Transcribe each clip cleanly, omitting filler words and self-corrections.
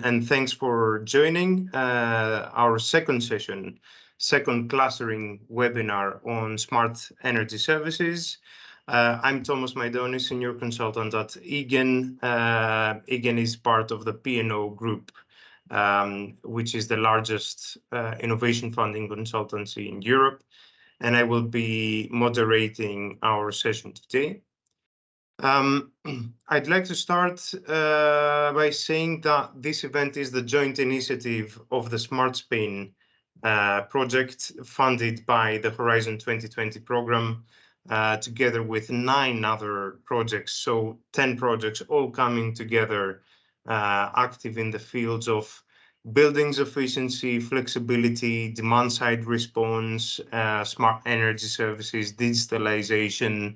and thanks for joining our second session, second clustering webinar on smart energy services. I'm Thomas Maidoni, Senior Consultant at EGEN. EGEN is part of the P&O Group, which is the largest innovation funding consultancy in Europe, and I will be moderating our session today. I'd like to start by saying that this event is the joint initiative of the SmartSPIN project funded by the Horizon 2020 program, together with 9 other projects, so 10 projects all coming together, active in the fields of buildings efficiency, flexibility, demand-side response, smart energy services, digitalization,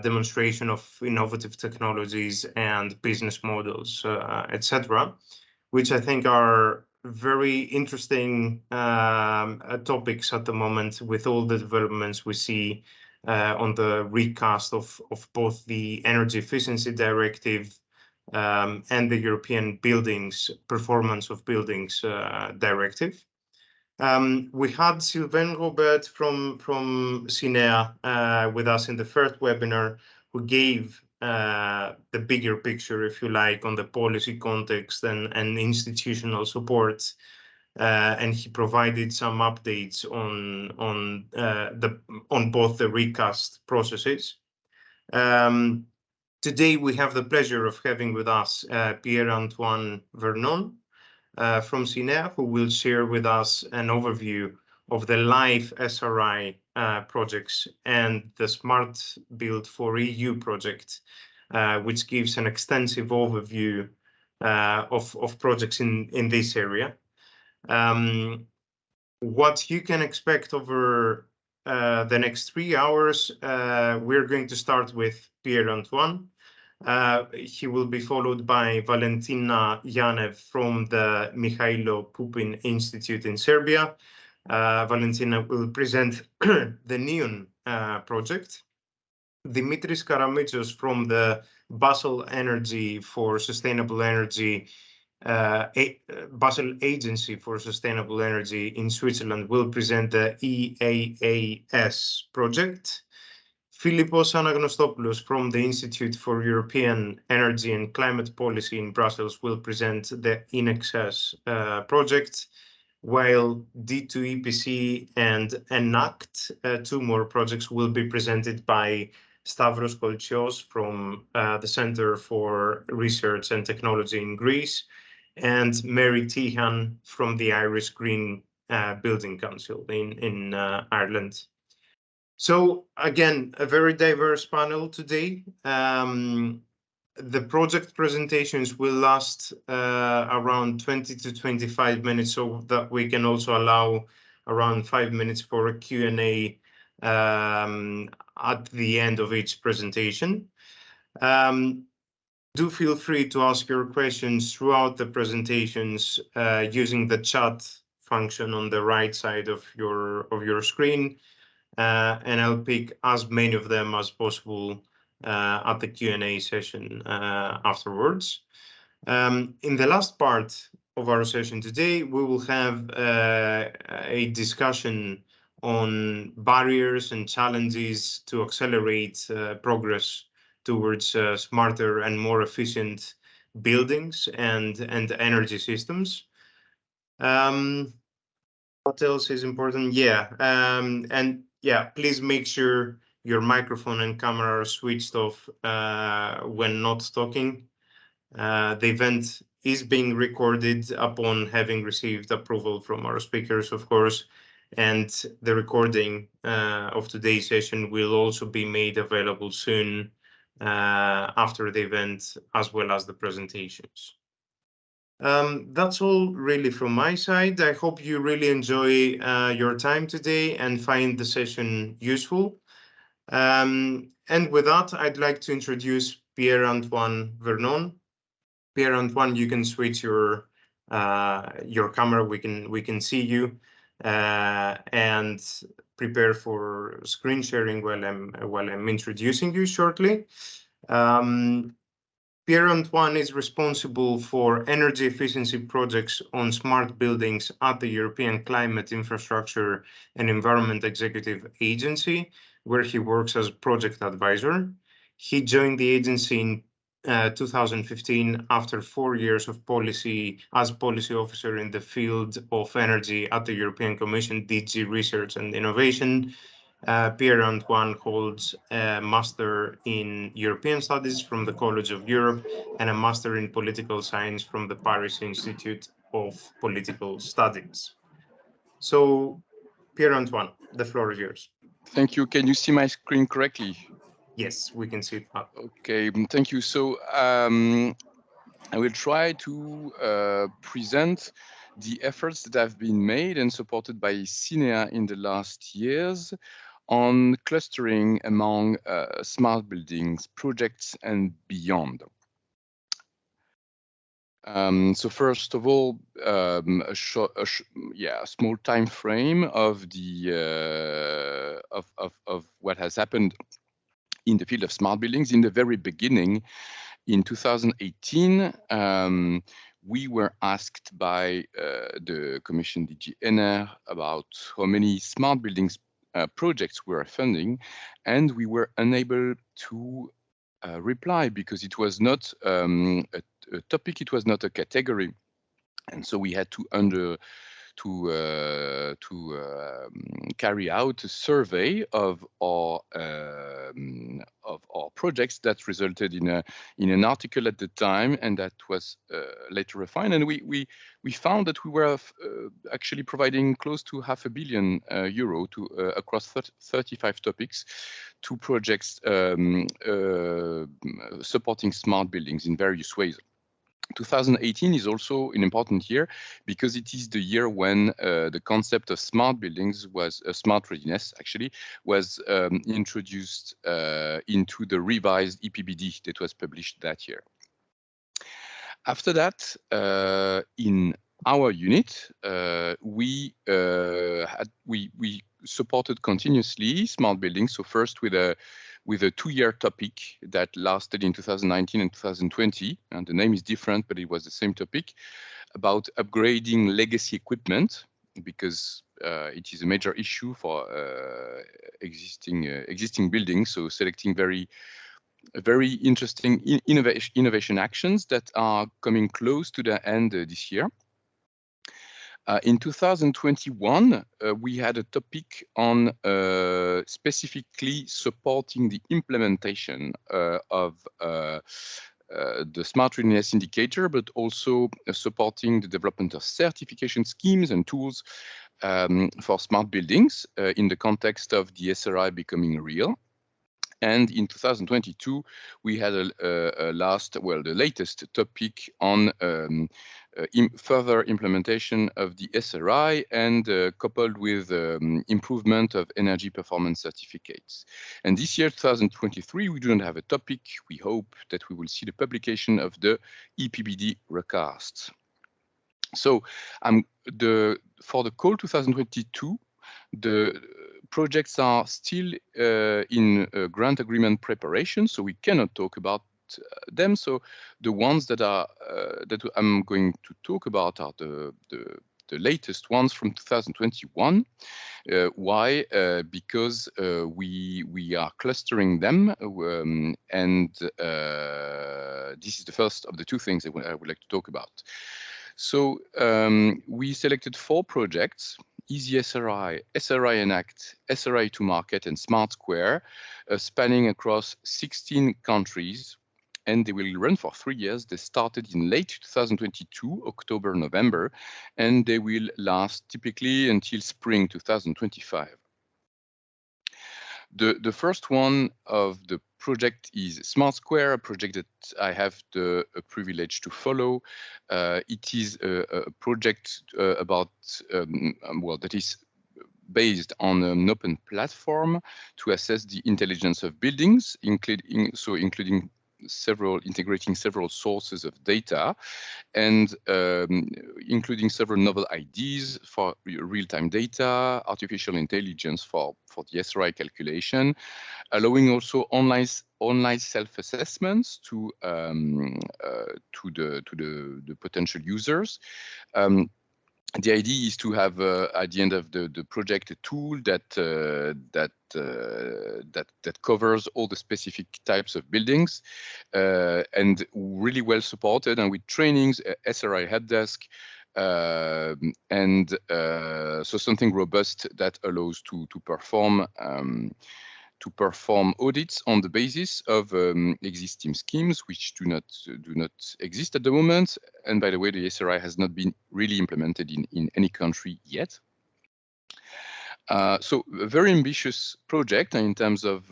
demonstration of innovative technologies and business models, etc., which I think are very interesting topics at the moment with all the developments we see on the recast of both the Energy Efficiency Directive and the European Buildings Performance of Buildings Directive. We had Sylvain Robert from CINEA with us in the first webinar, who gave the bigger picture, if you like, on the policy context and institutional support, and he provided some updates on both the recast processes. Today we have the pleasure of having with us Pierre-Antoine Vernon from CINEA, who will share with us an overview of the live SRI projects and the Smart Build for EU project, which gives an extensive overview of projects in this area. What you can expect over the next 3 hours, we're going to start with Pierre-Antoine. He will be followed by Valentina Yanev from the Mihailo Pupin Institute in Serbia. Valentina will present the NEON project. Dimitris Karamitsos from the Basel Energy for Sustainable Energy, Basel Agency for Sustainable Energy in Switzerland, will present the EAAS project. Philippos Anagnostopoulos from the Institute for European Energy and Climate Policy in Brussels will present the INEXS project, while D2EPC and ENACT, 2 more projects, will be presented by Stavros Kolchios from the Center for Research and Technology in Greece, and Mary Tehan from the Irish Green Building Council in Ireland. So again, a very diverse panel today. The project presentations will last around 20 to 25 minutes, so that we can also allow around 5 minutes for a Q&A at the end of each presentation. Do feel free to ask your questions throughout the presentations using the chat function on the right side of your screen. And I'll pick as many of them as possible at the Q&A session afterwards. In the last part of our session today, we will have a discussion on barriers and challenges to accelerate progress towards smarter and more efficient buildings and energy systems. What else is important? Please make sure your microphone and camera are switched off when not talking. The event is being recorded upon having received approval from our speakers, of course, and the recording of today's session will also be made available soon after the event, as well as the presentations. That's all really from my side. I hope you really enjoy your time today and find the session useful. And with that, I'd like to introduce Pierre-Antoine Vernon. Pierre-Antoine, you can switch your camera. We can see you, and prepare for screen sharing while I'm introducing you shortly. Parent One is responsible for energy efficiency projects on smart buildings at the European Climate Infrastructure and Environment Executive Agency, where he works as project advisor. He joined the agency in 2015 after 4 years of policy as policy officer in the field of energy at the European Commission DG Research and Innovation. Pierre Antoine holds a Master in European Studies from the College of Europe and a Master in Political Science from the Paris Institute of Political Studies. So, Pierre Antoine, the floor is yours. Thank you. Can you see my screen correctly? Yes, we can see that. Okay, thank you. So I will try to present the efforts that have been made and supported by CINEA in the last years on clustering among smart buildings projects and beyond. So first of all, a small time frame of the of what has happened in the field of smart buildings. In the very beginning, in 2018, we were asked by the Commission DG NR about how many smart buildings projects we are funding, and we were unable to reply because it was not a topic, it was not a category. And so we had to carry out a survey of our projects that resulted in an article at the time, and that was later refined. And we found that we were actually providing close to €500 million to across 35 topics to projects supporting smart buildings in various ways. 2018 is also an important year because it is the year when the concept of smart buildings was smart readiness actually was introduced into the revised EPBD that was published that year. After that, in our unit, we supported continuously smart buildings. So first with a 2-year topic that lasted in 2019 and 2020, and the name is different, but it was the same topic about upgrading legacy equipment because it is a major issue for existing buildings. So selecting very interesting innovation actions that are coming close to the end this year. In 2021, we had a topic on specifically supporting the implementation of the smart readiness indicator, but also supporting the development of certification schemes and tools for smart buildings in the context of the SRI becoming real. And in 2022, we had the latest topic on further implementation of the SRI and coupled with improvement of energy performance certificates. And this year, 2023, we do not have a topic. We hope that we will see the publication of the EPBD recast. So for the call 2022, the projects are still in grant agreement preparation, so we cannot talk about them. So the ones that I'm going to talk about are the latest ones from 2021. Why? Because we are clustering them, and this is the first of the two things that I would like to talk about. So we selected 4 projects: Easy SRI, SRI Enact, SRI to Market, and Smart Square, spanning across 16 countries, and they will run for 3 years. They started in late 2022, October, November, and they will last typically until spring 2025. The first one of the project is Smart Square, a project that I have the privilege to follow. It is a project about that is based on an open platform to assess the intelligence of buildings, integrating several sources of data, and including several novel ideas for real-time data, artificial intelligence for the SRI calculation, allowing also online self-assessments to the potential users. The idea is to have at the end of the project a tool that covers all the specific types of buildings and really well supported, and with trainings, SRI help desk, and so something robust that allows to perform audits on the basis of existing schemes which do not exist at the moment. And by the way, the SRI has not been really implemented in any country yet. So a very ambitious project in terms of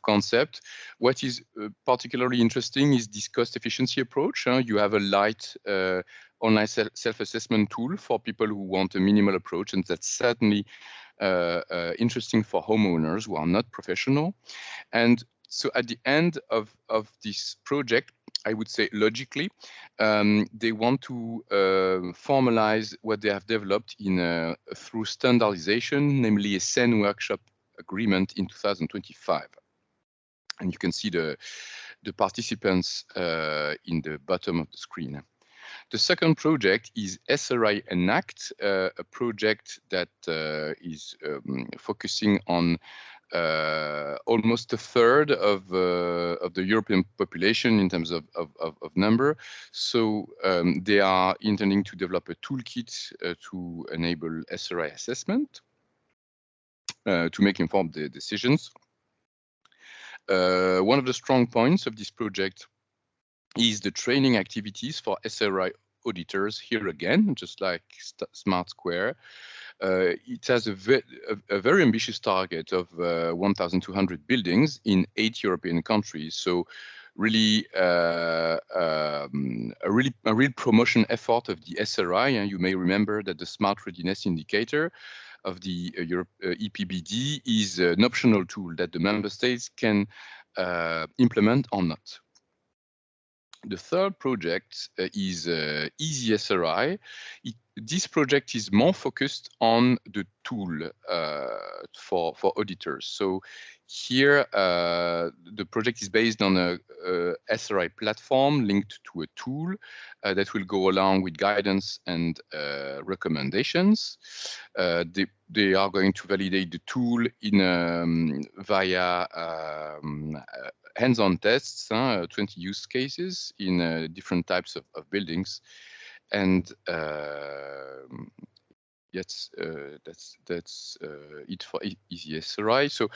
concept. What is particularly interesting is this cost efficiency approach. You have a light online self-assessment tool for people who want a minimal approach, and that's certainly interesting for homeowners who are not professional. And so at the end of this project, I would say logically, they want to formalize what they have developed through standardization, namely a SEN workshop agreement in 2025. And you can see the participants in the bottom of the screen. The second project is SRI Enact, a project that is focusing on almost a third of the European population in terms of number. So they are intending to develop a toolkit to enable SRI assessment to make informed decisions. One of the strong points of this project is the training activities for SRI auditors. Here again, just like Smart Square, it has a very ambitious target of 1,200 buildings in 8 European countries. So really a real promotion effort of the SRI. And you may remember that the Smart Readiness Indicator of the EPBD is an optional tool that the member states can implement or not. The third project is Easy SRI. This project is more focused on the tool for auditors. So here, the project is based on a SRI platform linked to a tool that will go along with guidance and recommendations. They are going to validate the tool via hands-on tests, 20 use cases in different types of buildings, and that's it for Easy SRI. So,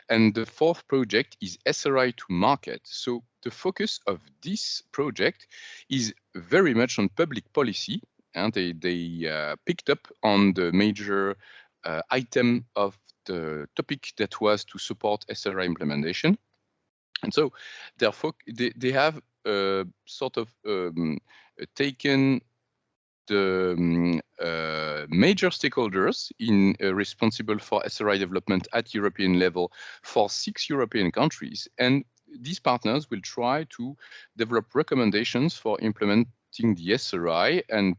and the fourth project is SRI to market. So the focus of this project is very much on public policy, and they picked up on the major item of the topic that was to support SRI implementation. And so, therefore, they have sort of taken the major stakeholders responsible for SRI development at European level for 6 European countries. And these partners will try to develop recommendations for implementing the SRI and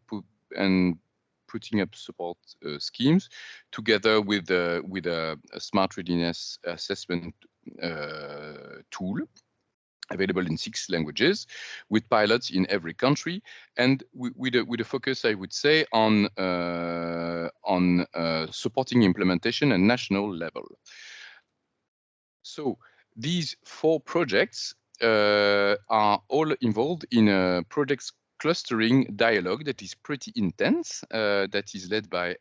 putting up support schemes together with a smart readiness assessment tool available in 6 languages, with pilots in every country, and with a focus, I would say, on supporting implementation at national level. So these 4 projects are all involved in a project clustering dialogue that is pretty intense, that is led by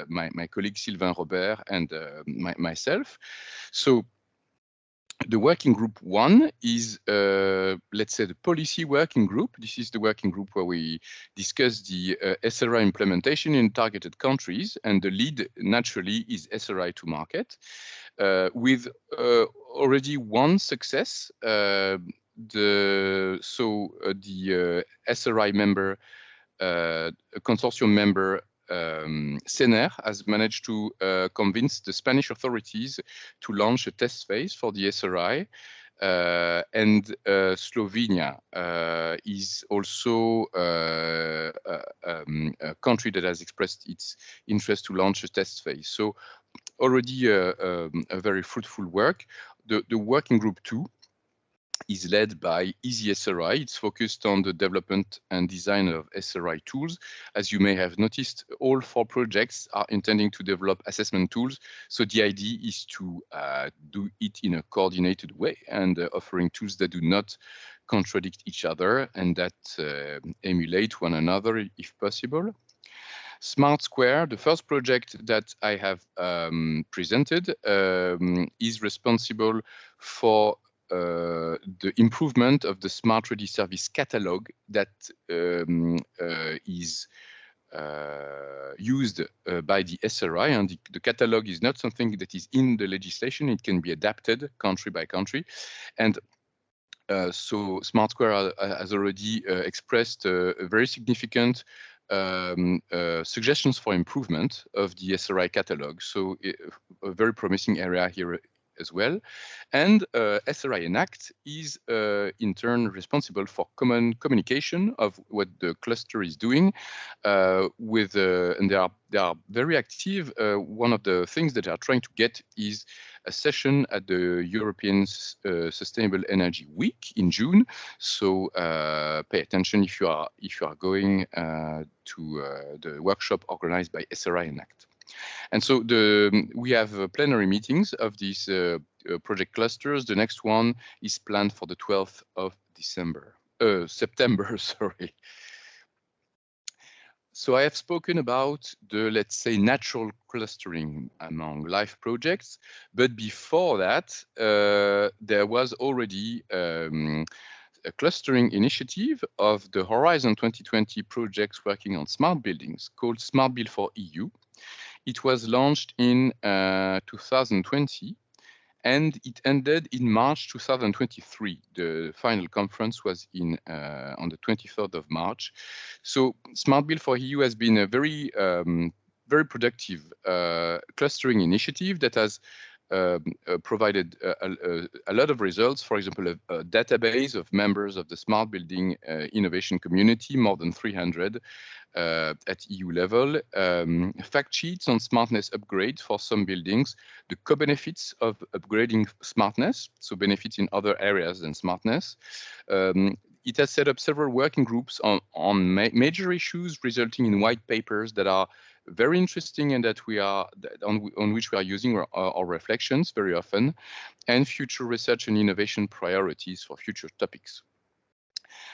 my colleague Sylvain Robert and myself. So the working group 1 is, let's say, the policy working group. This is the working group where we discuss the SRI implementation in targeted countries, and the lead naturally is SRI to market, with already one success. The SRI member, a consortium member, CENER, has managed to convince the Spanish authorities to launch a test phase for the SRI. And Slovenia is also a country that has expressed its interest to launch a test phase. So already a very fruitful work. The working group 2 is led by EasySRI. It's focused on the development and design of SRI tools. As you may have noticed, all 4 projects are intending to develop assessment tools. So the idea is to do it in a coordinated way and offering tools that do not contradict each other and that emulate one another if possible. Smart Square, the first project that I have presented, is responsible for the improvement of the Smart Ready Service catalog that is used by the SRI, and the catalog is not something that is in the legislation. It can be adapted country by country. And so Smart Square has already expressed very significant suggestions for improvement of the SRI catalog. So a very promising area here as well. And SRI Enact is in turn responsible for common communication of what the cluster is doing with, and they are very active. One of the things that they are trying to get is a session at the European Sustainable Energy Week in June. So pay attention if you are going to the workshop organized by SRI Enact. And so we have plenary meetings of these project clusters. The next one is planned for the 12th of September, sorry. So I have spoken about the, let's say, natural clustering among live projects, but before that, there was already a clustering initiative of the Horizon 2020 projects working on smart buildings called Smart Build for EU. It was launched in 2020 and it ended in March 2023. The final conference was on the 23rd of March. So Smart Build for EU has been a very productive clustering initiative that has provided a lot of results. For example, a database of members of the smart building innovation community, more than 300 at EU level, fact sheets on smartness upgrade for some buildings, the co-benefits of upgrading smartness, so benefits in other areas than smartness. It has set up several working groups on major issues, resulting in white papers that are very interesting and that on which we are using our reflections very often, and future research and innovation priorities for future topics.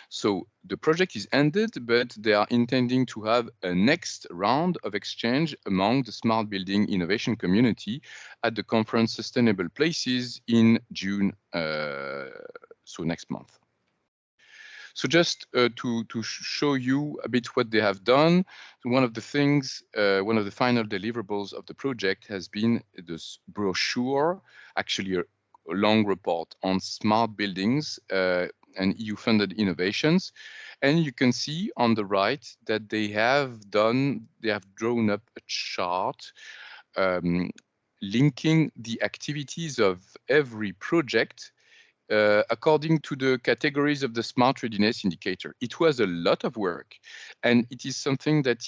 So the project is ended, but they are intending to have a next round of exchange among the smart building innovation community at the conference Sustainable Places in June, so next month. So just to show you a bit what they have done, one of the things, one of the final deliverables of the project has been this brochure, actually a long report on smart buildings and EU-funded innovations. And you can see on the right that they have drawn up a chart linking the activities of every project according to the categories of the smart readiness indicator. It was a lot of work, and it is something that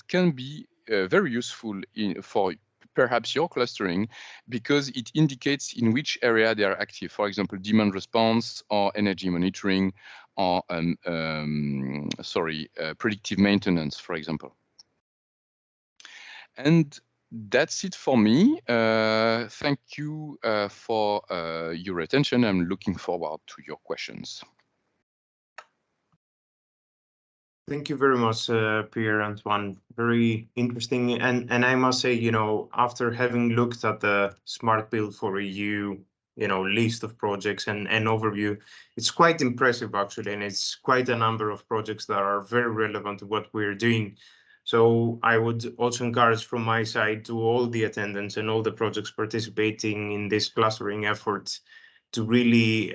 can be very useful for perhaps your clustering, because it indicates in which area they are active. For example, demand response or energy monitoring or predictive maintenance, for example. And that's it for me. Thank you for your attention. I'm looking forward to your questions. Thank you very much, Pierre-Antoine. Very interesting. And I must say, after having looked at the Smart Build for EU, list of projects and overview, it's quite impressive, actually. And it's quite a number of projects that are very relevant to what we're doing. So I would also encourage from my side to all the attendants and all the projects participating in this clustering effort to really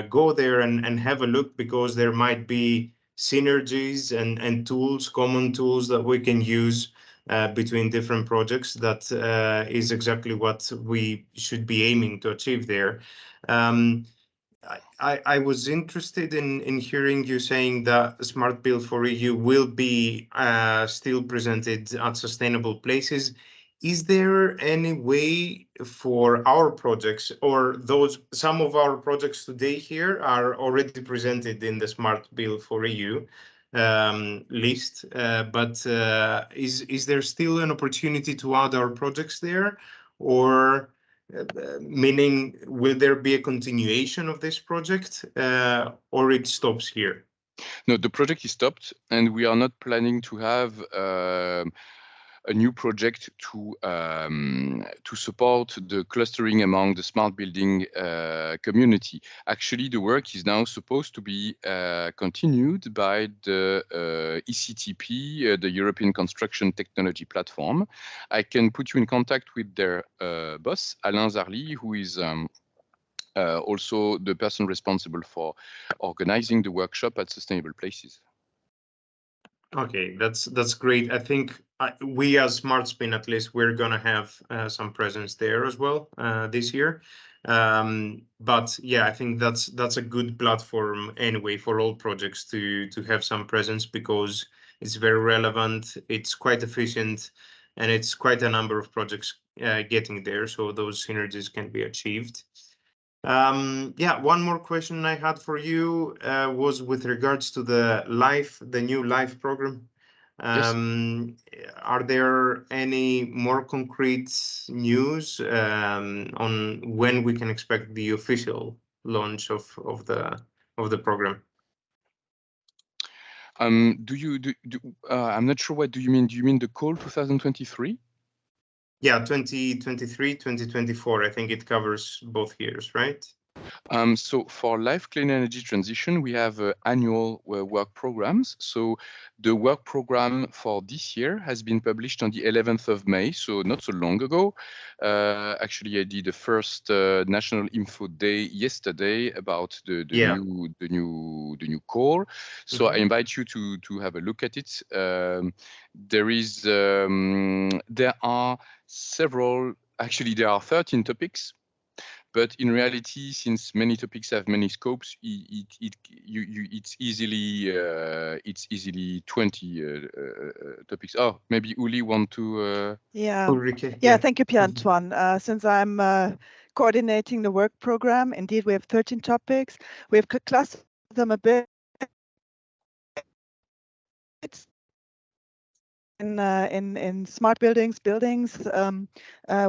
go there and have a look, because there might be synergies and tools, common tools that we can use between different projects. That is exactly what we should be aiming to achieve there. I was interested in hearing you saying that Smart Build for EU will be still presented at Sustainable Places. Is there any way for our projects, or some of our projects today here are already presented in the Smart Build for EU list, but is there still an opportunity to add our projects there, or meaning will there be a continuation of this project, or it stops here? No, the project is stopped, and we are not planning to have a new project to support the clustering among the smart building community. Actually, the work is now supposed to be continued by the ECTP, the European Construction Technology Platform. I can put you in contact with their boss, Alain Zarly, who is also the person responsible for organizing the workshop at Sustainable Places. Okay, that's great. I think we as SmartSPIN, at least, we're gonna have some presence there as well this year. But yeah, I think that's a good platform anyway for all projects to have some presence, because it's very relevant, it's quite efficient, and it's quite a number of projects getting there, so those synergies can be achieved. Yeah, one more question I had for you was with regards to the new life program. Yes. Are there any more concrete news on when we can expect the official launch of the program? I'm not sure, what do you mean? Do you mean the call 2023? Yeah, 2023, 2024. I think it covers both years, right? So for Life Clean Energy Transition, we have annual work programs. So the work program for this year has been published on the 11th of May, so not so long ago. Actually, I did the first National Info Day yesterday about the Yeah. new call. So I invite you to have a look at it. There are several. Actually, there are 13 topics. But in reality, since many topics have many scopes, it's easily 20 topics. Oh, maybe Uli want to. Ulrike, Yeah, thank you, Pierre-Antoine. Since I'm coordinating the work program, indeed, we have 13 topics. We have clustered them a bit in smart buildings.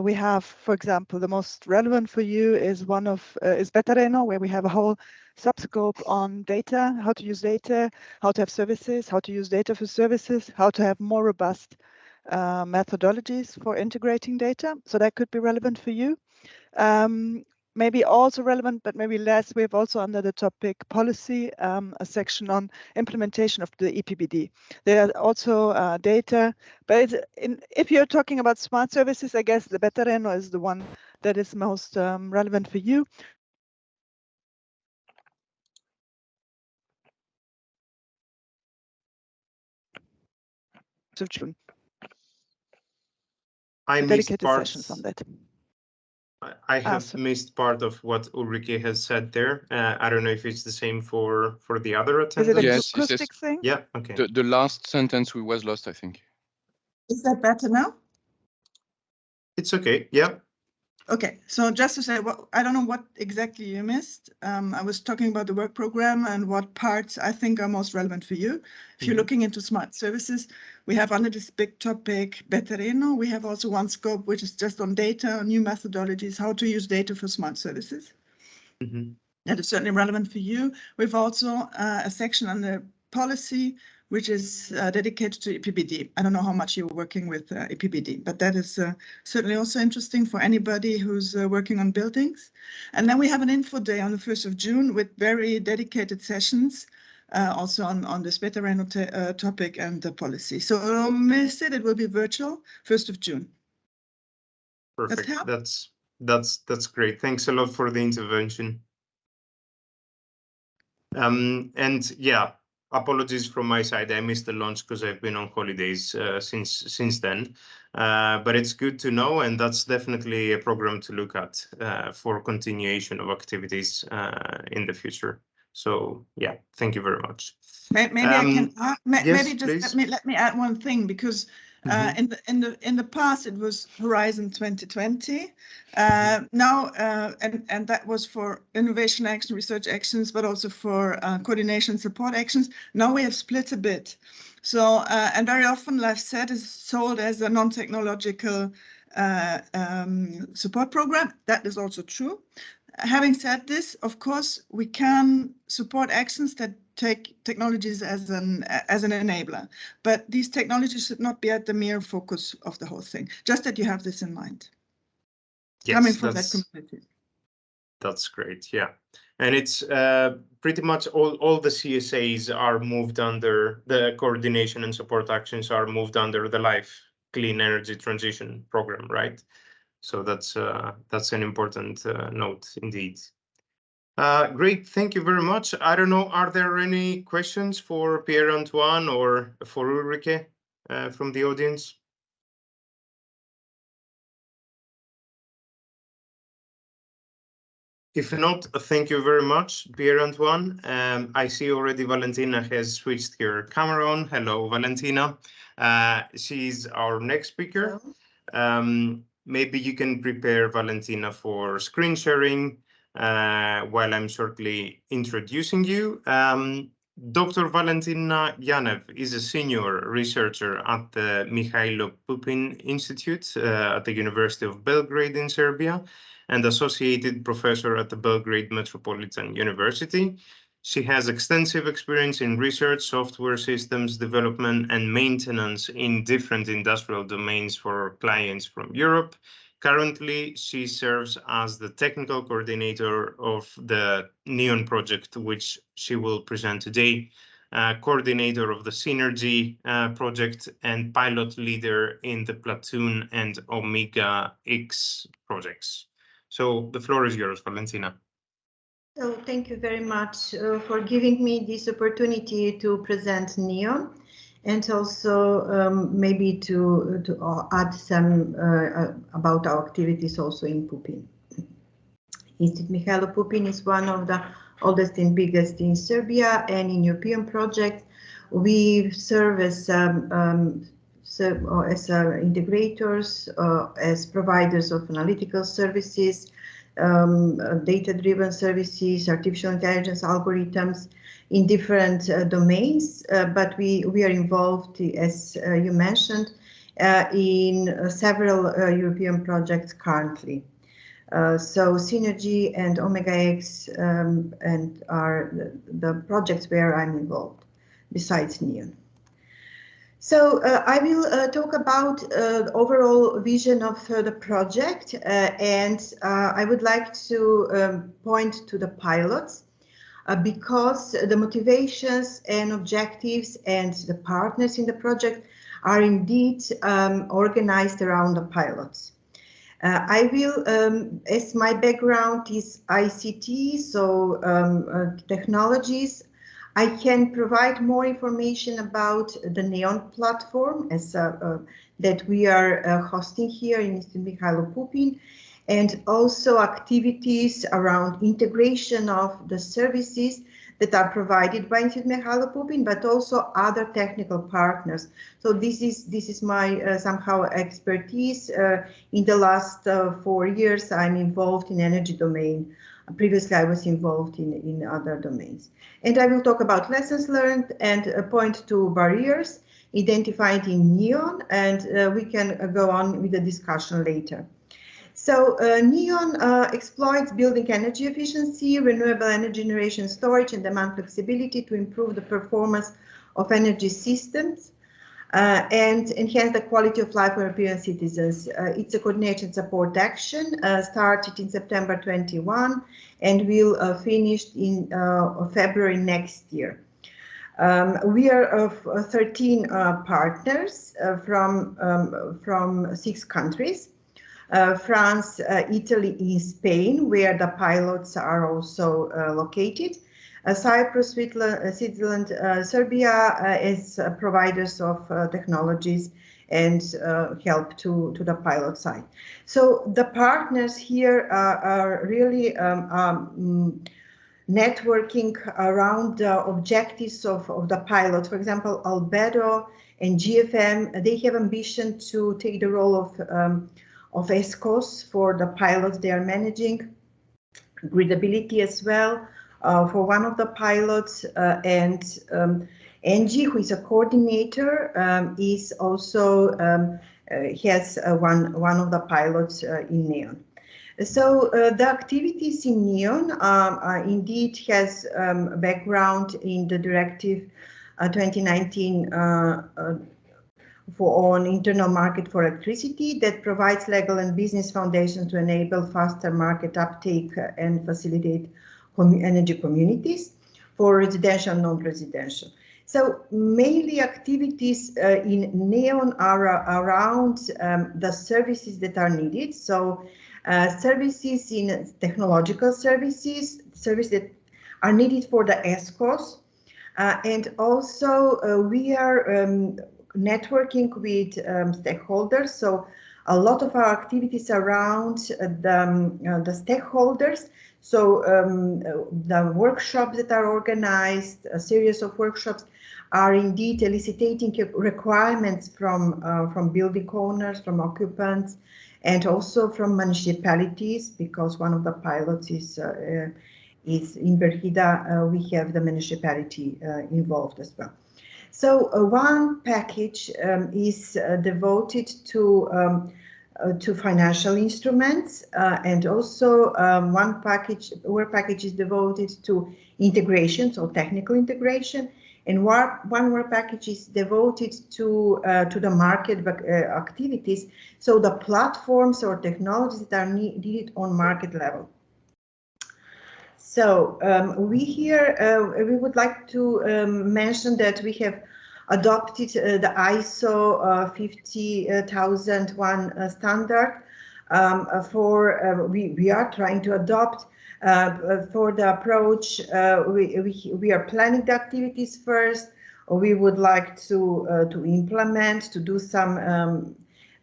We have, for example, the most relevant for you is is Betareno, where we have a whole subscope on data, how to use data, how to have services, how to use data for services, how to have more robust methodologies for integrating data. So that could be relevant for you. Maybe also relevant, but maybe less. We have also under the topic policy, a section on implementation of the EPBD. There are also data, but if you're talking about smart services, I guess the Betareno is the one that is most relevant for you. Of June. I dedicated sessions on that. I have missed part of what Ulrike has said there. I don't know if it's the same for the other attendants. Is it Yes, acoustic thing? Yeah, okay. The last sentence was lost, I think. Is that better now? It's okay, yeah. Okay, so just to say, I don't know what exactly you missed. I was talking about the work program and what parts I think are most relevant for you. If you're looking into smart services, we have under this big topic, Betareno, we have also one scope, which is just on data, new methodologies, how to use data for smart services. That is certainly relevant for you. We've also a section on the policy, which is dedicated to EPBD. I don't know how much you're working with EPBD, but that is certainly also interesting for anybody who's working on buildings. And then we have an info day on the 1st of June with very dedicated sessions, also on this Betareno topic and the policy. So don't miss it. It will be virtual, 1st of June. Perfect. That's great. Thanks a lot for the intervention. And yeah, apologies from my side. I missed the launch because I've been on holidays since then. But it's good to know, and that's definitely a program to look at for continuation of activities in the future. So yeah, thank you very much. Maybe I can yes, maybe just let me add one thing, because In the past, it was Horizon 2020. Now, and that was for innovation action, research actions, but also for coordination support actions. Now we have split a bit. So, and very often LifeSet is sold as a non-technological support program. That is also true. Having said this, of course, we can support actions that take technologies as an enabler, but these technologies should not be at the mere focus of the whole thing. Just that you have this in mind. Yes, coming from that community. That's great. Yeah, and it's pretty much all the CSAs are moved under the coordination and support actions are moved under the Life Clean Energy Transition Program, right? So that's an important note indeed. Great, thank you very much. I don't know, are there any questions for Pierre-Antoine or for Ulrike from the audience? If not, thank you very much, Pierre-Antoine. I see already Valentina has switched her camera on. Hello, Valentina. She's our next speaker. Maybe you can prepare Valentina for screen sharing while I'm shortly introducing you. Dr. Valentina Yanev is a senior researcher at the Mihailo Pupin Institute at the University of Belgrade in Serbia, and associated professor at the Belgrade Metropolitan University. She has extensive experience in research, software systems development, and maintenance in different industrial domains for clients from Europe. Currently, she serves as the technical coordinator of the NEON project, which she will present today, coordinator of the Synergy project, and pilot leader in the Platoon and Omega X projects. So the floor is yours, Valentina. So thank you very much for giving me this opportunity to present NEON, and also maybe to add some about our activities also in Pupin. Institute Mihailo Pupin is one of the oldest and biggest in Serbia and in European projects. We serve as integrators, as providers of analytical services, data-driven services, artificial intelligence algorithms in different domains, but we are involved, as you mentioned, in several European projects currently. So Synergy and Omega X and are the projects where I'm involved, besides NEON. So I will talk about the overall vision of the project, and I would like to point to the pilots because the motivations and objectives and the partners in the project are indeed organized around the pilots. I will, as my background is ICT, so technologies, I can provide more information about the NEON platform as that we are hosting here in Institute Mihailo Pupin, and also activities around integration of the services that are provided by Institute Mihailo Pupin, but also other technical partners. So this is my somehow expertise. In the last 4 years, I'm involved in energy domain. Previously, I was involved in other domains. And I will talk about lessons learned and point to barriers identified in NEON, and we can go on with the discussion later. So NEON exploits building energy efficiency, renewable energy generation storage, and demand flexibility to improve the performance of energy systems and enhance the quality of life for European citizens. It's a coordination support action started in September 21 and will finish in February next year. We are 13 partners from 6 countries. France, Italy, and Spain, where the pilots are also located. Cyprus, Switzerland, Serbia as providers of technologies and help to the pilot side. So the partners here are really networking around the objectives of the pilot. For example, Albedo and GFM, they have ambition to take the role of ESCOs for the pilots they are managing, gridability as well for one of the pilots, and Angie, who is a coordinator, is also has one of the pilots in NEON. So the activities in NEON indeed has background in the Directive 2019 on internal market for electricity that provides legal and business foundations to enable faster market uptake and facilitate energy communities for residential and non-residential. So mainly activities in NEON are around the services that are needed. So services in technological services that are needed for the ESCOs. And also we are networking with stakeholders. So a lot of our activities around the stakeholders. So the workshops that are organized, a series of workshops, are indeed eliciting requirements from building owners, from occupants, and also from municipalities, because one of the pilots is in Berhida. We have the municipality involved as well. So one package is devoted to financial instruments, and also one package is devoted to integration, so technical integration, and one more package is devoted to the market activities, so the platforms or technologies that are needed on market level. So we would like to mention that we have adopted the ISO 50001 standard we are trying to adopt for the approach. We are planning the activities first. We would like to implement, to do some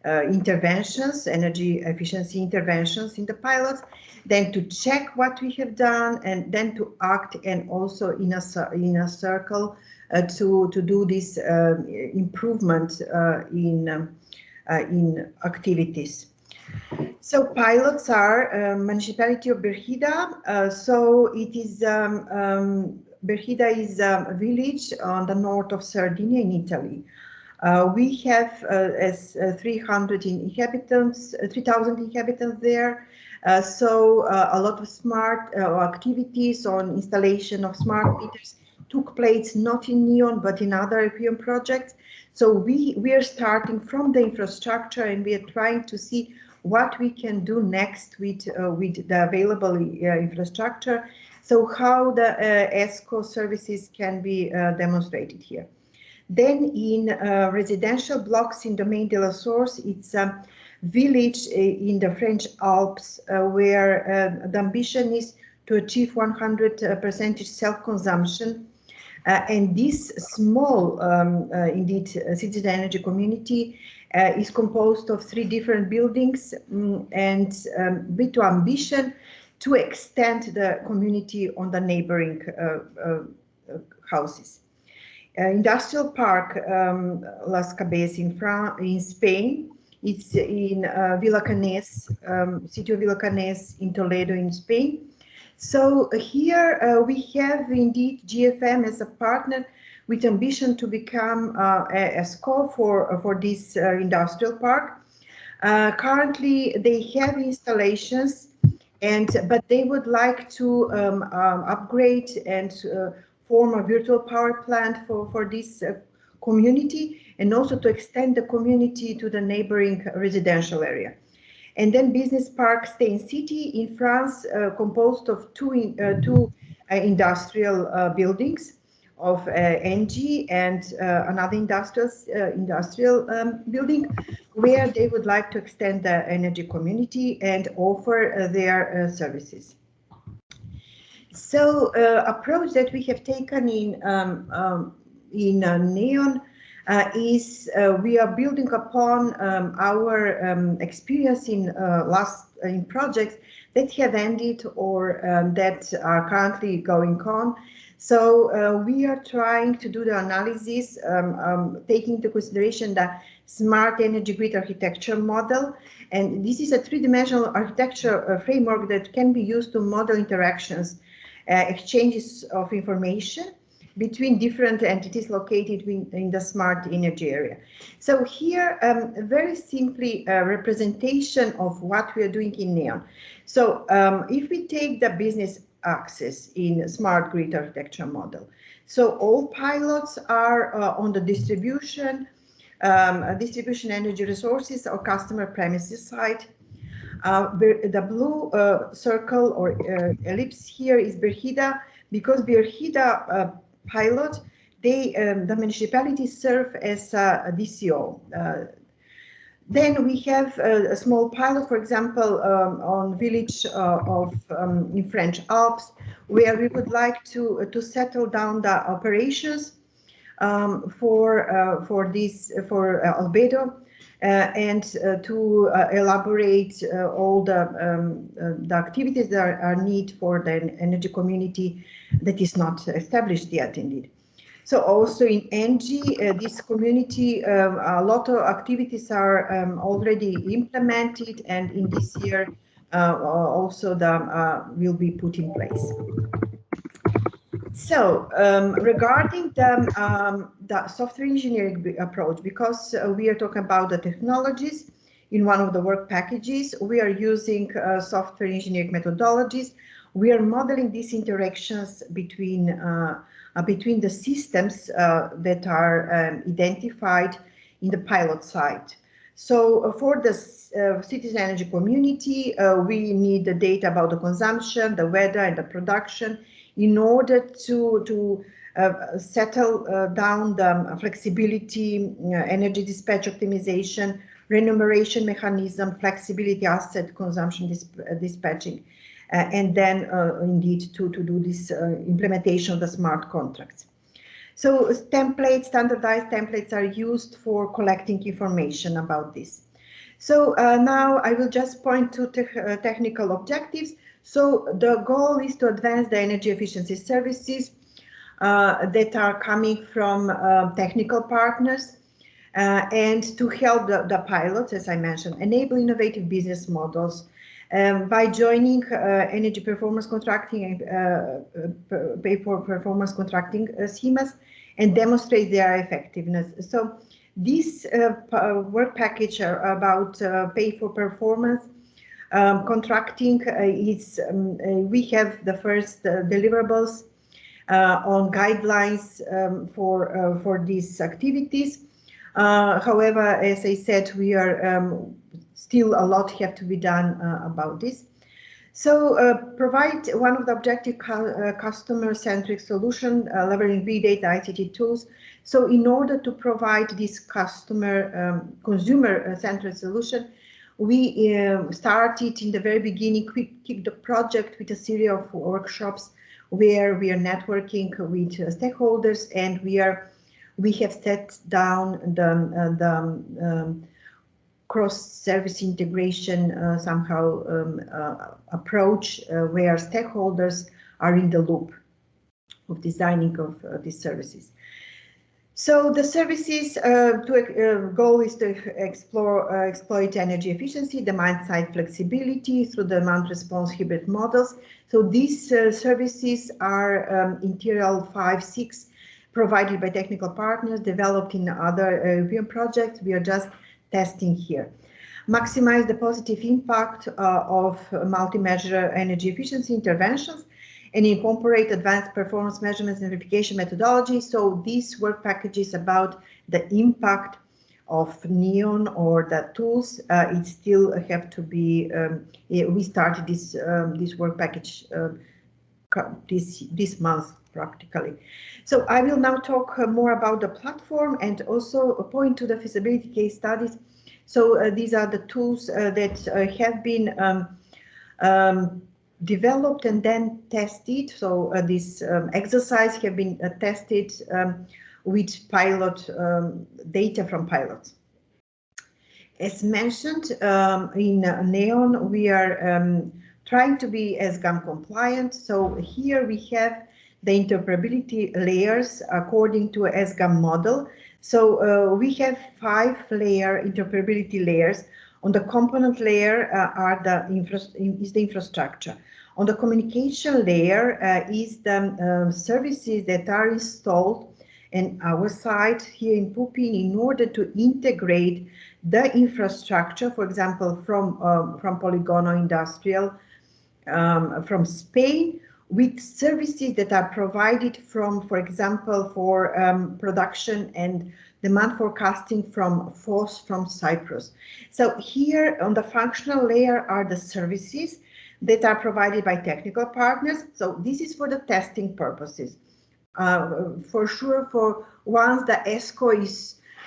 interventions, energy efficiency interventions in the pilots, then to check what we have done, and then to act, and also in a circle to do this improvement in activities. So pilots are municipality of Berhida. So it is Berhida is a village on the north of Sardinia in Italy. We have 300 inhabitants, 3,000 inhabitants there. So a lot of smart activities on installation of smart meters took place not in NEON but in other European projects. So we are starting from the infrastructure, and we are trying to see what we can do next with the available infrastructure. So how the ESCO services can be demonstrated here. Then in residential blocks in Domaine de la Source, it's a village in the French Alps where the ambition is to achieve 100% self-consumption. And this small, indeed, citizen energy community is composed of 3 different buildings, and with the ambition to extend the community on the neighboring houses. Industrial Park Las Cabezas in Spain. It's in Villa Canes, city of Villa Canes in Toledo in Spain. So here we have indeed GFM as a partner with ambition to become a scope for this industrial park. Currently they have installations, but they would like to upgrade and form a virtual power plant for this community, and also to extend the community to the neighboring residential area. And then Business Park Stay in City in France, composed of two industrial buildings of ENGIE and another industrial building, where they would like to extend the energy community and offer their services. So approach that we have taken in NEON is we are building upon our experience in last in projects that have ended or that are currently going on. So we are trying to do the analysis, taking into consideration the smart energy grid architecture model. And this is a three-dimensional architecture framework that can be used to model interactions, exchanges of information between different entities located in the smart energy area. So here, very simply, a representation of what we are doing in NEON. So if we take the business access in smart grid architecture model, so all pilots are on the distribution energy resources or customer premises side. The blue circle or ellipse here is Berhida, because Berhida pilot, the municipalities serve as a DCO. Then we have a small pilot, for example, on village in French Alps, where we would like to settle down the operations for Albedo, and to elaborate all the activities that are needed for the energy community that is not established yet, indeed. So also in ENGIE, this community, a lot of activities are already implemented, and in this year also will be put in place. So regarding the software engineering approach, because we are talking about the technologies in one of the work packages, we are using software engineering methodologies. We are modeling these interactions between the systems that are identified in the pilot site. So for the citizen energy community, we need the data about the consumption, the weather, and the production in order to settle down the flexibility, energy dispatch optimization, remuneration mechanism, flexibility asset consumption dispatching, and then indeed to do this implementation of the smart contracts. So standardized templates are used for collecting information about this. So now I will just point to technical objectives. So the goal is to advance the energy efficiency services that are coming from technical partners and to help the pilots, as I mentioned, enable innovative business models by joining energy performance contracting and pay for performance contracting schemas and demonstrate their effectiveness. So this work package about pay for performance contracting is, we have the first deliverables on guidelines for these activities. However, as I said, we are still a lot have to be done about this. So provide one of the objective customer-centric solution, leveraging big data ICT tools. So in order to provide this consumer-centric solution, we started in the very beginning, kicked the project with a series of workshops where we are networking with stakeholders, and we have set down the cross-service integration approach where stakeholders are in the loop of designing of these services. So the services goal is to exploit energy efficiency, demand-side flexibility through demand response hybrid models. So these services are interior 5-6 provided by technical partners, developed in other European projects. We are just testing here. Maximize the positive impact of multi-measure energy efficiency interventions and incorporate advanced performance measurements and verification methodology. So this work package is about the impact of NEON or the tools. It still have to be, we started this work package this month practically. So I will now talk more about the platform and also point to the feasibility case studies. So these are the tools that have been developed and then tested. So this exercise have been tested with pilot data from pilots. As mentioned, in NEON, we are trying to be ESGAM compliant. So here we have the interoperability layers according to ESGAM model. So we have 5-layer interoperability layers. On the component layer is the infrastructure. On the communication layer is the services that are installed in our site here in Pupin in order to integrate the infrastructure, for example, from Polygono Industrial, from Spain, with services that are provided from, for example, for production and demand forecasting from FOS from Cyprus. So here on the functional layer are the services that are provided by technical partners. So this is for the testing purposes. For sure, for once the ESCO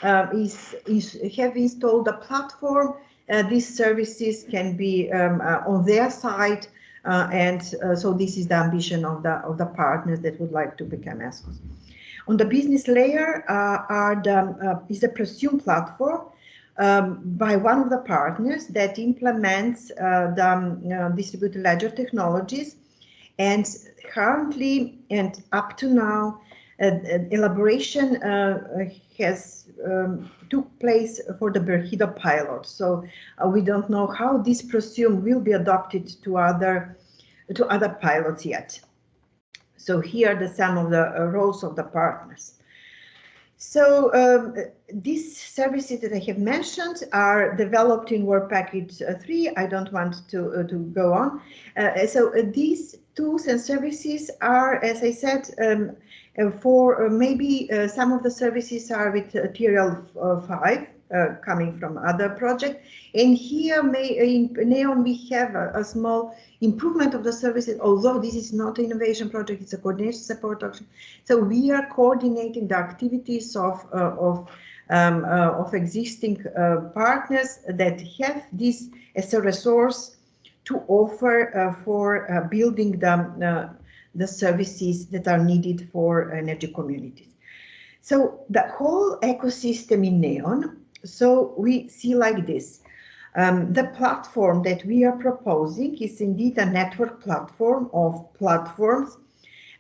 have installed the platform, these services can be on their side, so this is the ambition of the partners that would like to become ESCOs. On the business layer is the Presume platform by one of the partners that implements the distributed ledger technologies. And currently and up to now, elaboration has took place for the Berhida pilot. So we don't know how this Presume will be adopted to other pilots yet. So here are some of the roles of the partners. So these services that I have mentioned are developed in Work Package 3. I don't want to go on. So these tools and services are, as I said, for maybe some of the services are with TRL 5 coming from other projects. And here in NEON we have a small improvement of the services, although this is not an innovation project, it's a coordination support action. So we are coordinating the activities of existing partners that have this as a resource to offer for building the services that are needed for energy communities. So the whole ecosystem in NEON, so we see like this. The platform that we are proposing is indeed a network platform of platforms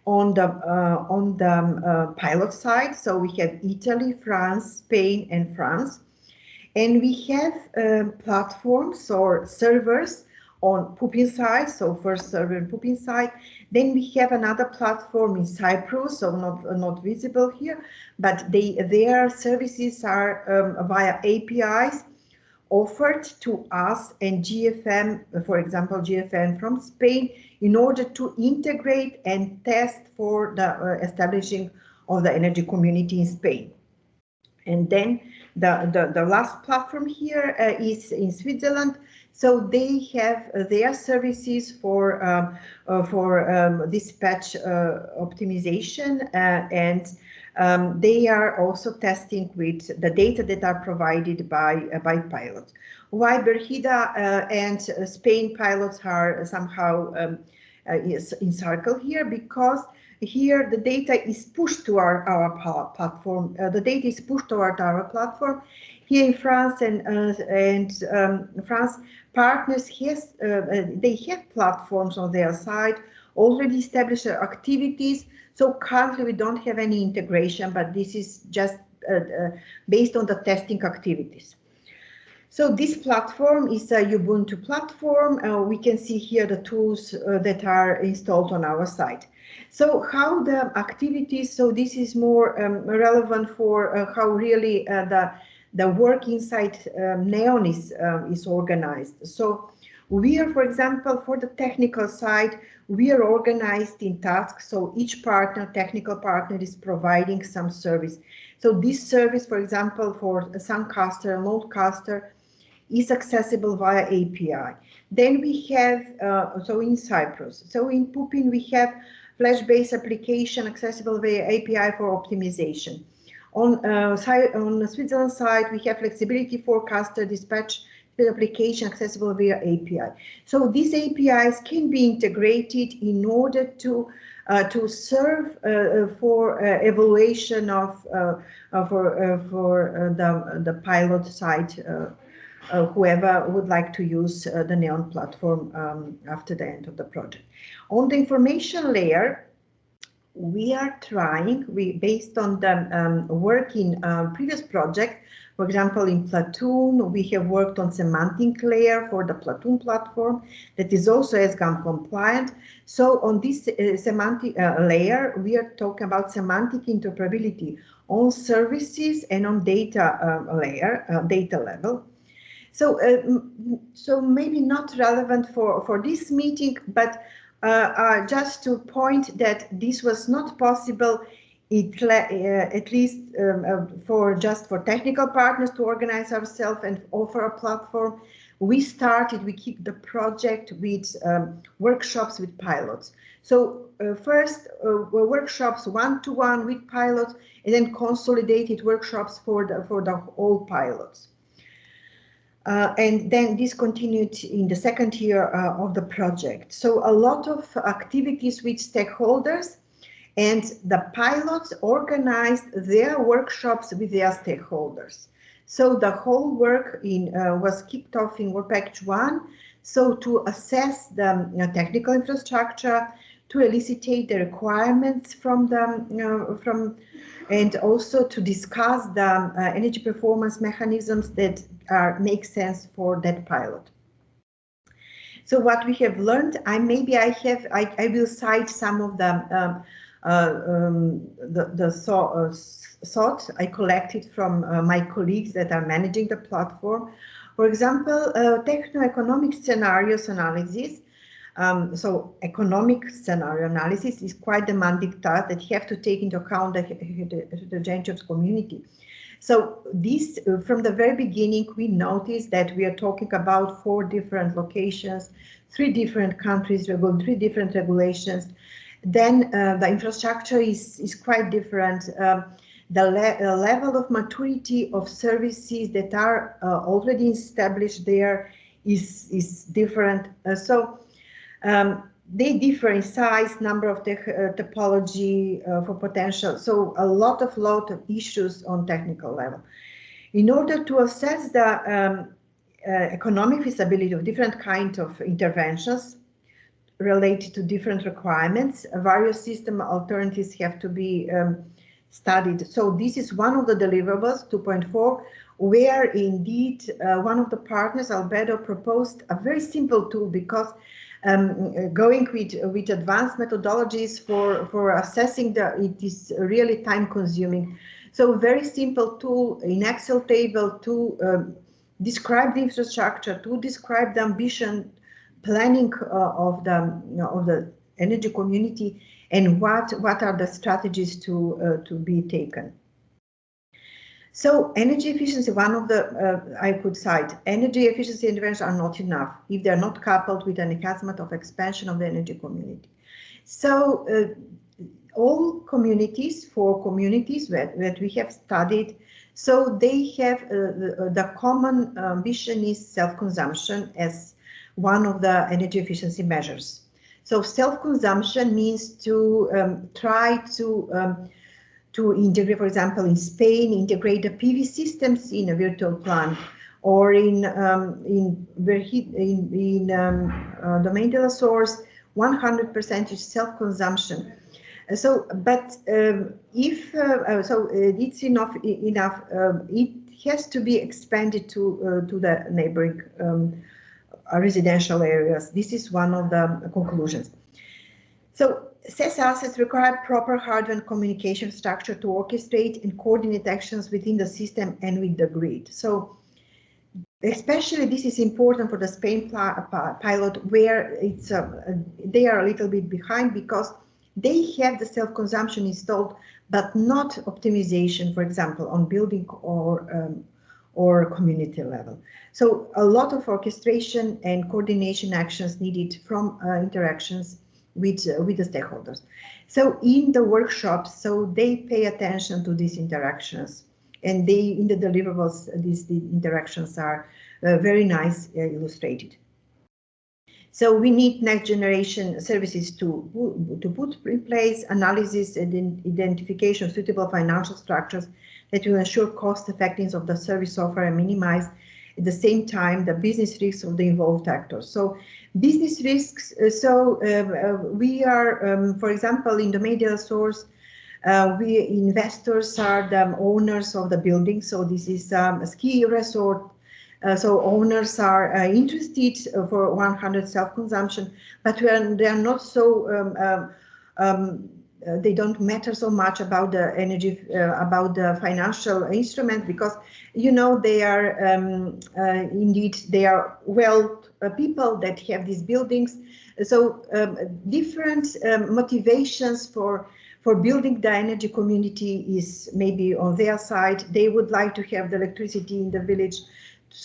on the pilot side. So we have Italy, France, Spain, and France. And we have platforms or servers on Pupin side, so first server in Pupin side. Then we have another platform in Cyprus, so not visible here, but their services are via APIs offered to us and GFM, for example, GFM from Spain, in order to integrate and test for the establishing of the energy community in Spain. And then the last platform here is in Switzerland. So they have their services for dispatch optimization and they are also testing with the data that are provided by pilots. Why Berhida and Spain pilots are somehow encircled here? Because here the data is pushed to our platform. The data is pushed toward our platform. Here in France and France, partners they have platforms on their side, already established activities. So currently we don't have any integration, but this is just based on the testing activities. So this platform is a Ubuntu platform. We can see here the tools that are installed on our site. So how the activities, so this is more relevant for how really the work inside NEON is organized. So we are, for example, for the technical side, we are organized in tasks. So each partner, technical partner, is providing some service. So this service, for example, for a Suncaster, Loadcaster, is accessible via API. Then we have, so in Cyprus, so in Pupin, we have Flash-based application accessible via API for optimization. On the Switzerland side, we have flexibility forecaster dispatch application accessible via API. So these APIs can be integrated in order to serve for evaluation of for the pilot site whoever would like to use the NEON platform after the end of the project. On the information layer, we are trying, based on the work in previous project, for example, in Platoon, we have worked on semantic layer for the Platoon platform that is also SGAM compliant. So on this semantic layer, we are talking about semantic interoperability on services and on data layer, data level. So, so maybe not relevant for this meeting, but just to point that this was not possible, at least for technical partners to organize ourselves and offer a platform. We kicked the project with workshops with pilots. So first workshops one-to-one with pilots, and then consolidated workshops for the all pilots. And then this continued in the second year of the project. So a lot of activities with stakeholders, and the pilots organized their workshops with their stakeholders. So the whole work was kicked off in work package 1. So to assess the technical infrastructure, to elicitate the requirements from and also to discuss the energy performance mechanisms that make sense for that pilot. So what we have learned, I will cite some of the thoughts I collected from my colleagues that are managing the platform. For example, techno-economic scenarios analysis. So economic scenario analysis is quite demanding task that you have to take into account the heterogeneity of community. So this, from the very beginning, we noticed that we are talking about 4 different locations, 3 different countries, 3 different regulations. Then the infrastructure is quite different. The level of maturity of services that are already established there is different. They differ in size, number of topology for potential. So a lot of issues on technical level. In order to assess the economic feasibility of different kinds of interventions related to different requirements, various system alternatives have to be studied. So this is one of the deliverables, 2.4, where indeed one of the partners, Albedo, proposed a very simple tool, because going with advanced methodologies for assessing it is really time consuming. So very simple tool in Excel table to describe the infrastructure, to describe the ambition planning of the energy community, and what are the strategies to be taken. So energy efficiency, one of the, I could cite, energy efficiency interventions are not enough if they're not coupled with an enhancement of expansion of the energy community. So all communities, 4 communities that we have studied, so they have the common ambition is self-consumption as one of the energy efficiency measures. So self-consumption means to try to integrate, for example, in Spain, integrate the PV systems in a virtual plant, or in domain de la source, 100% is self-consumption. So, but if it's enough, it has to be expanded to the neighboring residential areas. This is one of the conclusions. So CES assets require proper hardware and communication structure to orchestrate and coordinate actions within the system and with the grid. So especially this is important for the Spain pilot, where it's they are a little bit behind because they have the self-consumption installed, but not optimization, for example, on building or community level. So a lot of orchestration and coordination actions needed from interactions with the stakeholders. So in the workshops, so they pay attention to these interactions, and they, in the deliverables, the interactions are very nice illustrated. So we need next generation services to put in place, analysis and identification of suitable financial structures that will ensure cost effectiveness of the service offer and minimize at the same time the business risks of the involved actors. So business risks, we are, for example, in the media source, we investors are the owners of the building. So this is a ski resort. So owners are interested for 100 self-consumption, but they are not so, they don't matter so much about the energy, about the financial instrument, because, you know, they are indeed, they are people that have these buildings. So different motivations for building the energy community is maybe on their side. They would like to have the electricity in the village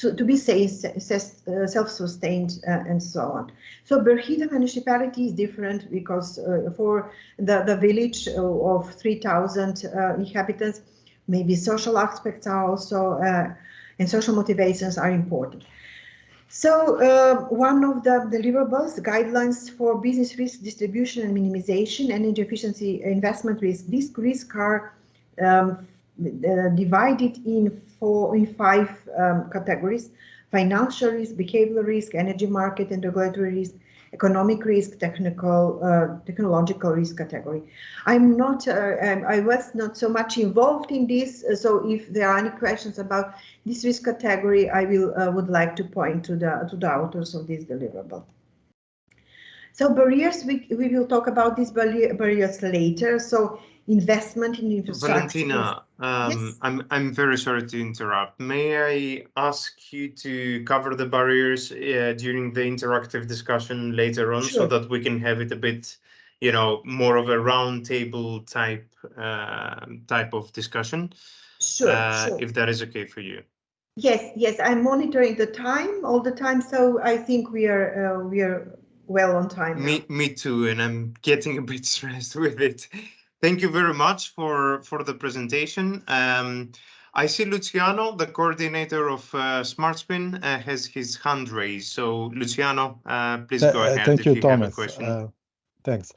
to be self-sustained and so on. So Berhida municipality is different because for the village of 3,000 inhabitants, maybe social aspects are also, and social motivations are important. So one of the deliverables, guidelines for business risk distribution and minimization, energy efficiency investment risk. These risks are divided in five categories: financial risk, behavioral risk, energy market and regulatory risk, economic risk, technological risk category. I was not so much involved in this, so if there are any questions about this risk category, I would like to point to the authors of this deliverable. So barriers, we will talk about these barriers later. So investment in infrastructure. Valentina, yes? I'm very sorry to interrupt. May I ask you to cover the barriers during the interactive discussion later on, Sure. so that we can have it a bit, you know, more of a round table type of discussion? Sure, sure. If that is okay for you. Yes, I'm monitoring the time all the time, so I think we are well on time now. Me too, and I'm getting a bit stressed with it. Thank you very much for the presentation. I see Luciano, the coordinator of SmartSPIN, has his hand raised. So Luciano, please go ahead. Thank you, if you Thomas. have a question. Thanks.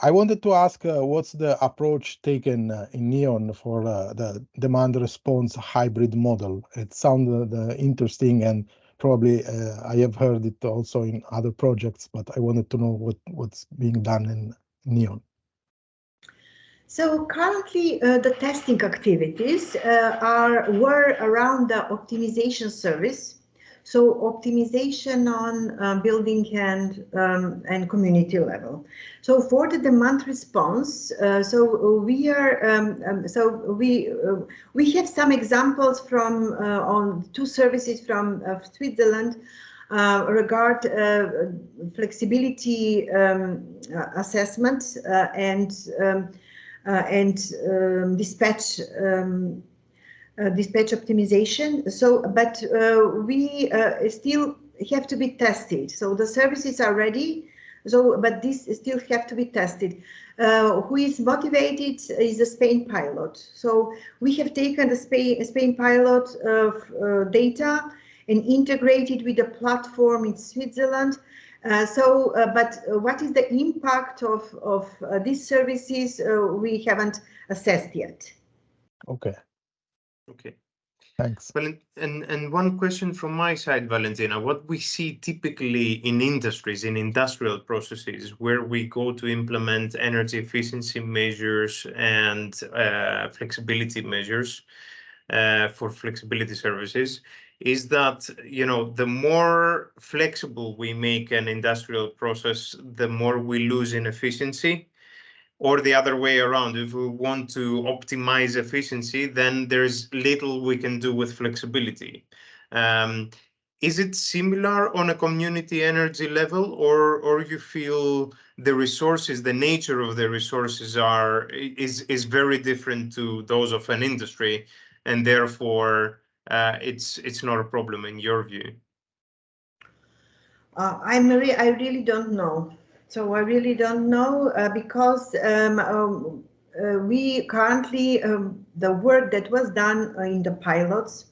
I wanted to ask what's the approach taken in NEON for the demand response hybrid model? It sounded interesting, and probably I have heard it also in other projects, but I wanted to know what's being done in NEON. So currently the testing activities were around the optimization service. So optimization on building and community level. So for the demand response, we have some examples from on two services from Switzerland regard flexibility assessment and dispatch optimization. So, but we still have to be tested. So the services are ready. So, but this still have to be tested. Who is motivated is the Spain pilot. So we have taken the Spain pilot data and integrated with the platform in Switzerland. But what is the impact of these services? We haven't assessed yet. Okay. Okay. Thanks. Well, and one question from my side, Valentina, what we see typically in industries, in industrial processes, where we go to implement energy efficiency measures and flexibility measures for flexibility services, is that, you know, the more flexible we make an industrial process, the more we lose in efficiency. Or the other way around, if we want to optimize efficiency, then there's little we can do with flexibility. Is it similar on a community energy level, or you feel the resources, the nature of the resources is very different to those of an industry, and therefore it's not a problem in your view? I really don't know. So I really don't know because we currently, the work that was done in the pilots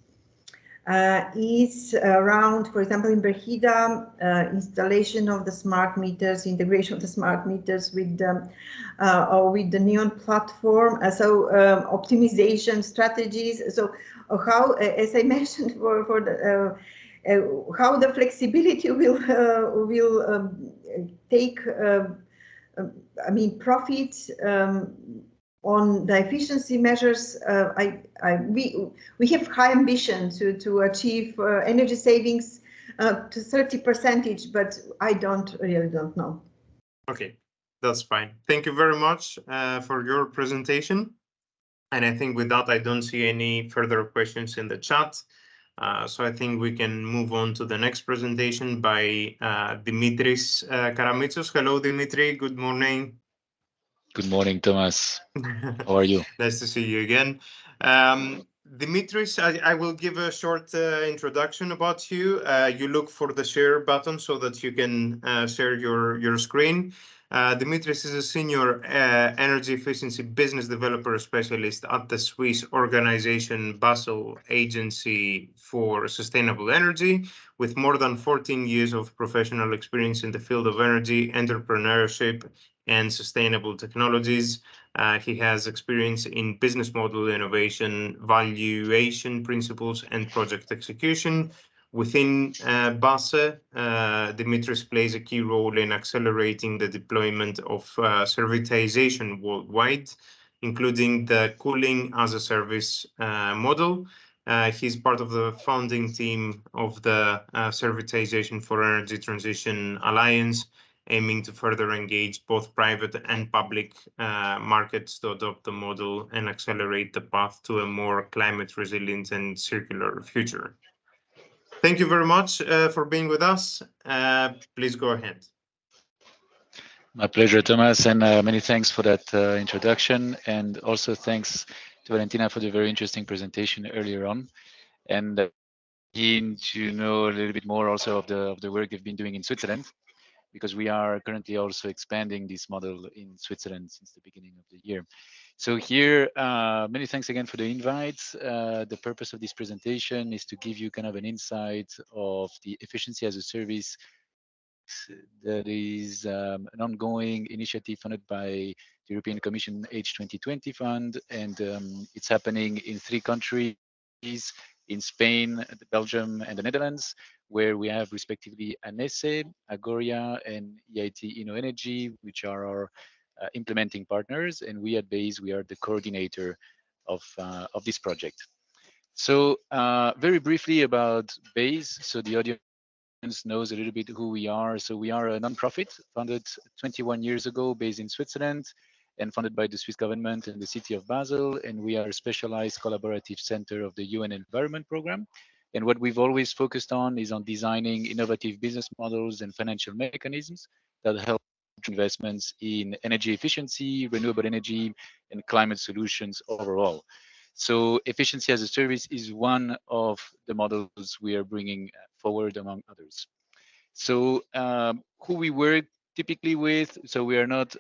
is around, for example, in Berhida, installation of the smart meters, integration of the smart meters with or with the NEON platform. Optimization strategies. So how, as I mentioned, for the how the flexibility will take, I mean, profit on the efficiency measures. We have high ambition to achieve energy savings to 30%, but I really don't know. Okay, that's fine. Thank you very much for your presentation. And I think with that, I don't see any further questions in the chat. So I think we can move on to the next presentation by Dimitris Karamitsos. Hello, Dimitri. Good morning. Good morning, Thomas. How are you? Nice to see you again. Dimitris, I will give a short introduction about you. You look for the share button so that you can share your screen. Dimitris is a senior energy efficiency business developer specialist at the Swiss organization Basel Agency for Sustainable Energy, with more than 14 years of professional experience in the field of energy, entrepreneurship, and sustainable technologies. He has experience in business model innovation, valuation principles, and project execution. Within BASE, Dimitris plays a key role in accelerating the deployment of servitization worldwide, including the cooling as a service model. He's part of the founding team of the Servitization for Energy Transition Alliance, aiming to further engage both private and public markets to adopt the model and accelerate the path to a more climate resilient and circular future. Thank you very much for being with us. Please go ahead. My pleasure, Thomas, and many thanks for that introduction, and also thanks to Valentina for the very interesting presentation earlier on. And keen to know a little bit more also of the work you've been doing in Switzerland, because we are currently also expanding this model in Switzerland since the beginning of the year. So here, many thanks again for the invite. The purpose of this presentation is to give you kind of an insight of the efficiency as a service that is an ongoing initiative funded by the European Commission H2020 Fund, and it's happening in 3 countries, in Spain, Belgium, and the Netherlands, where we have respectively ANESE, Agoria, and EIT InnoEnergy, which are our implementing partners, and we at BASE, we are the coordinator of this project. So very briefly about BASE, so the audience knows a little bit who we are. So we are a nonprofit founded 21 years ago, based in Switzerland, and funded by the Swiss government and the city of Basel. And we are a specialized collaborative center of the UN Environment Program. And what we've always focused on is on designing innovative business models and financial mechanisms that help investments in energy efficiency, renewable energy, and climate solutions overall. So efficiency as a service is one of the models we are bringing forward, among others. So who we work typically with, so we are not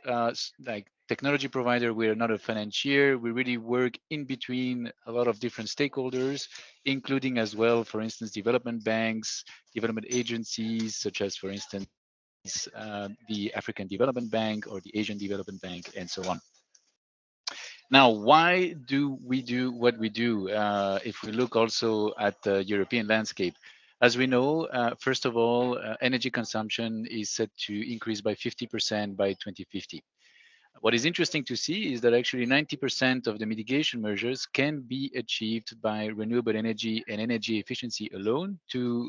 like technology provider, we are not a financier, we really work in between a lot of different stakeholders, including as well, for instance, development banks, development agencies, such as, for instance, the African Development Bank or the Asian Development Bank, and so on. Now, why do we do what we do? If we look also at the European landscape, as we know, first of all, energy consumption is set to increase by 50% by 2050. What is interesting to see is that actually 90% of the mitigation measures can be achieved by renewable energy and energy efficiency alone to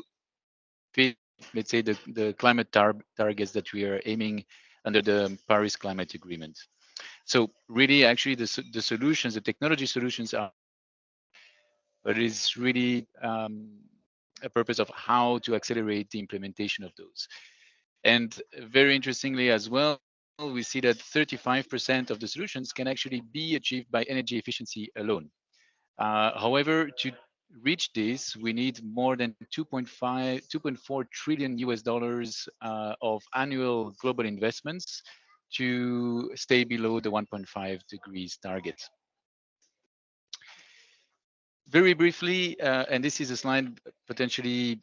fit, let's say, the climate targets that we are aiming under the Paris Climate Agreement. So really, actually, the solutions, the technology solutions are, but it's really a purpose of how to accelerate the implementation of those. And very interestingly as well, we see that 35% of the solutions can actually be achieved by energy efficiency alone. However, to reach this, we need more than 2.4 trillion US dollars of annual global investments to stay below the 1.5 degrees target. Very briefly, and this is a slide potentially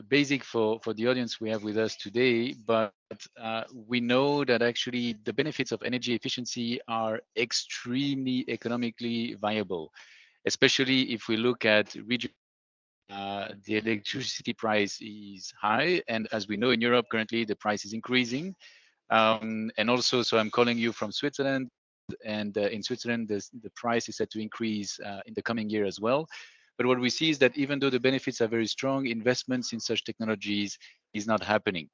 basic for the audience we have with us today, but we know that actually the benefits of energy efficiency are extremely economically viable, especially if we look at region. The electricity price is high, and as we know in Europe currently, the price is increasing. And also, so I'm calling you from Switzerland, and in Switzerland, the price is set to increase in the coming year as well. But what we see is that even though the benefits are very strong, investments in such technologies is not happening.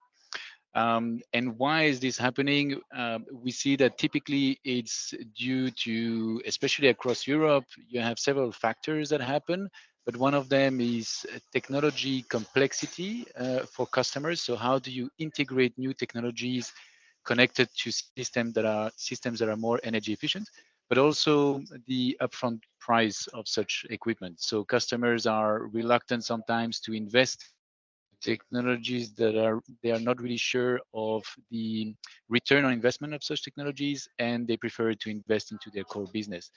And why is this happening? We see that typically it's due to, especially across Europe, you have several factors that happen, but one of them is technology complexity for customers. So how do you integrate new technologies connected to systems that are more energy efficient, but also the upfront price of such equipment. So customers are reluctant sometimes to invest technologies that they are not really sure of the return on investment of such technologies, and they prefer to invest into their core business.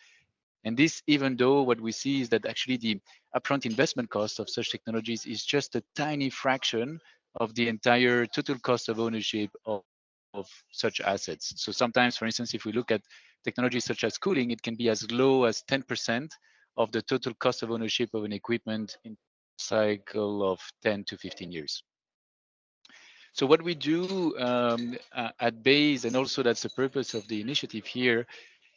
And this, even though what we see is that actually the upfront investment cost of such technologies is just a tiny fraction of the entire total cost of ownership of such assets. So sometimes, for instance, if we look at technologies such as cooling, it can be as low as 10% of the total cost of ownership of an equipment in cycle of 10 to 15 years. So what we do at BASE, and also that's the purpose of the initiative here,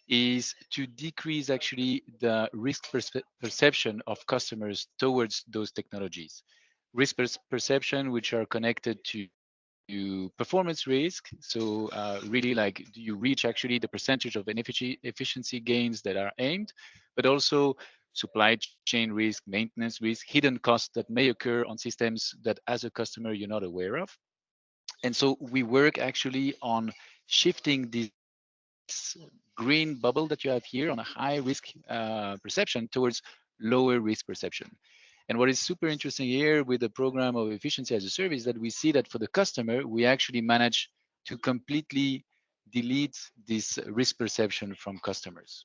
is to decrease actually the risk perception of customers towards those technologies. Risk perception, which are connected to performance risk. So really, like, do you reach actually the percentage of efficiency gains that are aimed, but also supply chain risk, maintenance risk, hidden costs that may occur on systems that as a customer you're not aware of. And so we work actually on shifting this green bubble that you have here on a high risk perception towards lower risk perception. And what is super interesting here with the program of efficiency as a service, that we see that for the customer, we actually manage to completely delete this risk perception from customers.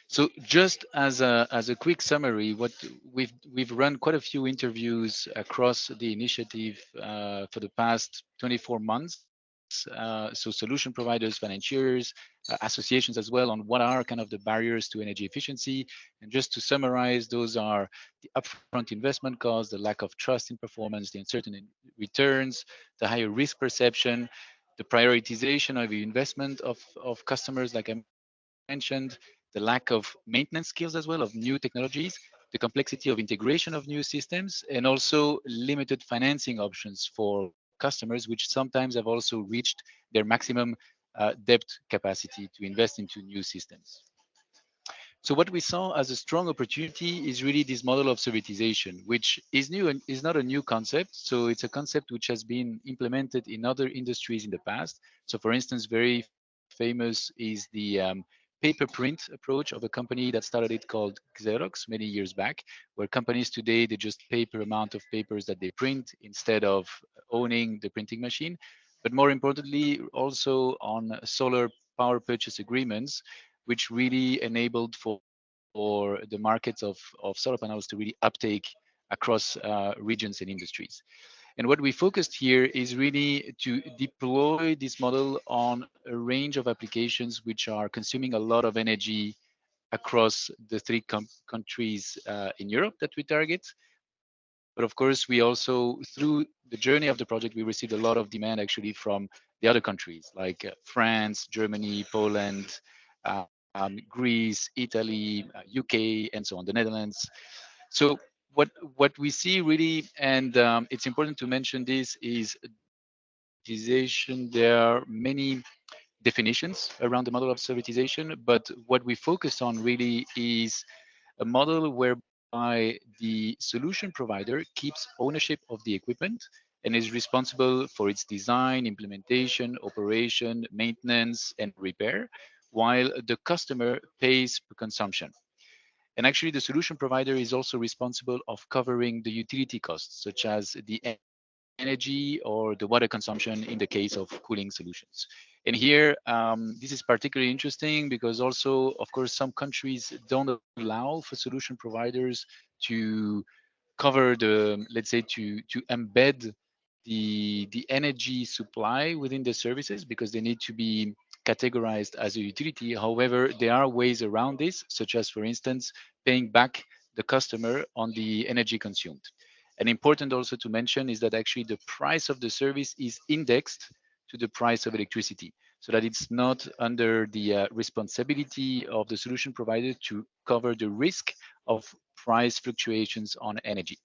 So just as a quick summary, what we've run quite a few interviews across the initiative for the past 24 months. So solution providers, financiers, associations as well, on what are kind of the barriers to energy efficiency. And just to summarize, those are the upfront investment costs, the lack of trust in performance, the uncertain returns, the higher risk perception, the prioritization of the investment of customers, like I mentioned, the lack of maintenance skills as well of new technologies, the complexity of integration of new systems, and also limited financing options for customers, which sometimes have also reached their maximum debt capacity to invest into new systems. So what we saw as a strong opportunity is really this model of servitization, which is new and is not a new concept. So it's a concept which has been implemented in other industries in the past. So for instance, very famous is the pay-per-print approach of a company that started it called Xerox many years back, where companies today, they just pay per amount of papers that they print instead of owning the printing machine. But more importantly, also on solar power purchase agreements, which really enabled for the markets of solar panels to really uptake across regions and industries. And what we focused here is really to deploy this model on a range of applications which are consuming a lot of energy across the three countries in Europe that we target. But of course, we also, through the journey of the project, we received a lot of demand actually from the other countries like France, Germany, Poland, Greece, Italy, UK, and so on, the Netherlands. So what we see really, and it's important to mention this, is servitization. There are many definitions around the model of servitization, but what we focus on really is a model whereby the solution provider keeps ownership of the equipment and is responsible for its design, implementation, operation, maintenance, and repair, while the customer pays per consumption. And actually, the solution provider is also responsible of covering the utility costs, such as the energy or the water consumption in the case of cooling solutions. And here, this is particularly interesting because also, of course, some countries don't allow for solution providers to cover the, let's say, to embed the energy supply within the services because they need to be categorized as a utility. However, there are ways around this, such as, for instance, paying back the customer on the energy consumed. And important also to mention is that actually the price of the service is indexed to the price of electricity, so that it's not under the responsibility of the solution provider to cover the risk of price fluctuations on energy.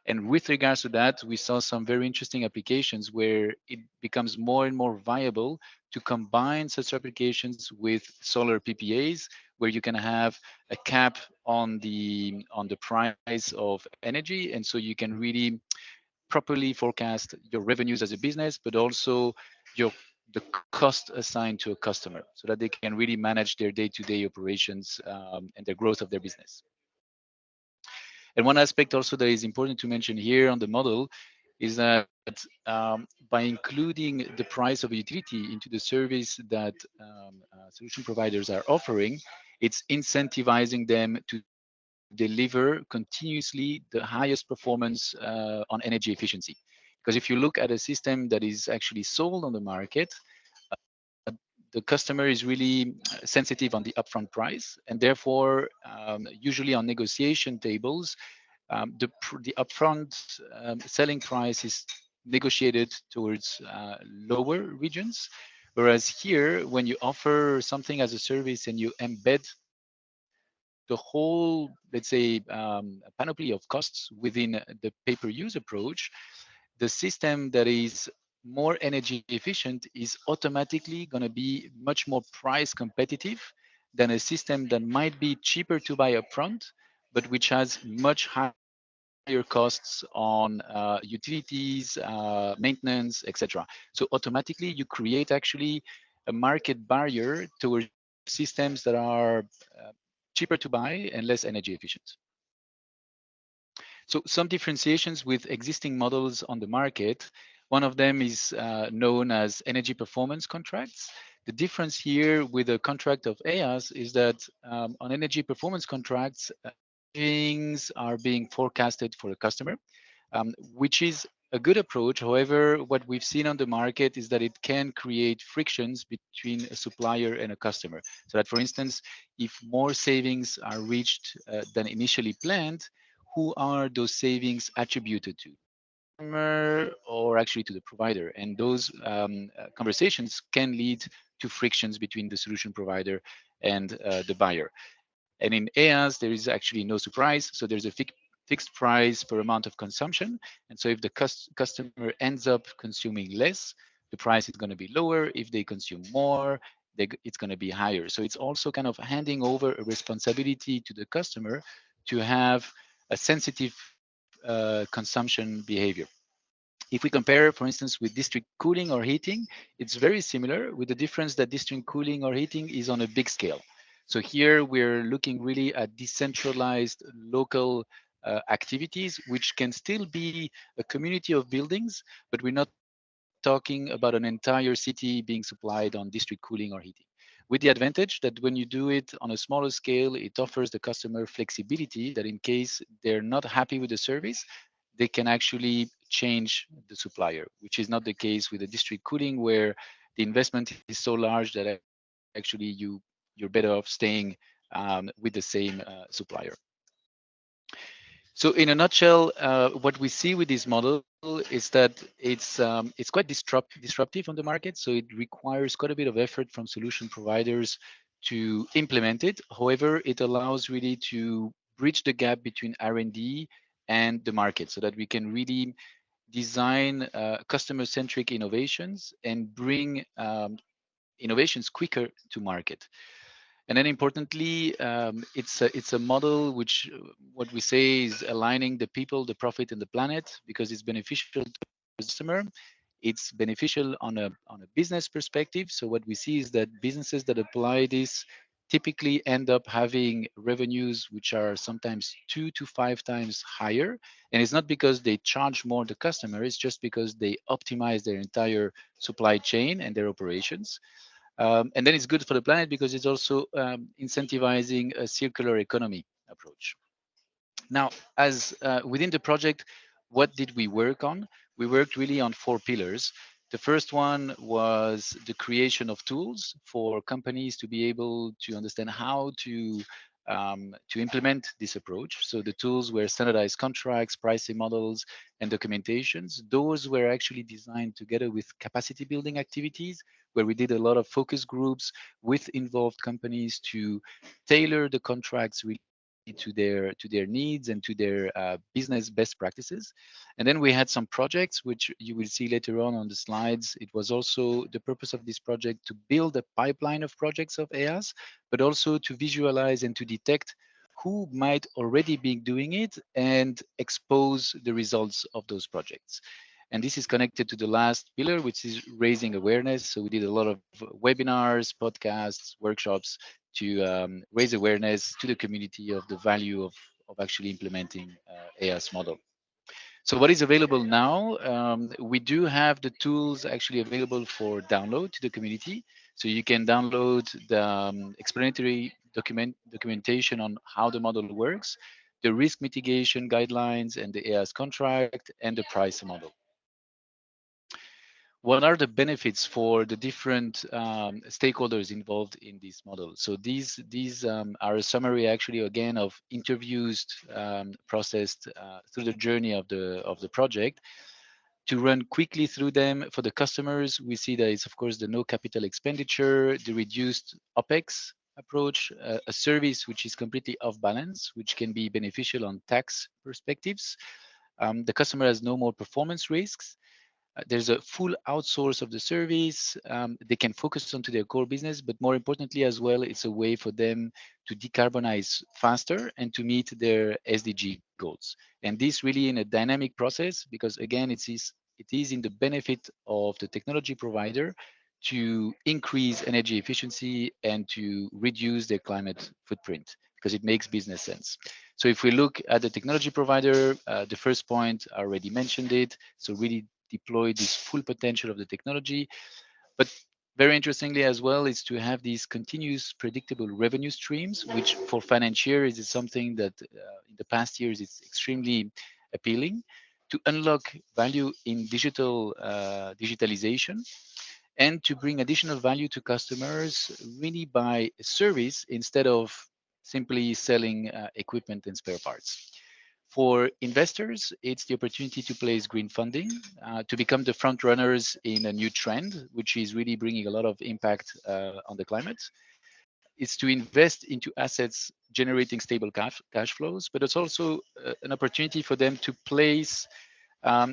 And with regards to that, we saw some very interesting applications where it becomes more and more viable to combine such applications with solar PPAs, where you can have a cap on the price of energy, and so you can really properly forecast your revenues as a business, but also your the cost assigned to a customer, so that they can really manage their day-to-day operations and the growth of their business. And one aspect also that is important to mention here on the model is that by including the price of a utility into the service that solution providers are offering, it's incentivizing them to deliver continuously the highest performance on energy efficiency. Because if you look at a system that is actually sold on the market, the customer is really sensitive on the upfront price, and therefore, usually on negotiation tables, the upfront selling price is negotiated towards lower regions. Whereas here, when you offer something as a service and you embed the whole, let's say, panoply of costs within the pay-per-use approach, the system that is more energy efficient is automatically going to be much more price competitive than a system that might be cheaper to buy upfront, but which has much higher costs on utilities, maintenance, etc. So automatically you create actually a market barrier towards systems that are cheaper to buy and less energy efficient. So some differentiations with existing models on the market. One of them is known as energy performance contracts. The difference here with the contract of EAS is that on energy performance contracts, savings are being forecasted for a customer, which is a good approach. However, what we've seen on the market is that it can create frictions between a supplier and a customer. So that, for instance, if more savings are reached than initially planned, who are those savings attributed to? Customer or actually to the provider? And those conversations can lead to frictions between the solution provider and the buyer. And in EAS, there is actually no surprise. So there's a fixed price per amount of consumption. And so if the customer ends up consuming less, the price is going to be lower. If they consume more, it's going to be higher. So it's also kind of handing over a responsibility to the customer to have a sensitive consumption behavior. If we compare, for instance, with district cooling or heating, it's very similar, with the difference that district cooling or heating is on a big scale. So here we're looking really at decentralized local activities, which can still be a community of buildings, but we're not talking about an entire city being supplied on district cooling or heating. With the advantage that when you do it on a smaller scale, it offers the customer flexibility that in case they're not happy with the service, they can actually change the supplier, which is not the case with the district cooling, where the investment is so large that actually you're better off staying with the same supplier. So in a nutshell, what we see with this model is that it's quite disruptive on the market. So it requires quite a bit of effort from solution providers to implement it. However, it allows really to bridge the gap between R&D and the market, so that we can really design customer-centric innovations and bring innovations quicker to market. And then importantly, it's a model which what we say is aligning the people, the profit, and the planet, because it's beneficial to the customer. It's beneficial on a business perspective. So what we see is that businesses that apply this typically end up having revenues which are sometimes 2 to 5 times higher. And it's not because they charge more the customer, it's just because they optimize their entire supply chain and their operations. And then it's good for the planet because it's also incentivizing a circular economy approach. Now, as within the project, what did we work on? We worked really on 4 pillars. The first one was the creation of tools for companies to be able to understand how to implement this approach. So the tools were standardized contracts, pricing models, and documentations. Those were actually designed together with capacity building activities, where we did a lot of focus groups with involved companies to tailor the contracts really to their needs and to their business best practices. And then we had some projects which you will see later on the slides. It was also the purpose of this project to build a pipeline of projects of EAS, but also to visualize and to detect who might already be doing it and expose the results of those projects. And this is connected to the last pillar, which is raising awareness. So we did a lot of webinars, podcasts, workshops to raise awareness to the community of the value of actually implementing EAS model. So what is available now? We do have the tools actually available for download to the community. So you can download the explanatory documentation on how the model works, the risk mitigation guidelines and the EAS contract and the price model. What are the benefits for the different stakeholders involved in this model? So these are a summary actually again of interviews processed through the journey of the project. To run quickly through them for the customers, we see that it's of course the no capital expenditure, the reduced OPEX approach, a service which is completely off balance, which can be beneficial on tax perspectives. The customer has no more performance risks. There's a full outsource of the service. They can focus onto their core business, but more importantly as well, it's a way for them to decarbonize faster and to meet their SDG goals. And this really in a dynamic process, because again, it is in the benefit of the technology provider to increase energy efficiency and to reduce their climate footprint, because it makes business sense. So if we look at the technology provider, the first point, I already mentioned it. So really deploy this full potential of the technology. But very interestingly as well is to have these continuous predictable revenue streams, which for financiers is something that in the past years is extremely appealing, to unlock value in digitalization and to bring additional value to customers really by service instead of simply selling equipment and spare parts. For investors, it's the opportunity to place green funding, to become the front runners in a new trend, which is really bringing a lot of impact on the climate. It's to invest into assets generating stable cash flows, but it's also an opportunity for them to place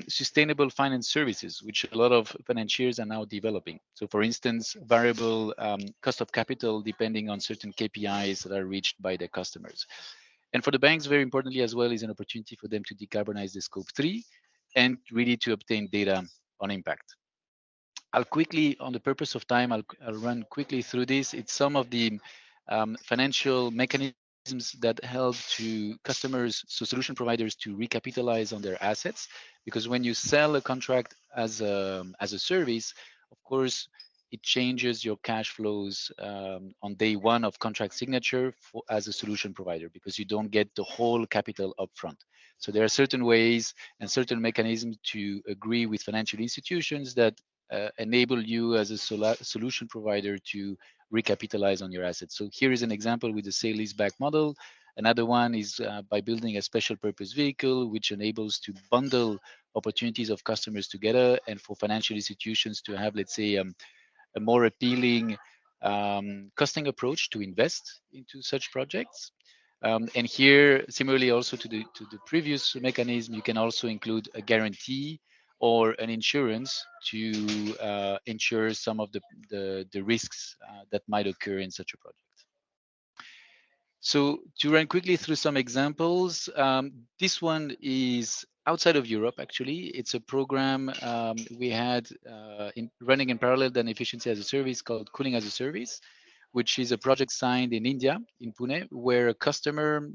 sustainable finance services, which a lot of financiers are now developing. So for instance, variable cost of capital depending on certain KPIs that are reached by their customers. And for the banks, very importantly as well, is an opportunity for them to decarbonize the scope 3 and really to obtain data on impact. I'll quickly, on the purpose of time, I'll run quickly through this. It's some of the financial mechanisms that help to customers, so solution providers, to recapitalize on their assets. Because when you sell a contract as a service, of course, it changes your cash flows on day one of contract signature as a solution provider, because you don't get the whole capital upfront. So there are certain ways and certain mechanisms to agree with financial institutions that enable you as a solution provider to recapitalize on your assets. So here is an example with the sale leaseback model. Another one is by building a special purpose vehicle, which enables to bundle opportunities of customers together, and for financial institutions to have, let's say, a more appealing costing approach to invest into such projects. And here, similarly also to the previous mechanism, you can also include a guarantee or an insurance to ensure some of the risks that might occur in such a project. So to run quickly through some examples, this one is outside of Europe, actually. It's a program we had running in parallel than efficiency as a service called cooling as a service, which is a project signed in India, in Pune, where a customer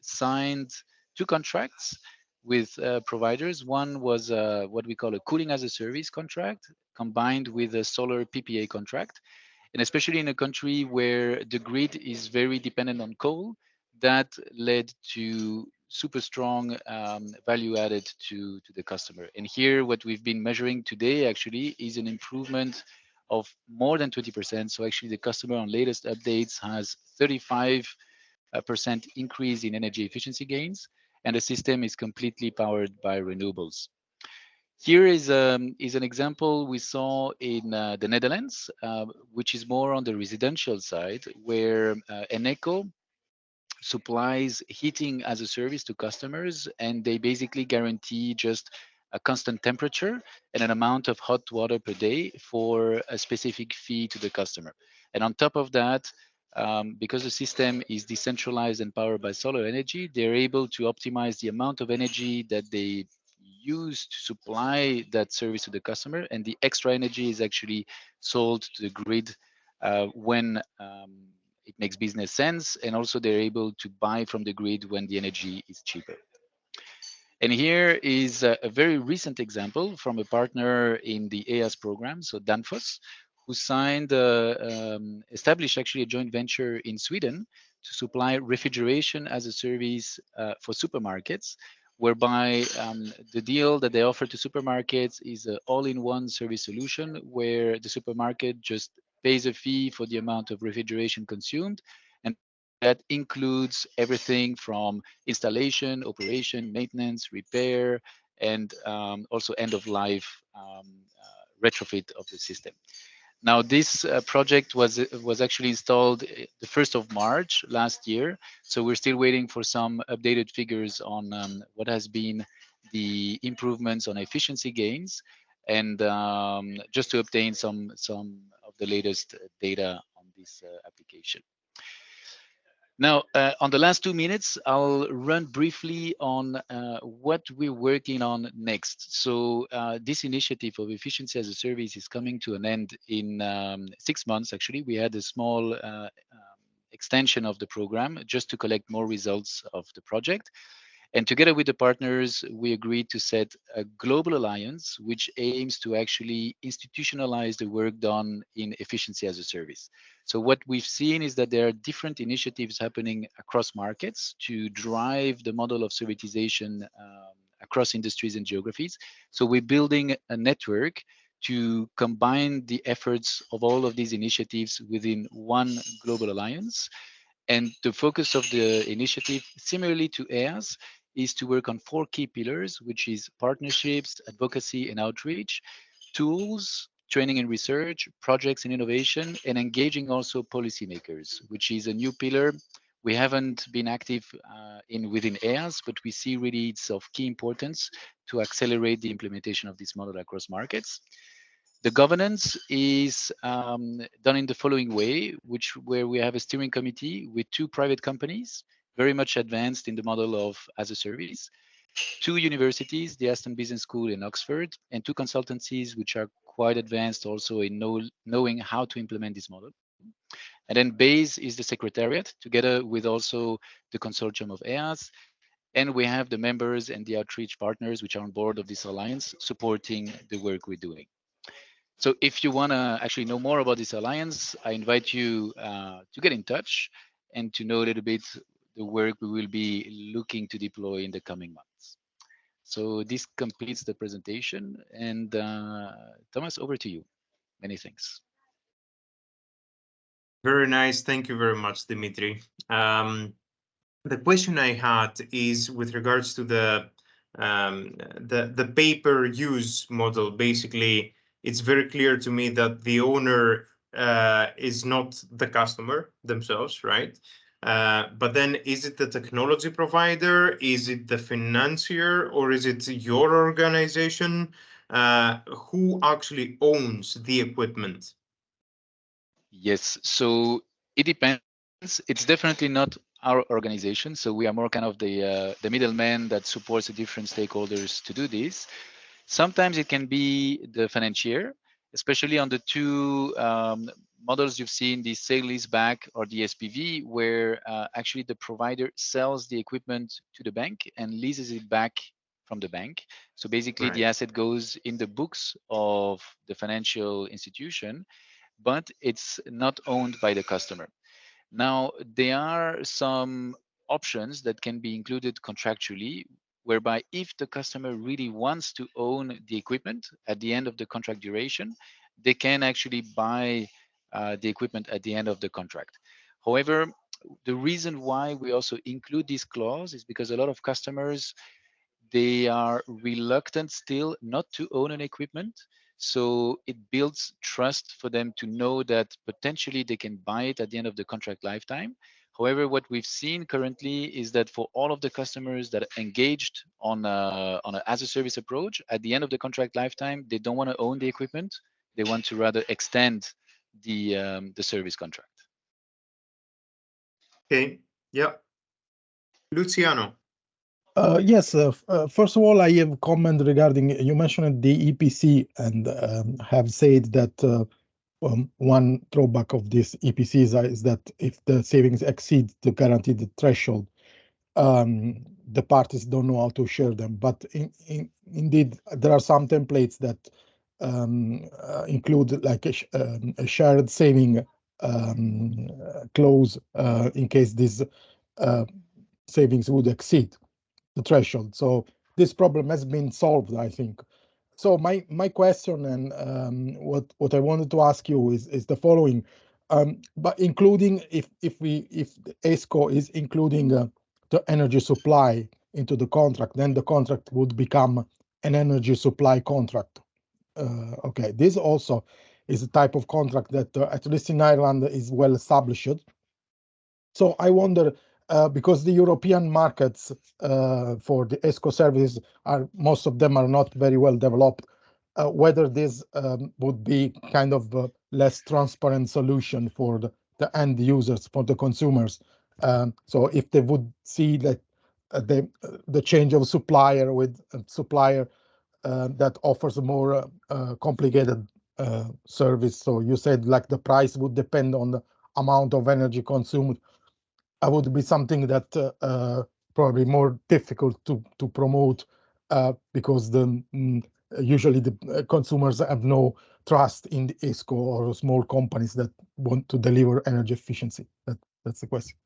signed 2 contracts with providers. One was what we call a cooling as a service contract, combined with a solar PPA contract. And especially in a country where the grid is very dependent on coal, that led to super strong value added to the customer. And here, what we've been measuring today actually is an improvement of more than 20%. So actually the customer on latest updates has 35% increase in energy efficiency gains, and the system is completely powered by renewables. Here is an example we saw in the Netherlands, which is more on the residential side, where Eneco supplies heating as a service to customers, and they basically guarantee just a constant temperature and an amount of hot water per day for a specific fee to the customer. And on top of that, because the system is decentralized and powered by solar energy, they're able to optimize the amount of energy that they use to supply that service to the customer, and the extra energy is actually sold to the grid when it makes business sense, and also they're able to buy from the grid when the energy is cheaper. And here is a very recent example from a partner in the EAS program, so Danfoss, who signed, established actually a joint venture in Sweden to supply refrigeration as a service for supermarkets, whereby the deal that they offer to supermarkets is an all-in-one service solution where the supermarket just pays a fee for the amount of refrigeration consumed, and that includes everything from installation, operation, maintenance, repair, and also end-of-life retrofit of the system. Now, this project was actually installed the 1st of March last year, so we're still waiting for some updated figures on what has been the improvements on efficiency gains, and just to obtain some of the latest data on this application. Now, on the last 2 minutes, I'll run briefly on what we're working on next. So this initiative of efficiency as a service is coming to an end in 6 months. Actually, we had a small extension of the program just to collect more results of the project. And together with the partners, we agreed to set a global alliance, which aims to actually institutionalize the work done in efficiency as a service. So what we've seen is that there are different initiatives happening across markets to drive the model of servitization across industries and geographies. So we're building a network to combine the efforts of all of these initiatives within one global alliance. And the focus of the initiative, similarly to EAS, is to work on 4 key pillars, which is partnerships, advocacy and outreach, tools, training and research, projects and innovation, and engaging also policymakers, which is a new pillar. We haven't been active within EAS, but we see really it's of key importance to accelerate the implementation of this model across markets. The governance is done in the following way, where we have a steering committee with 2 private companies, very much advanced in the model of as a service, 2 universities, the Aston Business School in Oxford, and 2 consultancies, which are quite advanced also in knowing how to implement this model. And then BASE is the secretariat, together with also the consortium of EAS. And we have the members and the outreach partners, which are on board of this alliance, supporting the work we're doing. So if you want to actually know more about this alliance, I invite you to get in touch and to know a little bit the work we will be looking to deploy in the coming months. So this completes the presentation. And Thomas, over to you. Many thanks. Very nice. Thank you very much, Dimitri. The question I had is with regards to the pay-per-use model. Basically, it's very clear to me that the owner is not the customer themselves, right? But then is it the technology provider? Is it the financier? Or is it your organization? Who actually owns the equipment? Yes, so it depends. It's definitely not our organization. So we are more kind of the middleman that supports the different stakeholders to do this. Sometimes it can be the financier, especially on the two models you've seen, the sale leaseback or the SPV, where actually the provider sells the equipment to the bank and leases it back from the bank. So basically the asset goes in the books of the financial institution, but it's not owned by the customer. Now, there are some options that can be included contractually, whereby if the customer really wants to own the equipment at the end of the contract duration, they can actually buy the equipment at the end of the contract. However, the reason why we also include this clause is because a lot of customers, they are reluctant still not to own an equipment. So it builds trust for them to know that potentially they can buy it at the end of the contract lifetime. However, what we've seen currently is that for all of the customers that are engaged on an as a service approach, at the end of the contract lifetime, they don't want to own the equipment. They want to rather extend the service contract. Okay. Yeah. Luciano. Yes, first of all, I have a comment regarding, you mentioned the EPC and have said that one drawback of this EPCs is that if the savings exceed the guaranteed threshold, the parties don't know how to share them. But indeed, there are some templates that include like a shared saving clause in case these savings would exceed the threshold. So this problem has been solved, I think. So my question and what I wanted to ask you is the following, but including if the ESCO is including the energy supply into the contract, then the contract would become an energy supply contract. Okay, this also is a type of contract that at least in Ireland is well established. So I wonder, because the European markets for the ESCO services most of them are not very well developed, whether this would be kind of a less transparent solution for the end users, for the consumers. So if they would see that the change of supplier with a supplier that offers a more complicated service. So you said like the price would depend on the amount of energy consumed. Would be something that probably more difficult to promote because usually the consumers have no trust in the ESCO or small companies that want to deliver energy efficiency. That's the question.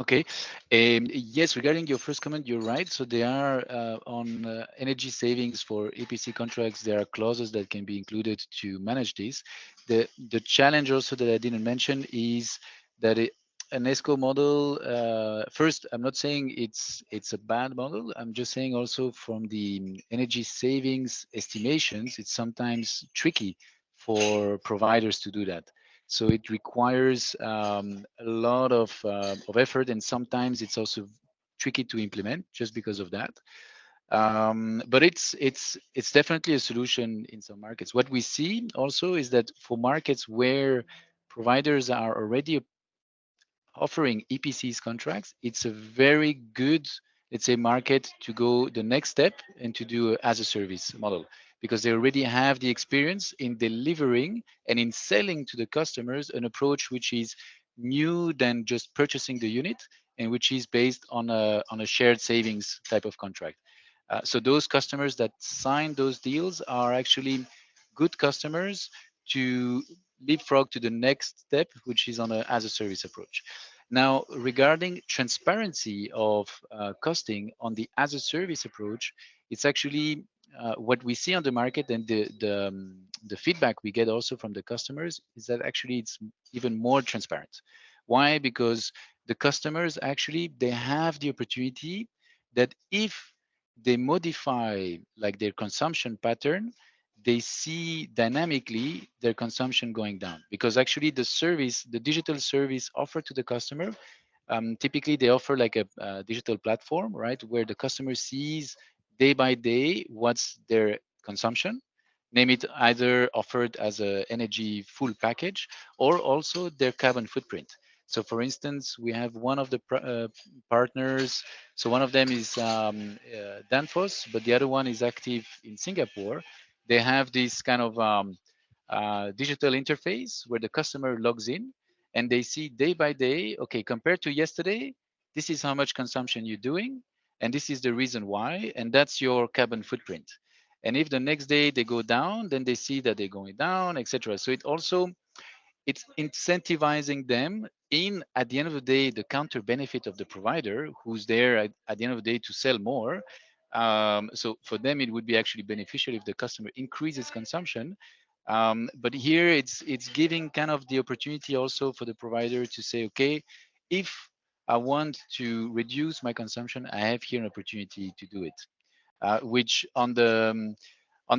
Okay. Yes, regarding your first comment, you're right. So there are on energy savings for EPC contracts, there are clauses that can be included to manage this. The challenge also that I didn't mention is that an ESCO model, first, I'm not saying it's a bad model. I'm just saying also from the energy savings estimations, it's sometimes tricky for providers to do that. So it requires a lot of effort, and sometimes it's also tricky to implement just because of that. But it's definitely a solution in some markets. What we see also is that for markets where providers are already offering EPCs contracts, it's a very good, let's say, market to go the next step and to do as a service model, because they already have the experience in delivering and in selling to the customers an approach which is new than just purchasing the unit and which is based on a shared savings type of contract. So those customers that sign those deals are actually good customers to leapfrog to the next step, which is on a as a service approach. Now, regarding transparency of costing on the as a service approach, it's actually what we see on the market, and the feedback we get also from the customers is that actually it's even more transparent. Why? Because the customers actually, they have the opportunity that if they modify like their consumption pattern, they see dynamically their consumption going down, because actually the service, the digital service offered to the customer, typically they offer like a digital platform, right, where the customer sees day by day what's their consumption, name it either offered as a energy full package or also their carbon footprint. So for instance, we have one of the partners. So one of them is Danfoss, but the other one is active in Singapore. they have this kind of digital interface where the customer logs in and they see day by day, okay, compared to yesterday, this is how much consumption you're doing, and this is the reason why, and that's your carbon footprint. And if the next day they go down, then they see that they're going down, etc. So it's incentivizing them in, at the end of the day, the counter benefit of the provider who's there at the end of the day to sell more. So for them, it would be actually beneficial if the customer increases consumption. But here it's giving kind of the opportunity also for the provider to say, okay, if I want to reduce my consumption, I have here an opportunity to do it, which on the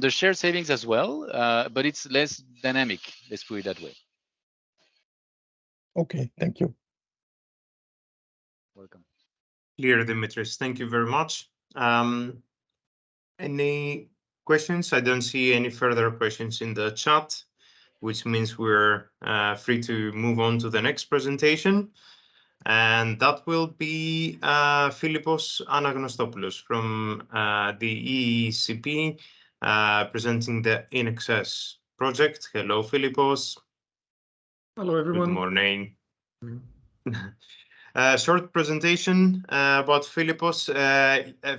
shared savings as well, but it's less dynamic, let's put it that way. Okay, thank you. Welcome. Clear, Dimitris. Thank you very much. Any questions? I don't see any further questions in the chat, which means we're free to move on to the next presentation. And that will be Philippos Anagnostopoulos from the EECP presenting the In Excess project. Hello, Philippos. Hello, everyone. Good morning. Short presentation about Philippos.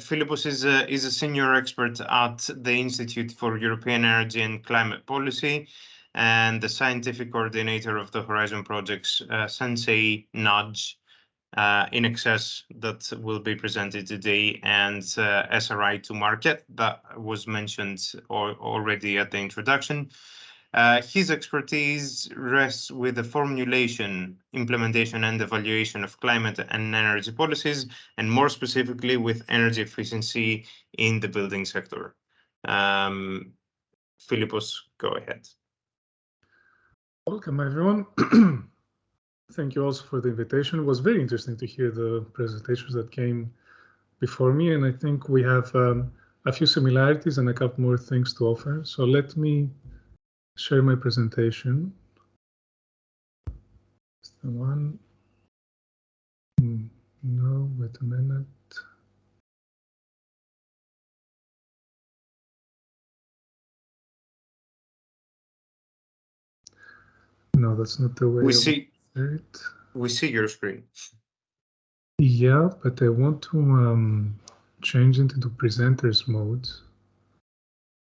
Philippos is a senior expert at the Institute for European Energy and Climate Policy and the scientific coordinator of the Horizon Project's Sensei Nudge In Excess that will be presented today, and SRI to market that was mentioned already at the introduction. His expertise rests with the formulation, implementation, and evaluation of climate and energy policies, and more specifically with energy efficiency in the building sector. Philippos, go ahead. Welcome, everyone. Thank you also for the invitation. It was very interesting to hear the presentations that came before me, and I think we have a few similarities and a couple more things to offer. So let me share my presentation. That's the one. No, wait a minute. No, that's not the way. We see your screen. Yeah, but I want to change it into presenters mode.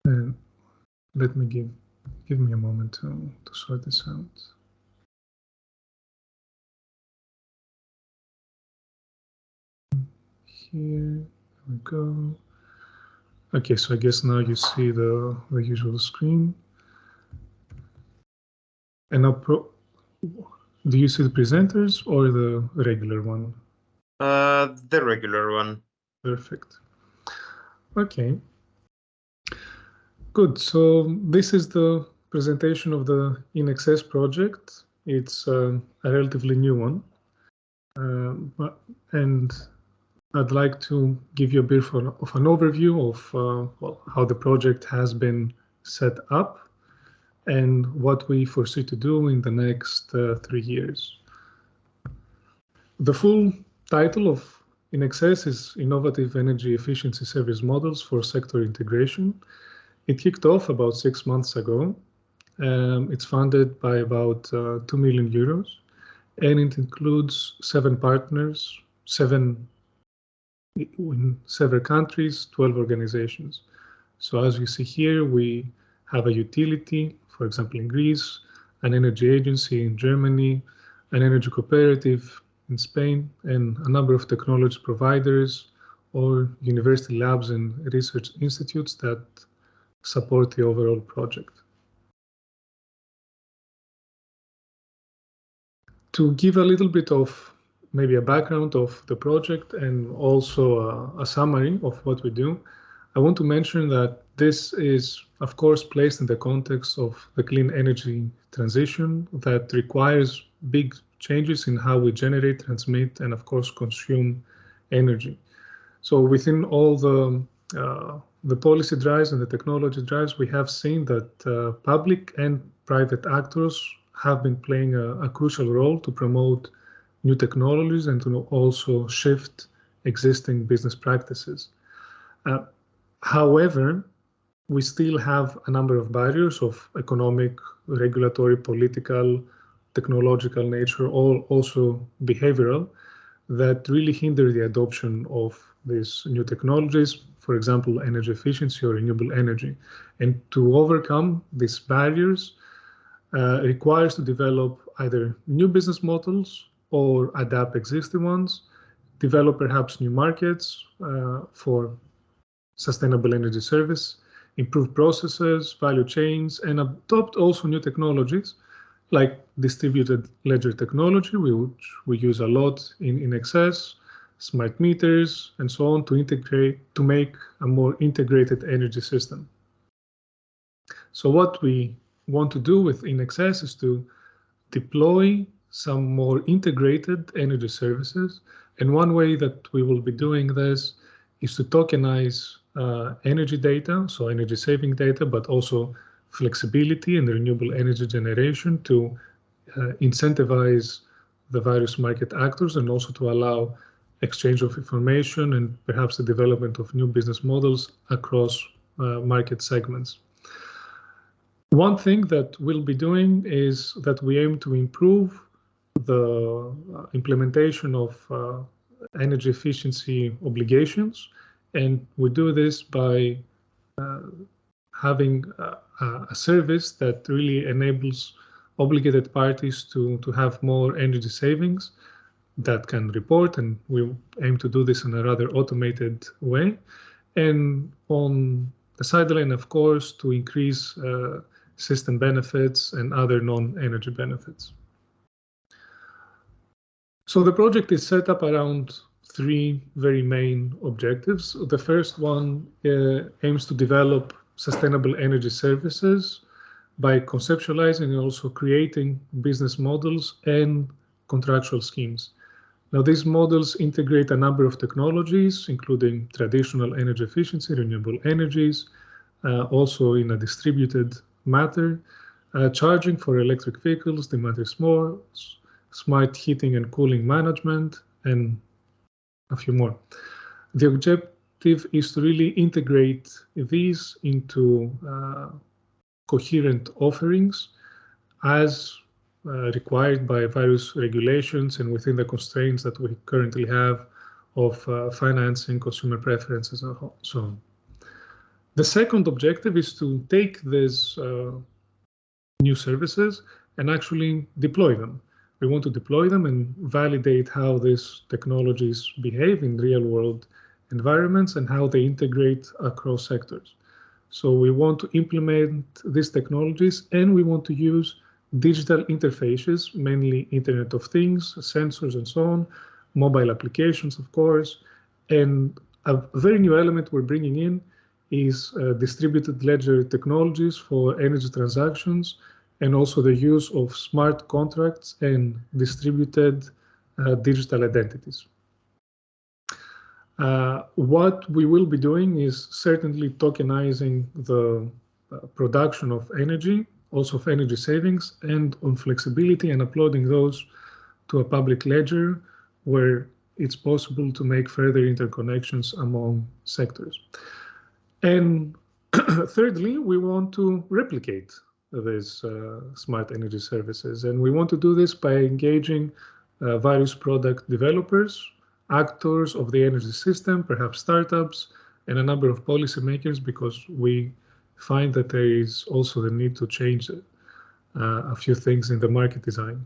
And let me give me a moment to sort this out. Here we go. Okay, so I guess now you see the usual screen. And now, do you see the presenters or the regular one? The regular one. Perfect. Okay. Good. So this is the presentation of the In Excess project. It's a relatively new one. And I'd like to give you a bit of an overview of well, how the project has been set up and what we foresee to do in the next 3 years. The full title of In Excess is Innovative Energy Efficiency Service Models for Sector Integration. It kicked off about 6 months ago. It's funded by about 2 million euros, and it includes 7 partners, 7 in several countries, 12 organizations. So as you see here, we have a utility, for example, in Greece, an energy agency in Germany, an energy cooperative in Spain, and a number of technology providers or university labs and research institutes that support the overall project. To give a little bit of maybe a background of the project and also a summary of what we do, I want to mention that this is, of course, placed in the context of the clean energy transition that requires big changes in how we generate, transmit, and of course, consume energy. So within all the policy drives and the technology drives, we have seen that public and private actors have been playing a crucial role to promote new technologies and to also shift existing business practices. However, we still have a number of barriers of economic, regulatory, political, technological nature, also behavioral, that really hinder the adoption of these new technologies, for example, energy efficiency or renewable energy. And to overcome these barriers requires to develop either new business models or adapt existing ones, develop perhaps new markets for sustainable energy service, improve processes, value chains, and adopt also new technologies like distributed ledger technology, which we use a lot in excess, smart meters, and so on to make a more integrated energy system. So what we want to do with InXS is to deploy some more integrated energy services. And one way that we will be doing this is to tokenize energy data, so energy saving data, but also flexibility and renewable energy generation to incentivize the various market actors and also to allow exchange of information and perhaps the development of new business models across market segments. One thing that we'll be doing is that we aim to improve the implementation of energy efficiency obligations, and we do this by having a service that really enables obligated parties to have more energy savings that can report, and we aim to do this in a rather automated way. And on the sideline, of course, to increase system benefits and other non-energy benefits. So the project is set up around three very main objectives. The first one aims to develop sustainable energy services by conceptualizing and also creating business models and contractual schemes. Now, these models integrate a number of technologies, including traditional energy efficiency, renewable energies, also in a distributed matter, charging for electric vehicles, demand response, smart heating and cooling management, and a few more. The objective is to really integrate these into coherent offerings as required by various regulations and within the constraints that we currently have of financing, consumer preferences, and so on. The second objective is to take these new services and actually deploy them. We want to deploy them and validate how these technologies behave in real-world environments and how they integrate across sectors. So we want to implement these technologies, and we want to use digital interfaces, mainly Internet of Things, sensors, and so on, mobile applications, of course. And a very new element we're bringing in is distributed ledger technologies for energy transactions, and also the use of smart contracts and distributed digital identities. What we will be doing is certainly tokenizing the production of energy, also of energy savings, and on flexibility, and uploading those to a public ledger where it's possible to make further interconnections among sectors. And thirdly, we want to replicate these smart energy services. And we want to do this by engaging various product developers, actors of the energy system, perhaps startups, and a number of policymakers, because we find that there is also the need to change a few things in the market design.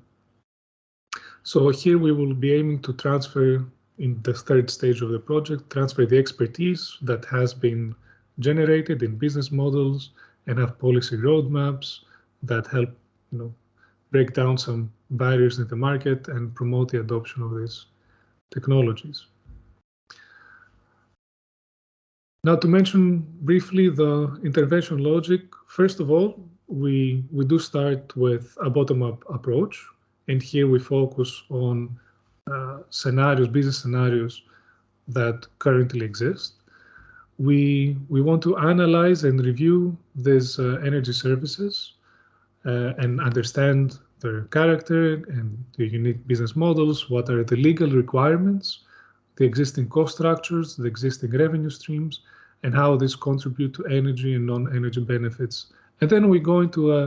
So here we will be aiming to transfer, in the third stage of the project, transfer the expertise that has been generated in business models and have policy roadmaps that help, break down some barriers in the market and promote the adoption of these technologies. Now, to mention briefly the intervention logic, first of all, we do start with a bottom-up approach, and here we focus on scenarios, business scenarios that currently exist. We want to analyze and review these energy services and understand their character and the unique business models, what are the legal requirements, the existing cost structures, the existing revenue streams, and how this contribute to energy and non-energy benefits. And then we go into a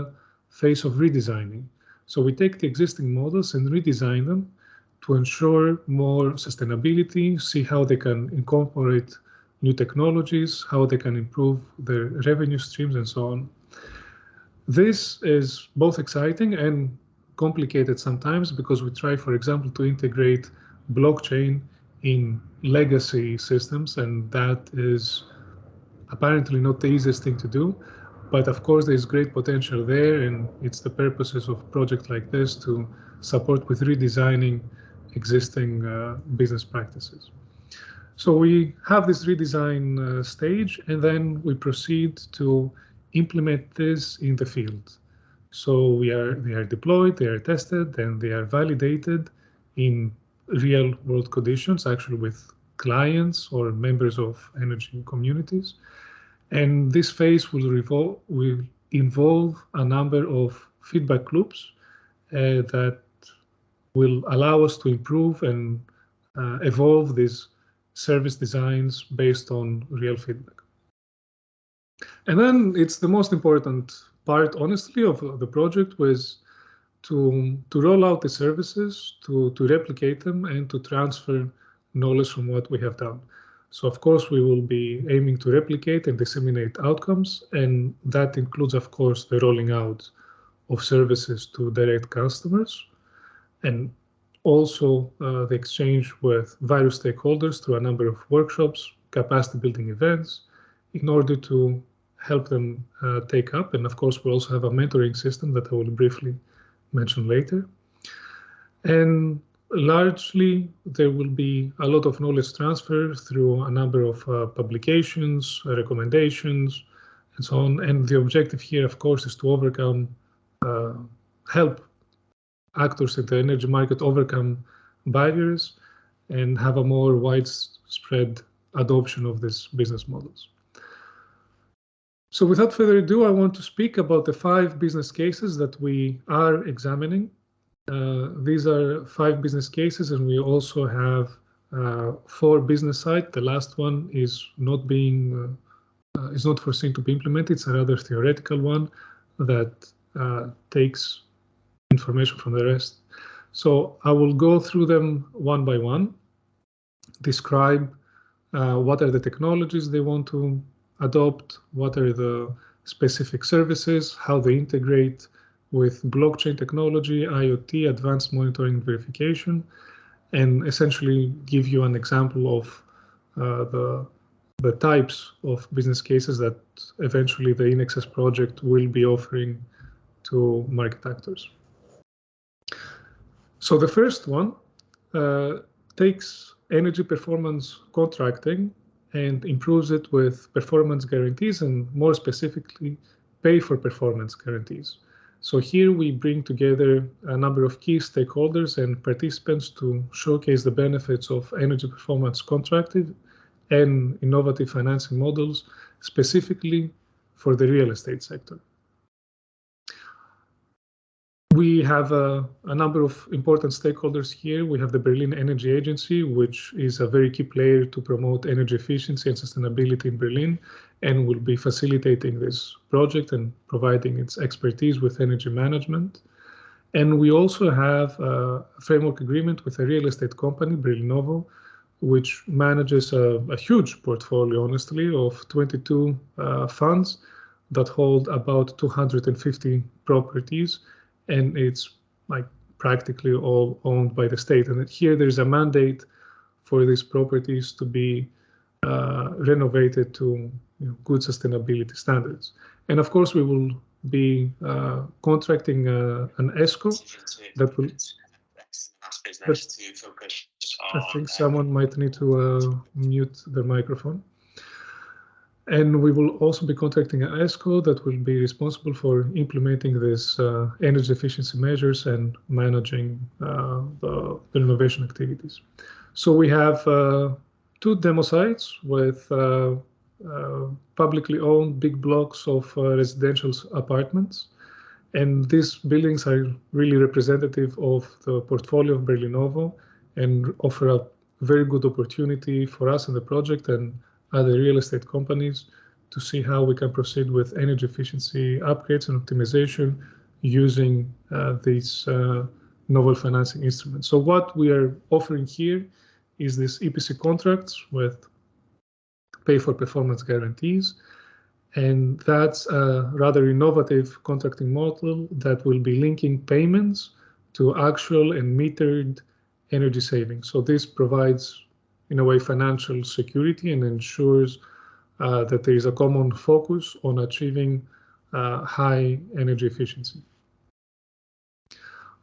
phase of redesigning. So we take the existing models and redesign them to ensure more sustainability, see how they can incorporate new technologies, how they can improve their revenue streams, and so on. This is both exciting and complicated sometimes because we try, for example, to integrate blockchain in legacy systems, and that is apparently not the easiest thing to do. But of course, there's great potential there, and it's the purposes of projects like this to support with redesigning existing business practices. So we have this redesign stage, and then we proceed to implement this in the field. So they are deployed, they are tested, and they are validated in real world conditions, actually with clients or members of energy communities. And this phase will involve a number of feedback loops that will allow us to improve and evolve these service designs based on real feedback. And then it's the most important part, honestly, of the project was to roll out the services, to replicate them, and to transfer knowledge from what we have done. So of course, we will be aiming to replicate and disseminate outcomes, and that includes, of course, the rolling out of services to direct customers, and also the exchange with various stakeholders through a number of workshops, capacity building events, in order to help them take up. And of course, we also have a mentoring system that I will briefly mention later. And largely, there will be a lot of knowledge transfer through a number of publications, recommendations, and so on. And the objective here, of course, is to overcome, help actors in the energy market overcome barriers and have a more widespread adoption of these business models. So without further ado, I want to speak about the 5 business cases that we are examining. These are 5 business cases, and we also have 4 business sites. The last one is not foreseen to be implemented. It's a rather theoretical one that takes information from the rest. So I will go through them one by one, describe what are the technologies they want to adopt, what are the specific services, how they integrate with blockchain technology, IoT, advanced monitoring and verification, and essentially give you an example of the types of business cases that eventually the InXS project will be offering to market actors. So the first one takes energy performance contracting and improves it with performance guarantees, and more specifically, pay for performance guarantees. So here we bring together a number of key stakeholders and participants to showcase the benefits of energy performance contracted and innovative financing models, specifically for the real estate sector. We have a number of important stakeholders here. We have the Berlin Energy Agency, which is a very key player to promote energy efficiency and sustainability in Berlin, and will be facilitating this project and providing its expertise with energy management. And we also have a framework agreement with a real estate company, Berlinovo, which manages a huge portfolio, honestly, of 22 funds that hold about 250 properties. And it's like practically all owned by the state. And here there's a mandate for these properties to be renovated to good sustainability standards. And of course, we will be contracting an ESCO that will. I think someone might need to mute their microphone. And we will also be contracting an ESCO that will be responsible for implementing these energy efficiency measures and managing the renovation activities. So we have 2 demo sites with publicly owned big blocks of residential apartments. And these buildings are really representative of the portfolio of Berlinovo and offer a very good opportunity for us in the project and other real estate companies to see how we can proceed with energy efficiency upgrades and optimization using these novel financing instruments. So what we are offering here is this EPC contracts with pay for performance guarantees. And that's a rather innovative contracting model that will be linking payments to actual and metered energy savings. So this provides, in a way, financial security and ensures that there is a common focus on achieving high energy efficiency.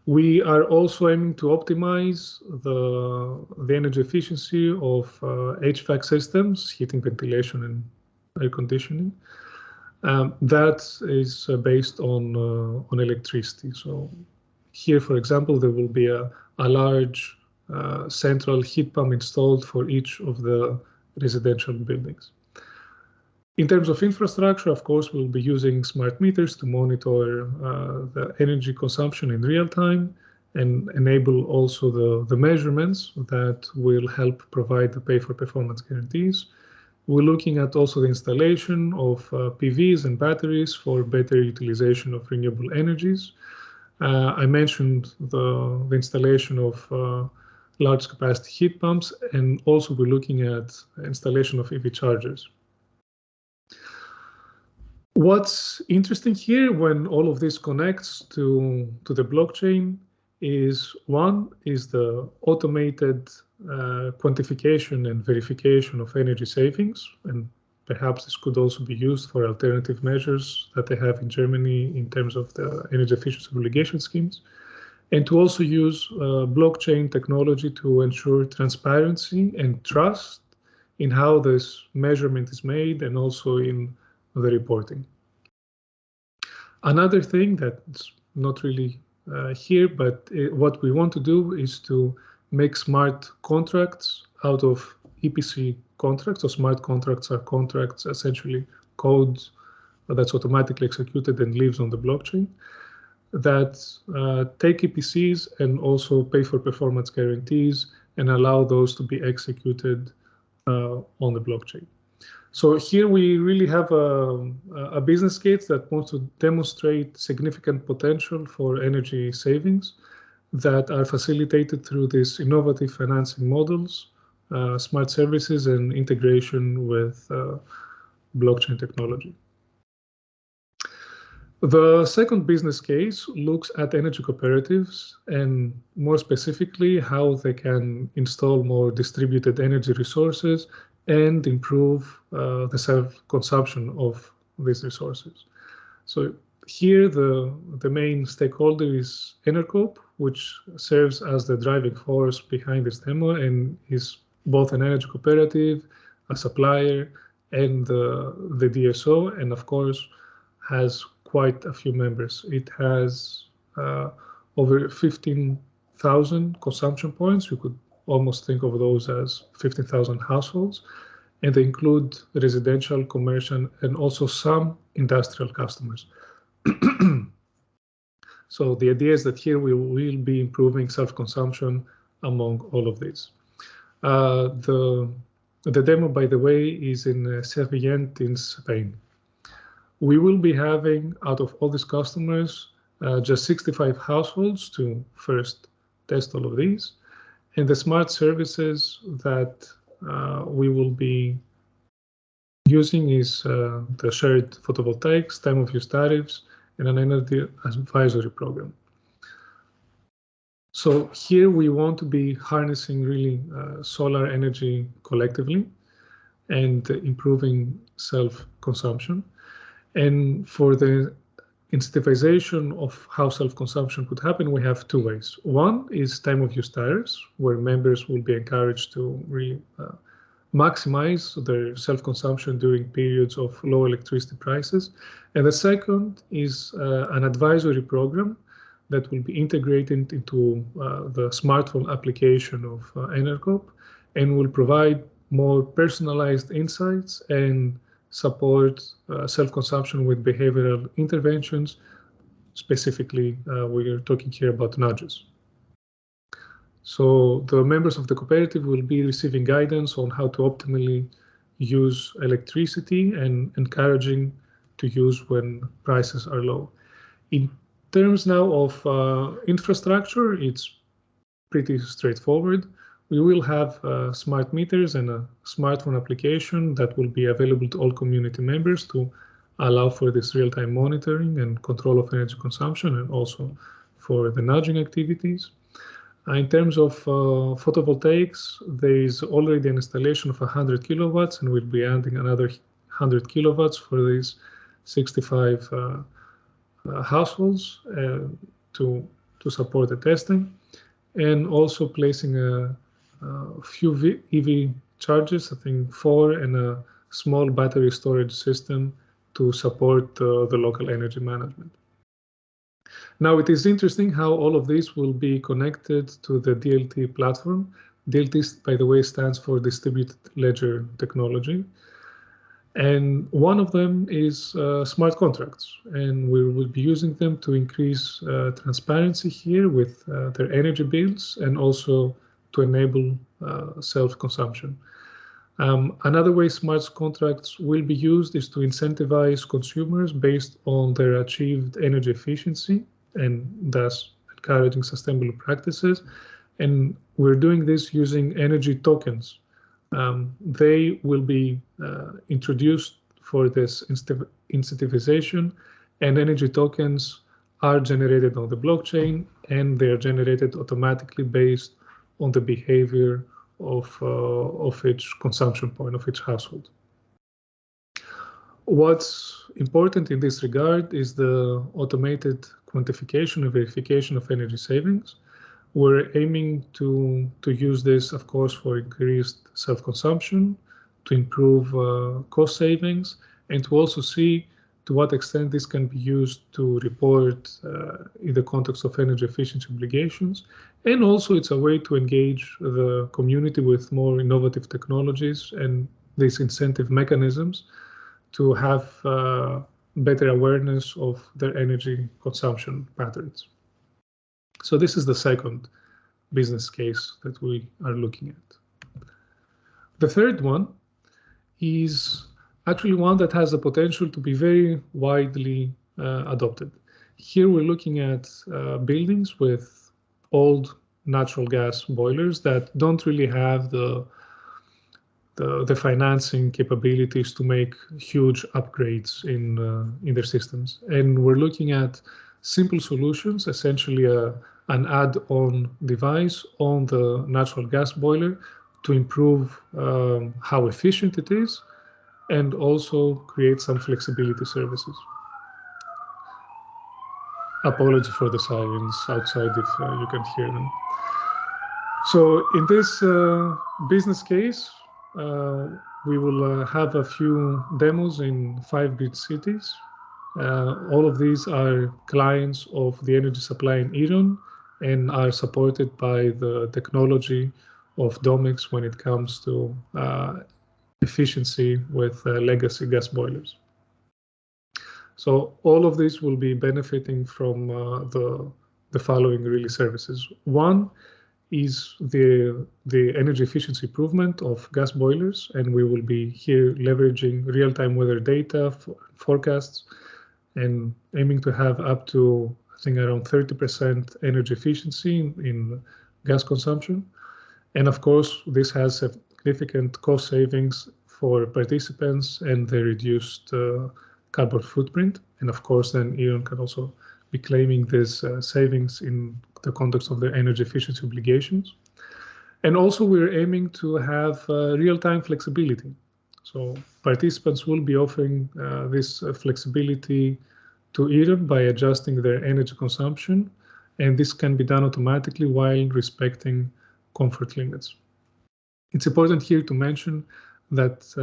We are also aiming to optimize the energy efficiency of HVAC systems, heating, ventilation, and air conditioning. That is based on electricity. So here, for example, there will be a large central heat pump installed for each of the residential buildings. In terms of infrastructure, of course, we'll be using smart meters to monitor the energy consumption in real time and enable also the measurements that will help provide the pay for performance guarantees. We're looking at also the installation of PVs and batteries for better utilization of renewable energies. I mentioned the installation of large capacity heat pumps, and also we're looking at installation of EV chargers. What's interesting here when all of this connects to the blockchain is the automated quantification and verification of energy savings, and perhaps this could also be used for alternative measures that they have in Germany in terms of the energy efficiency obligation schemes, and to also use blockchain technology to ensure transparency and trust in how this measurement is made and also in the reporting. Another thing that's not really here, but what we want to do is to make smart contracts out of EPC contracts. So smart contracts are contracts, essentially code that's automatically executed and lives on the blockchain, that take EPCs and also pay for performance guarantees and allow those to be executed on the blockchain. So here we really have a business case that wants to demonstrate significant potential for energy savings that are facilitated through these innovative financing models, smart services, and integration with blockchain technology. The second business case looks at energy cooperatives and more specifically how they can install more distributed energy resources and improve the self-consumption of these resources. So here the main stakeholder is Enercoop, which serves as the driving force behind this demo and is both an energy cooperative, a supplier, and the DSO, and of course has quite a few members. It has over 15,000 consumption points. You could almost think of those as 15,000 households, and they include residential, commercial, and also some industrial customers. So the idea is that here we will be improving self-consumption among all of these. The demo, by the way, is in Sevilla in Spain. We will be having, out of all these customers, just 65 households to first test all of these. And the smart services that we will be using is the shared photovoltaics, time of use tariffs, and an energy advisory program. So here we want to be harnessing really solar energy collectively and improving self-consumption. And for the incentivization of how self-consumption could happen, we have two ways. One is time of use tariffs, where members will be encouraged to really maximize their self-consumption during periods of low electricity prices. And the second is an advisory program that will be integrated into the smartphone application of Enercoop and will provide more personalized insights and support self-consumption with behavioral interventions. Specifically, we are talking here about nudges. So the members of the cooperative will be receiving guidance on how to optimally use electricity and encouraging to use when prices are low. In terms now of infrastructure, it's pretty straightforward. We will have smart meters and a smartphone application that will be available to all community members to allow for this real-time monitoring and control of energy consumption, and also for the nudging activities. In terms of photovoltaics, there is already an installation of 100 kilowatts, and we'll be adding another 100 kilowatts for these 65 households to support the testing, and also placing a few EV chargers, I think 4, and a small battery storage system to support the local energy management. Now, it is interesting how all of this will be connected to the DLT platform. DLT, by the way, stands for Distributed Ledger Technology. And one of them is smart contracts. And we will be using them to increase transparency here with their energy bills, and also to enable self-consumption. Another way smart contracts will be used is to incentivize consumers based on their achieved energy efficiency, and thus encouraging sustainable practices. And we're doing this using energy tokens. They will be introduced for this incentivization, and energy tokens are generated on the blockchain, and they are generated automatically based on the behavior of each consumption point of each household. What's important in this regard is the automated quantification and verification of energy savings. We're aiming to use this, of course, for increased self-consumption, to improve cost savings, and to also see to what extent this can be used to report in the context of energy efficiency obligations. And also it's a way to engage the community with more innovative technologies and these incentive mechanisms to have better awareness of their energy consumption patterns. So this is the second business case that we are looking at. The third one is actually one that has the potential to be very widely adopted. Here we're looking at buildings with old natural gas boilers that don't really have the financing capabilities to make huge upgrades in their systems. And we're looking at simple solutions, essentially an add-on device on the natural gas boiler to improve how efficient it is, and also create some flexibility services. Apology for the silence outside if you can hear them. So in this business case, we will have a few demos in 5 big cities. All of these are clients of the energy supply in EGEN and are supported by the technology of Domix when it comes to efficiency with legacy gas boilers. So all of this will be benefiting from the following really services. One is the energy efficiency improvement of gas boilers, and we will be here leveraging real-time weather data forecasts and aiming to have up to, I think, around 30% energy efficiency in gas consumption. And of course, this has significant cost savings for participants and the reduced carbon footprint. And of course, then EON can also be claiming this savings in the context of their energy efficiency obligations. And also we're aiming to have real-time flexibility. So participants will be offering this flexibility to EON by adjusting their energy consumption. And this can be done automatically while respecting comfort limits. It's important here to mention that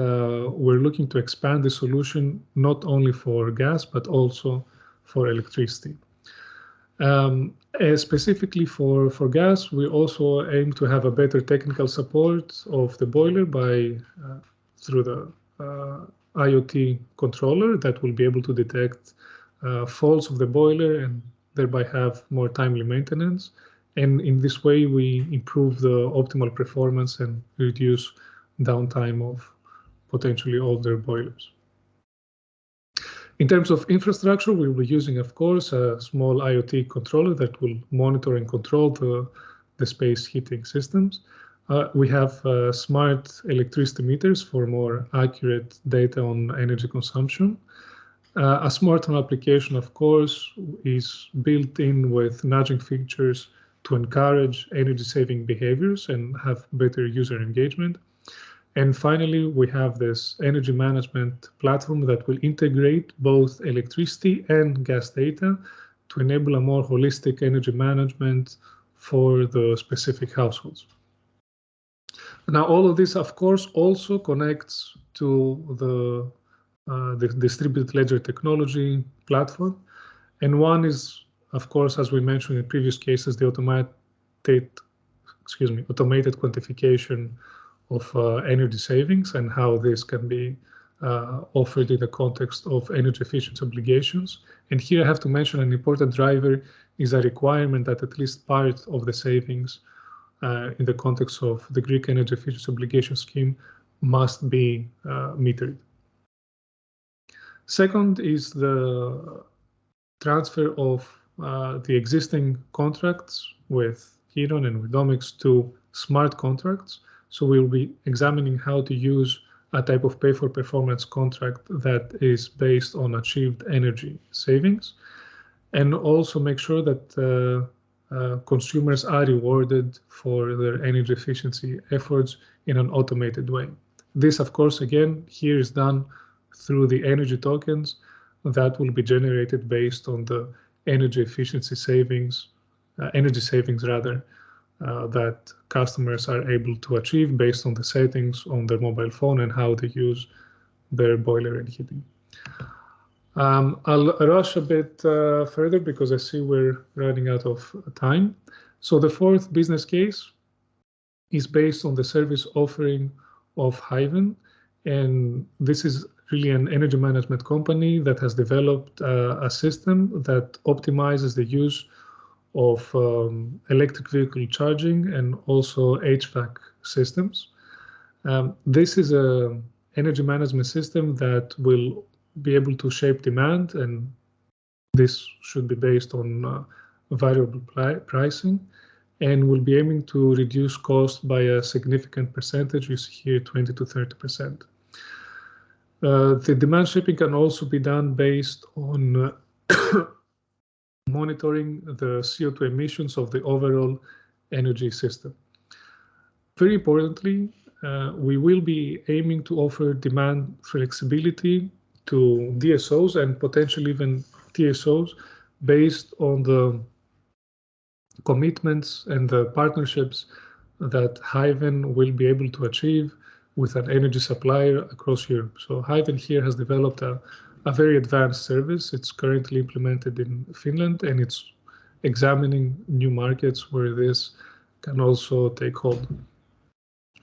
we're looking to expand the solution not only for gas, but also for electricity. Specifically for gas, we also aim to have a better technical support of the boiler by through the IoT controller that will be able to detect faults of the boiler and thereby have more timely maintenance. And in this way, we improve the optimal performance and reduce downtime of potentially older boilers. In terms of infrastructure, we'll be using, of course, a small IoT controller that will monitor and control the space heating systems. We have smart electricity meters for more accurate data on energy consumption. A smart home application, of course, is built in with nudging features to encourage energy-saving behaviors and have better user engagement. And finally, we have this energy management platform that will integrate both electricity and gas data to enable a more holistic energy management for the specific households. Now, all of this, of course, also connects to the distributed ledger technology platform. And one is, of course, as we mentioned in previous cases, the automated quantification of energy savings and how this can be offered in the context of energy efficiency obligations. And here I have to mention an important driver is a requirement that at least part of the savings in the context of the Greek energy efficiency obligation scheme must be metered. Second is the transfer of the existing contracts with Heron and with Omics to smart contracts. So we'll be examining how to use a type of pay-for-performance contract that is based on achieved energy savings, and also make sure that consumers are rewarded for their energy efficiency efforts in an automated way. This, of course, again, here is done through the energy tokens that will be generated based on the energy efficiency savings, that customers are able to achieve based on the settings on their mobile phone and how they use their boiler and heating. I'll rush a bit further because I see we're running out of time. So the fourth business case is based on the service offering of Hyven, and this is really an energy management company that has developed a system that optimizes the use of electric vehicle charging and also HVAC systems. This is an energy management system that will be able to shape demand, and this should be based on variable pricing, and will be aiming to reduce cost by a significant percentage. You see here 20 to 30%. The demand shaping can also be done based on monitoring the CO2 emissions of the overall energy system. Very importantly, we will be aiming to offer demand flexibility to DSOs and potentially even TSOs based on the commitments and the partnerships that Hyven will be able to achieve with an energy supplier across Europe. So Hyven here has developed a very advanced service. It's currently implemented in Finland, and it's examining new markets where this can also take hold.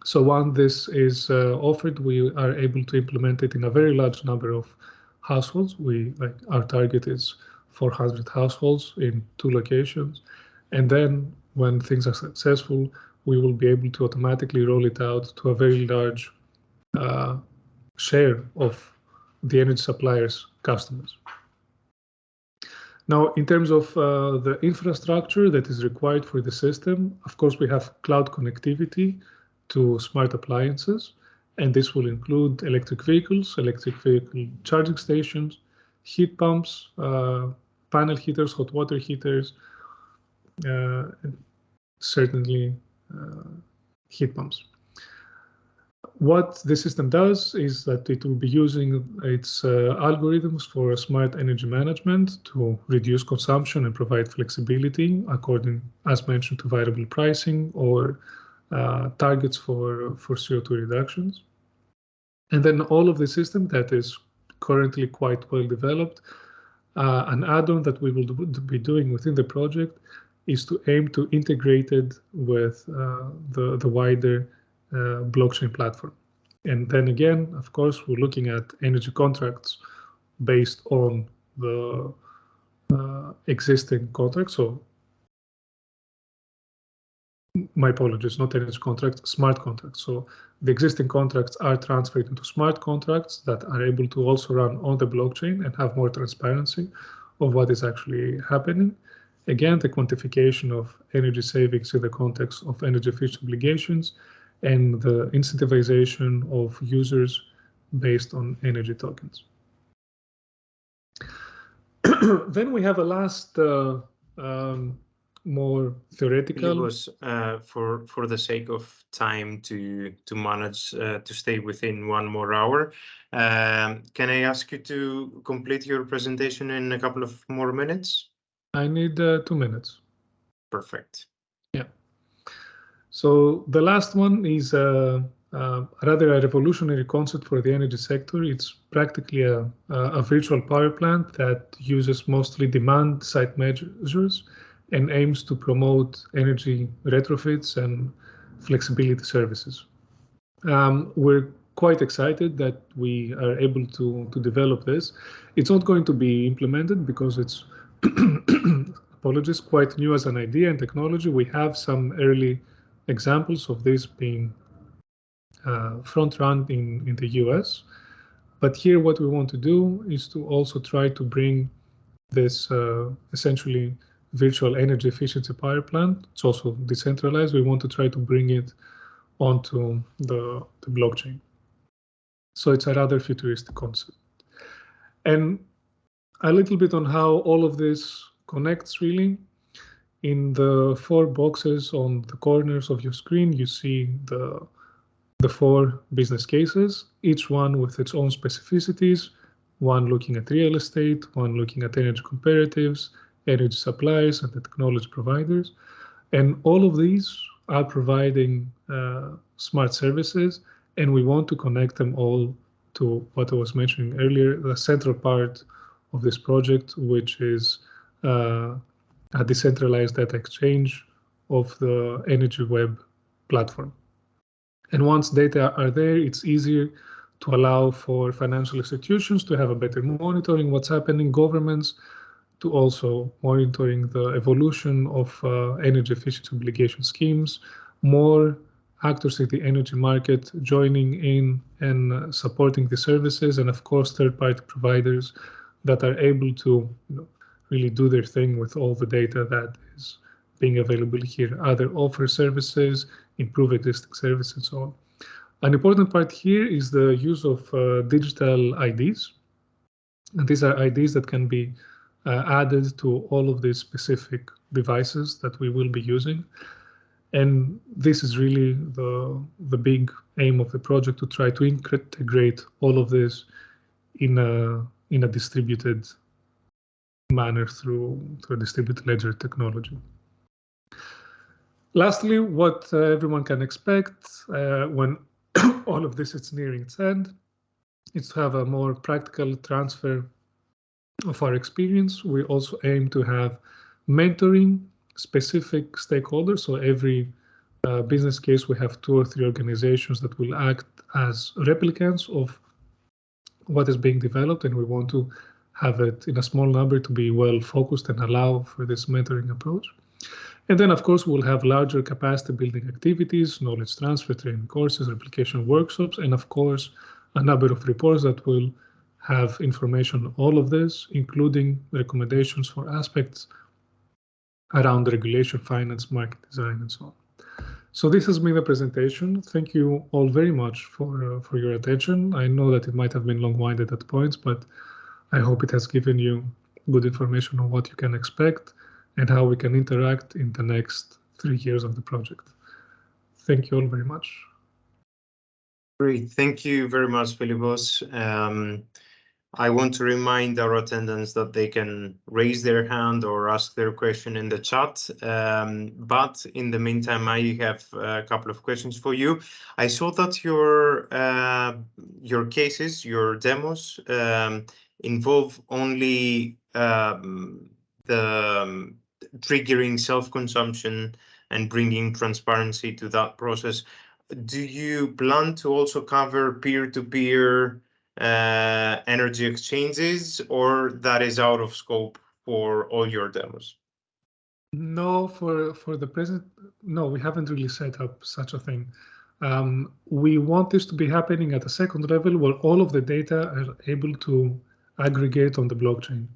So once this is offered, we are able to implement it in a very large number of households. Our target is 400 households in 2 locations. And then when things are successful, we will be able to automatically roll it out to a very large share of the energy suppliers' customers. Now, in terms of the infrastructure that is required for the system, of course, we have cloud connectivity to smart appliances, and this will include electric vehicles, electric vehicle charging stations, heat pumps, panel heaters, hot water heaters, and certainly heat pumps. What the system does is that it will be using its algorithms for smart energy management to reduce consumption and provide flexibility according, as mentioned, to variable pricing or targets for CO2 reductions. And then all of the system that is currently quite well developed, an add-on that we will be doing within the project is to aim to integrate it with the wider blockchain platform. And then again, of course, we're looking at energy contracts based on the existing contracts. So my apologies, not energy contracts, smart contracts. So the existing contracts are transferred into smart contracts that are able to also run on the blockchain and have more transparency of what is actually happening. Again, the quantification of energy savings in the context of energy efficient obligations and the incentivization of users based on energy tokens. Then we have a last more theoretical. Philippos, for the sake of time to manage to stay within 1 more hour, can I ask you to complete your presentation in a couple of more minutes? I need 2 minutes. Perfect. Yeah. So the last one is rather a revolutionary concept for the energy sector. It's practically a virtual power plant that uses mostly demand-side measures and aims to promote energy retrofits and flexibility services. We're quite excited that we are able to develop this. It's not going to be implemented because it's apologies, quite new as an idea and technology. We have some early examples of this being front-run in the US. But here what we want to do is to also try to bring this essentially virtual energy efficiency power plant. It's also decentralized. We want to try to bring it onto the blockchain. So it's a rather futuristic concept. And a little bit on how all of this connects really. In the 4 boxes on the corners of your screen, you see the 4 business cases, each one with its own specificities, one looking at real estate, one looking at energy comparatives, energy suppliers, and the technology providers. And all of these are providing smart services, and we want to connect them all to what I was mentioning earlier, the central part of this project, which is a decentralized data exchange of the Energy Web platform. And once data are there, it's easier to allow for financial institutions to have a better monitoring what's happening, governments to also monitoring the evolution of energy efficiency obligation schemes, more actors in the energy market joining in and supporting the services, and of course third-party providers that are able to really do their thing with all the data that is being available here, either offer services, improve existing services, and so on. An important part here is the use of digital IDs. And these are IDs that can be added to all of these specific devices that we will be using. And this is really the big aim of the project, to try to integrate all of this in a distributed manner through a distributed ledger technology. Lastly, what everyone can expect when all of this is nearing its end is to have a more practical transfer of our experience. We also aim to have mentoring specific stakeholders. So every business case, we have 2 or 3 organizations that will act as replicants of what is being developed, and we want to have it in a small number to be well focused and allow for this mentoring approach. And then, of course, we'll have larger capacity building activities, knowledge transfer, training courses, replication workshops, and of course, a number of reports that will have information on all of this, including recommendations for aspects around regulation, finance, market design, and so on. So this has been the presentation. Thank you all very much for your attention. I know that it might have been long-winded at points, but I hope it has given you good information on what you can expect and how we can interact in the next 3 years of the project. Thank you all very much. Great. Thank you very much, Philippos. I want to remind our attendants that they can raise their hand or ask their question in the chat. But in the meantime, I have a couple of questions for you. I saw that your cases, your demos, involve only the triggering self-consumption and bringing transparency to that process. Do you plan to also cover peer-to-peer energy exchanges, or that is out of scope for all your demos? No, for the present, no, we haven't really set up such a thing. We want this to be happening at a second level where all of the data are able to aggregate on the blockchain.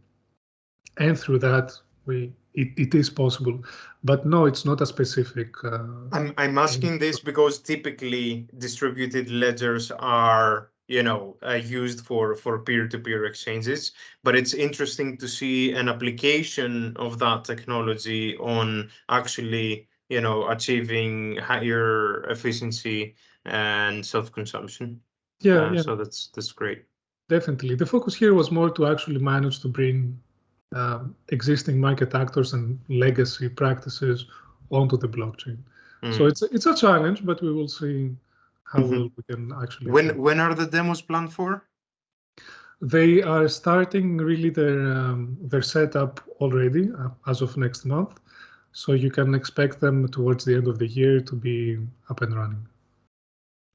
And through that, it is possible. But no, it's not a specific. I'm asking this because typically distributed ledgers are, used for peer-to-peer exchanges, but it's interesting to see an application of that technology on actually, achieving higher efficiency and self-consumption. Yeah. So that's great. Definitely. The focus here was more to actually manage to bring existing market actors and legacy practices onto the blockchain. So it's a challenge, but we will see how well we can actually. When are the demos planned for? They are starting really their setup already as of next month. So you can expect them towards the end of the year to be up and running.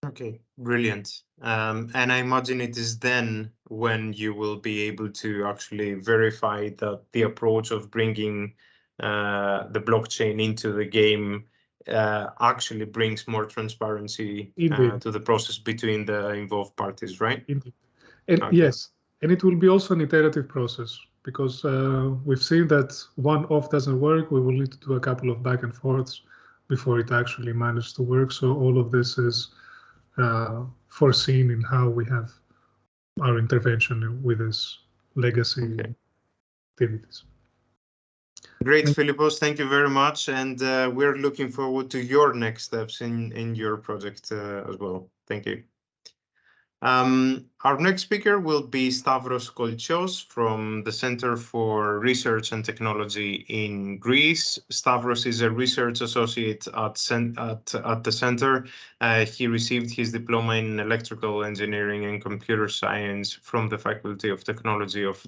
Okay, brilliant. And I imagine it is then when you will be able to actually verify that the approach of bringing the blockchain into the game actually brings more transparency to the process between the involved parties, right? Indeed. And Okay. yes, and it will be also an iterative process because we've seen that one-off doesn't work. We will need to do a couple of back and forths before it actually manages to work. So all of this is foreseen in how we have our intervention with this legacy activities. Great, Philippos. Thank you very much. And we're looking forward to your next steps in your project as well. Thank you. Our next speaker will be Stavros Koltsios from the Center for Research and Technology in Greece. Stavros is a research associate at the center. He received his diploma in electrical engineering and computer science from the Faculty of Technology of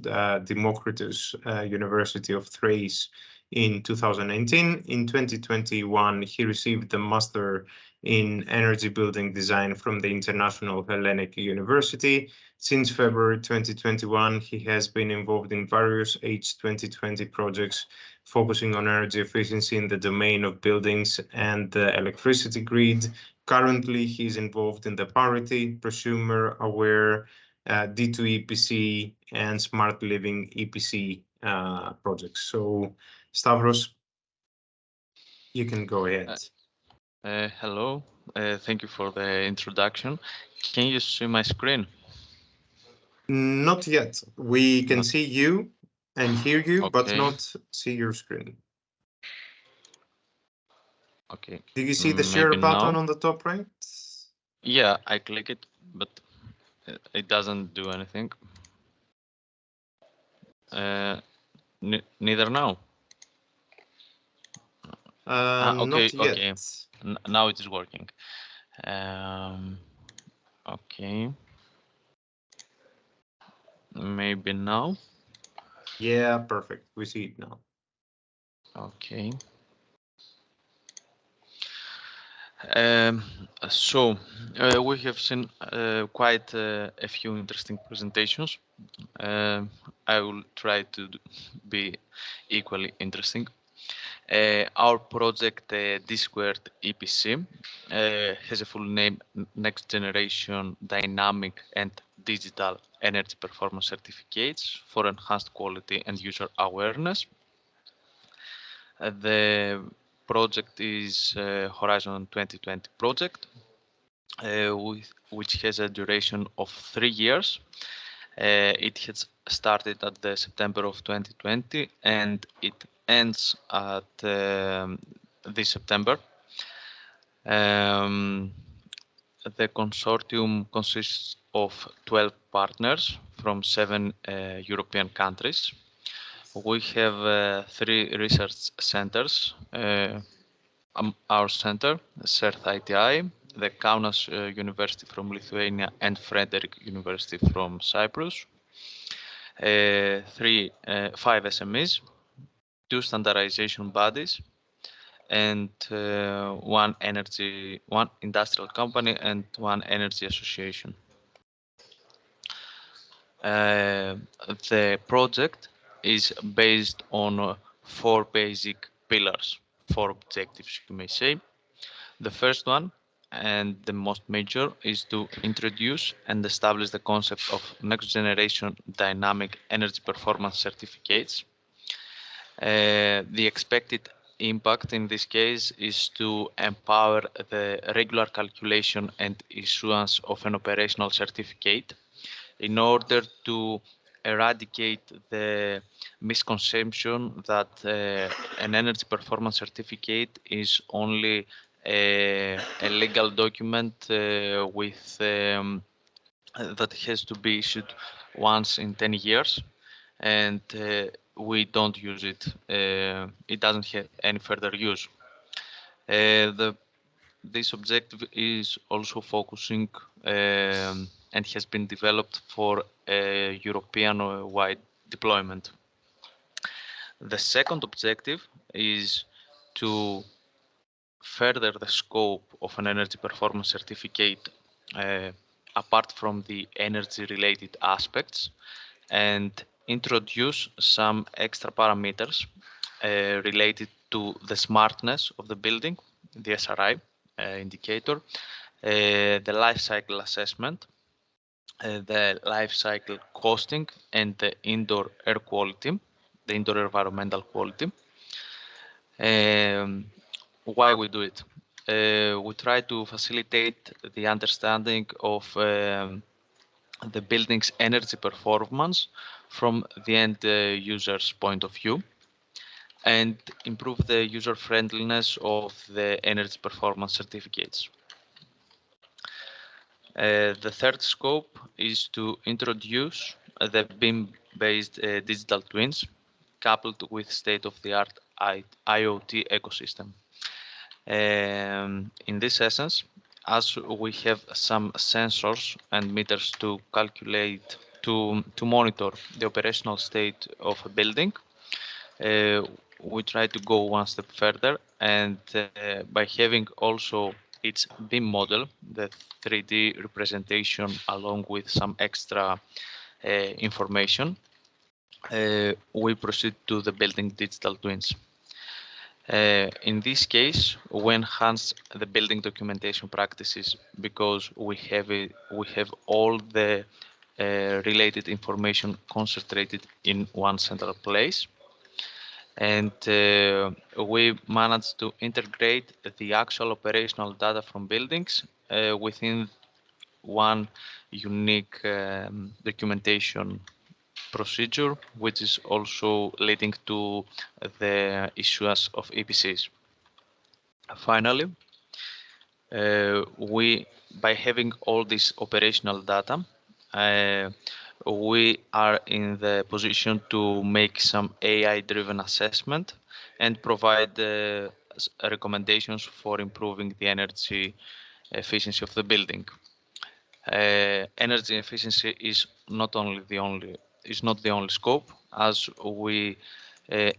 Democritus University of Thrace in 2019. In 2021, he received the master in energy building design from the International Hellenic University. Since February 2021, he has been involved in various H2020 projects focusing on energy efficiency in the domain of buildings and the electricity grid. Currently, he is involved in the parity, prosumer aware, D2 EPC, and smart living EPC projects. So, Stavros, you can go ahead. Hello, thank you for the introduction. Can you see my screen? Not yet. We can see you and hear you, but not see your screen. Okay. Do you see the share button on the top right? Yeah, I click it, but it doesn't do anything. Neither now. Not yet. Okay. Now it is working. Okay. Maybe now. Yeah, perfect. We see it now. Okay. So we have seen quite a few interesting presentations. I will try to be equally interesting. Our project D2 EPC has a full name, Next Generation Dynamic and Digital Energy Performance Certificates for Enhanced Quality and User Awareness. The project is Horizon 2020 project, which has a duration of 3 years. It has started at the September of 2020 and it ends at this September. The consortium consists of 12 partners from 7 European countries. We have 3 research centers. Our center, CERT ITI, the Kaunas University from Lithuania and Frederick University from Cyprus. 5 SMEs, 2 standardization bodies, and one industrial company and 1 energy association. The project is based on 4 basic pillars, 4 objectives, you may say. The first one, and the most major, is to introduce and establish the concept of next generation dynamic energy performance certificates. The expected impact in this case is to empower the regular calculation and issuance of an operational certificate in order to eradicate the misconception that an energy performance certificate is only a legal document that has to be issued once in 10 years, and we don't use it. It doesn't have any further use. This objective is also focusing and has been developed for a European-wide deployment. The second objective is to further the scope of an energy performance certificate apart from the energy-related aspects and introduce some extra parameters related to the smartness of the building, the SRI indicator, the life cycle assessment, the life cycle costing, and the indoor air quality, the indoor environmental quality. Why we do it? We try to facilitate the understanding of the building's energy performance from the end user's point of view and improve the user friendliness of the energy performance certificates. The third scope is to introduce the BIM-based digital twins coupled with state-of-the-art IoT ecosystem. In this essence, as we have some sensors and meters to calculate, to monitor the operational state of a building, we try to go one step further, and by having also its BIM model, the 3D representation, along with some extra information, we proceed to the building digital twins. In this case, we enhance the building documentation practices because we have all the related information concentrated in one central place, and we managed to integrate the actual operational data from buildings within one unique documentation procedure, which is also leading to the issuance of EPCs. Finally, by having all this operational data, we are in the position to make some AI-driven assessment and provide recommendations for improving the energy efficiency of the building. Energy efficiency is not the only scope, as we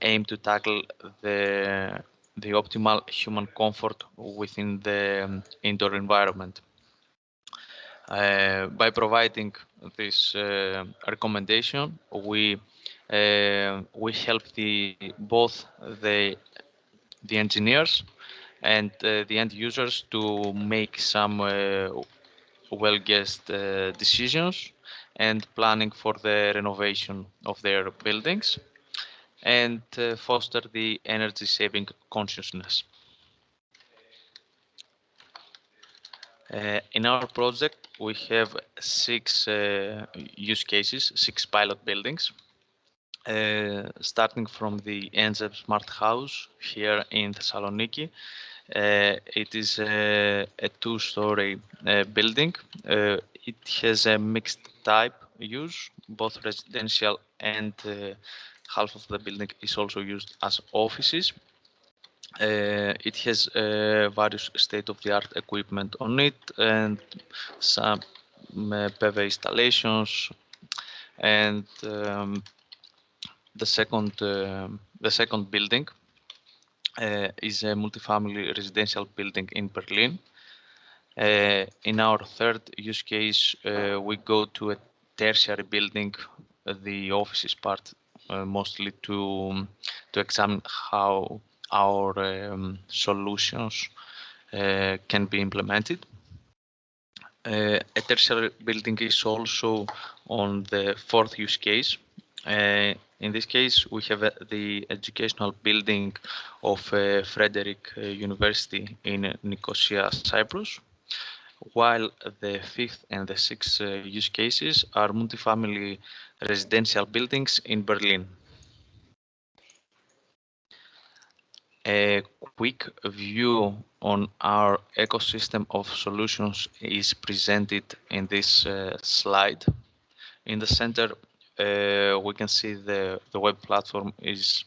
aim to tackle the optimal human comfort within the indoor environment. By providing this recommendation, we help both the engineers and the end users to make some well-guessed decisions and planning for the renovation of their buildings and foster the energy saving consciousness. In our project, we have 6 use cases, 6 pilot buildings, starting from the EGEN Smart House here in Thessaloniki. It is a 2-story building. It has a mixed type use, both residential and half of the building is also used as offices. It has various state-of-the-art equipment on it and some PV installations. And the second building is a multifamily residential building in Berlin. In our third use case, we go to a tertiary building, the offices part, mostly to examine how our solutions can be implemented. A tertiary building is also on the fourth use case. In this case, we have the educational building of Frederick University in Nicosia, Cyprus, while the fifth and the sixth use cases are multifamily residential buildings in Berlin. A quick view on our ecosystem of solutions is presented in this slide. In the center, we can see the web platform is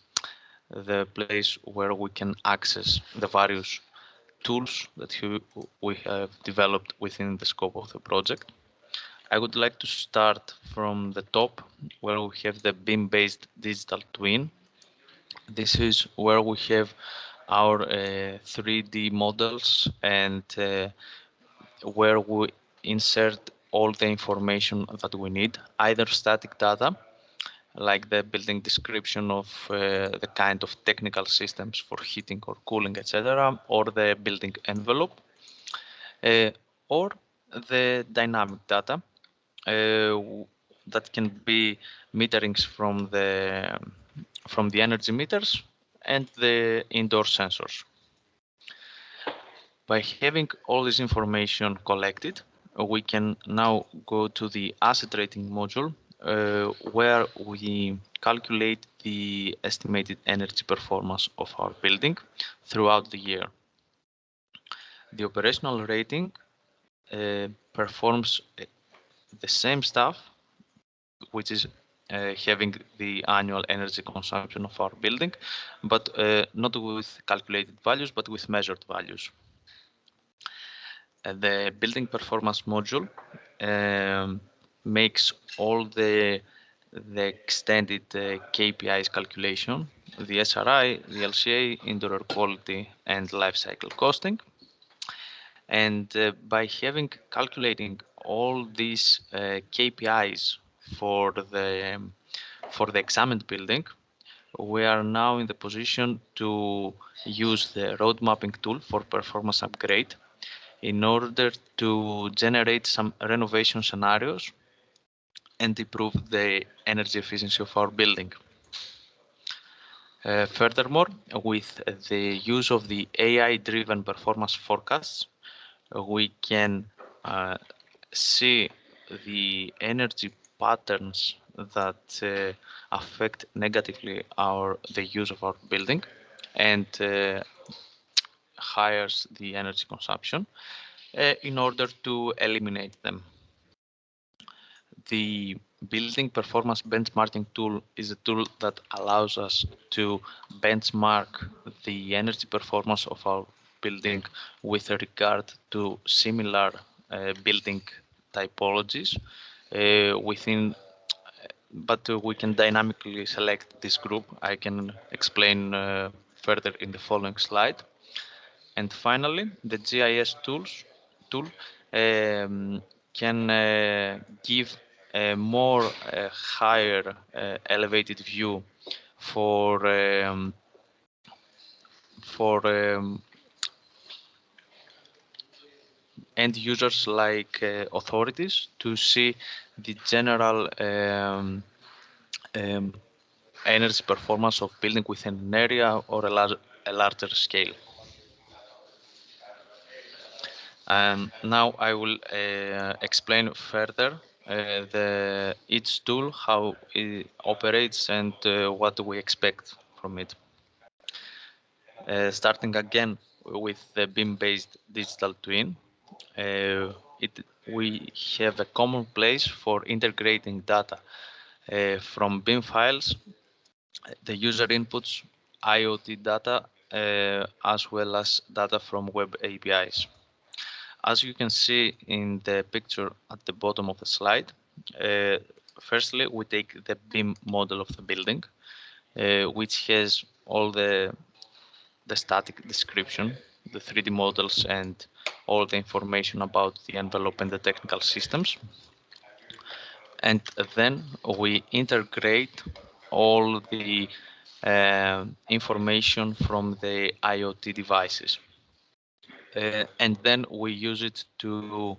the place where we can access the various tools that we have developed within the scope of the project. I would like to start from the top, where we have the BIM-based digital twin. This is where we have our 3D models and where we insert all the information that we need, either static data, like the building description of the kind of technical systems for heating or cooling, etc., or the building envelope, or the dynamic data that can be meterings from the energy meters and the indoor sensors. By having all this information collected, we can now go to the asset rating module, where we calculate the estimated energy performance of our building throughout the year. The operational rating performs the same stuff, which is having the annual energy consumption of our building, but not with calculated values, but with measured values. The building performance module makes all the extended KPIs calculation, the SRI, the LCA, indoor air quality, and life cycle costing. And by calculating all these KPIs for the examined building, we are now in the position to use the road mapping tool for performance upgrade in order to generate some renovation scenarios and improve the energy efficiency of our building. Furthermore, with the use of the AI-driven performance forecasts, we can see the energy patterns that affect negatively the use of our building and hires the energy consumption in order to eliminate them. The building performance benchmarking tool is a tool that allows us to benchmark the energy performance of our building with regard to similar building typologies but we can dynamically select this group. I can explain further in the following slide. And finally, the GIS tool can give a more higher elevated view for end users like authorities to see the general energy performance of building within an area or a larger scale. Now I will explain further each tool, how it operates and what we expect from it. Starting again with the BIM-based digital twin, we have a common place for integrating data from BIM files, the user inputs, IoT data, as well as data from web APIs. As you can see in the picture at the bottom of the slide, firstly, we take the BIM model of the building, which has all the static description, the 3D models, and all the information about the envelope and the technical systems. And then we integrate all the information from the IoT devices. And then we use it to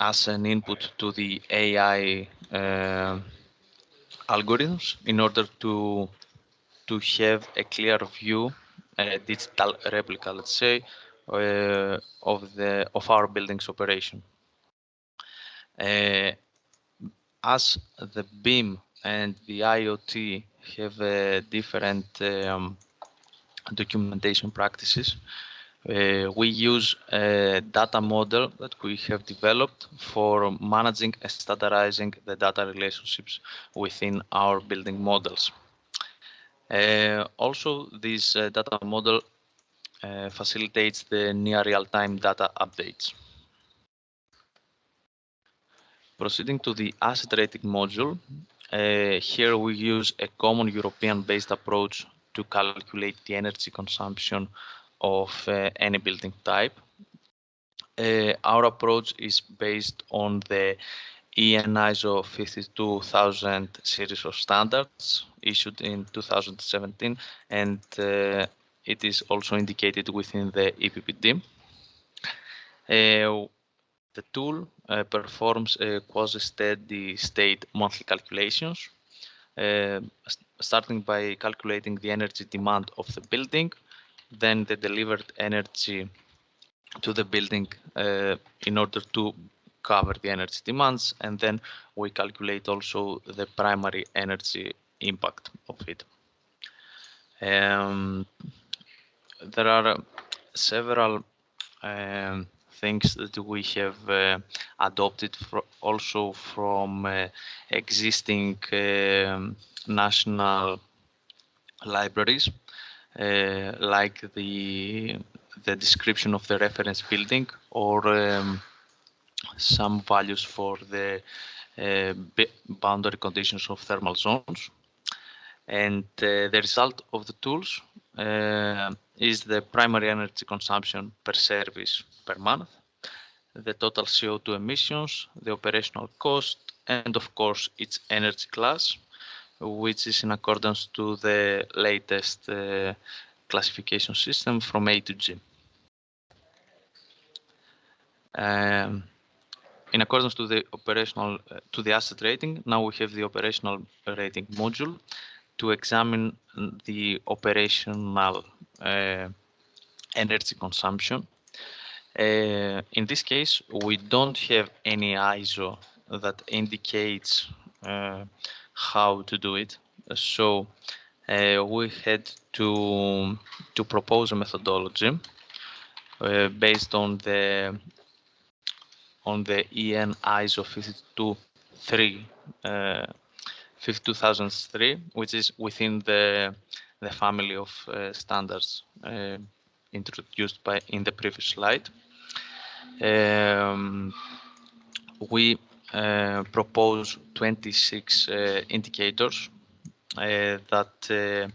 as an input to the AI algorithms in order to have a clear view, a digital replica, let's say, of our building's operation. As the BIM and the IoT have different documentation practices, we use a data model that we have developed for managing and standardizing the data relationships within our building models. Also, this data model facilitates the near real-time data updates. Proceeding to the asset rating module, here we use a common European-based approach to calculate the energy consumption of any building type. Our approach is based on the EN ISO 52000 series of standards issued in 2017, and it is also indicated within the EPPD. The tool performs quasi-steady state monthly calculations, starting by calculating the energy demand of the building, then the delivered energy to the building in order to cover the energy demands, and then we calculate also the primary energy impact of it. There are several things that we have adopted also from existing national libraries, like the description of the reference building, or some values for the boundary conditions of thermal zones. And the result of the tools is the primary energy consumption per service per month, the total CO2 emissions, the operational cost, and of course its energy class, which is in accordance to the latest classification system from A to G. In accordance to the asset rating, now we have the operational rating module to examine the operational energy consumption. In this case, we don't have any ISO that indicates how to do it. So we had to propose a methodology based on the EN ISO 52003, which is within the family of standards introduced in the previous slide. We propose 26 indicators that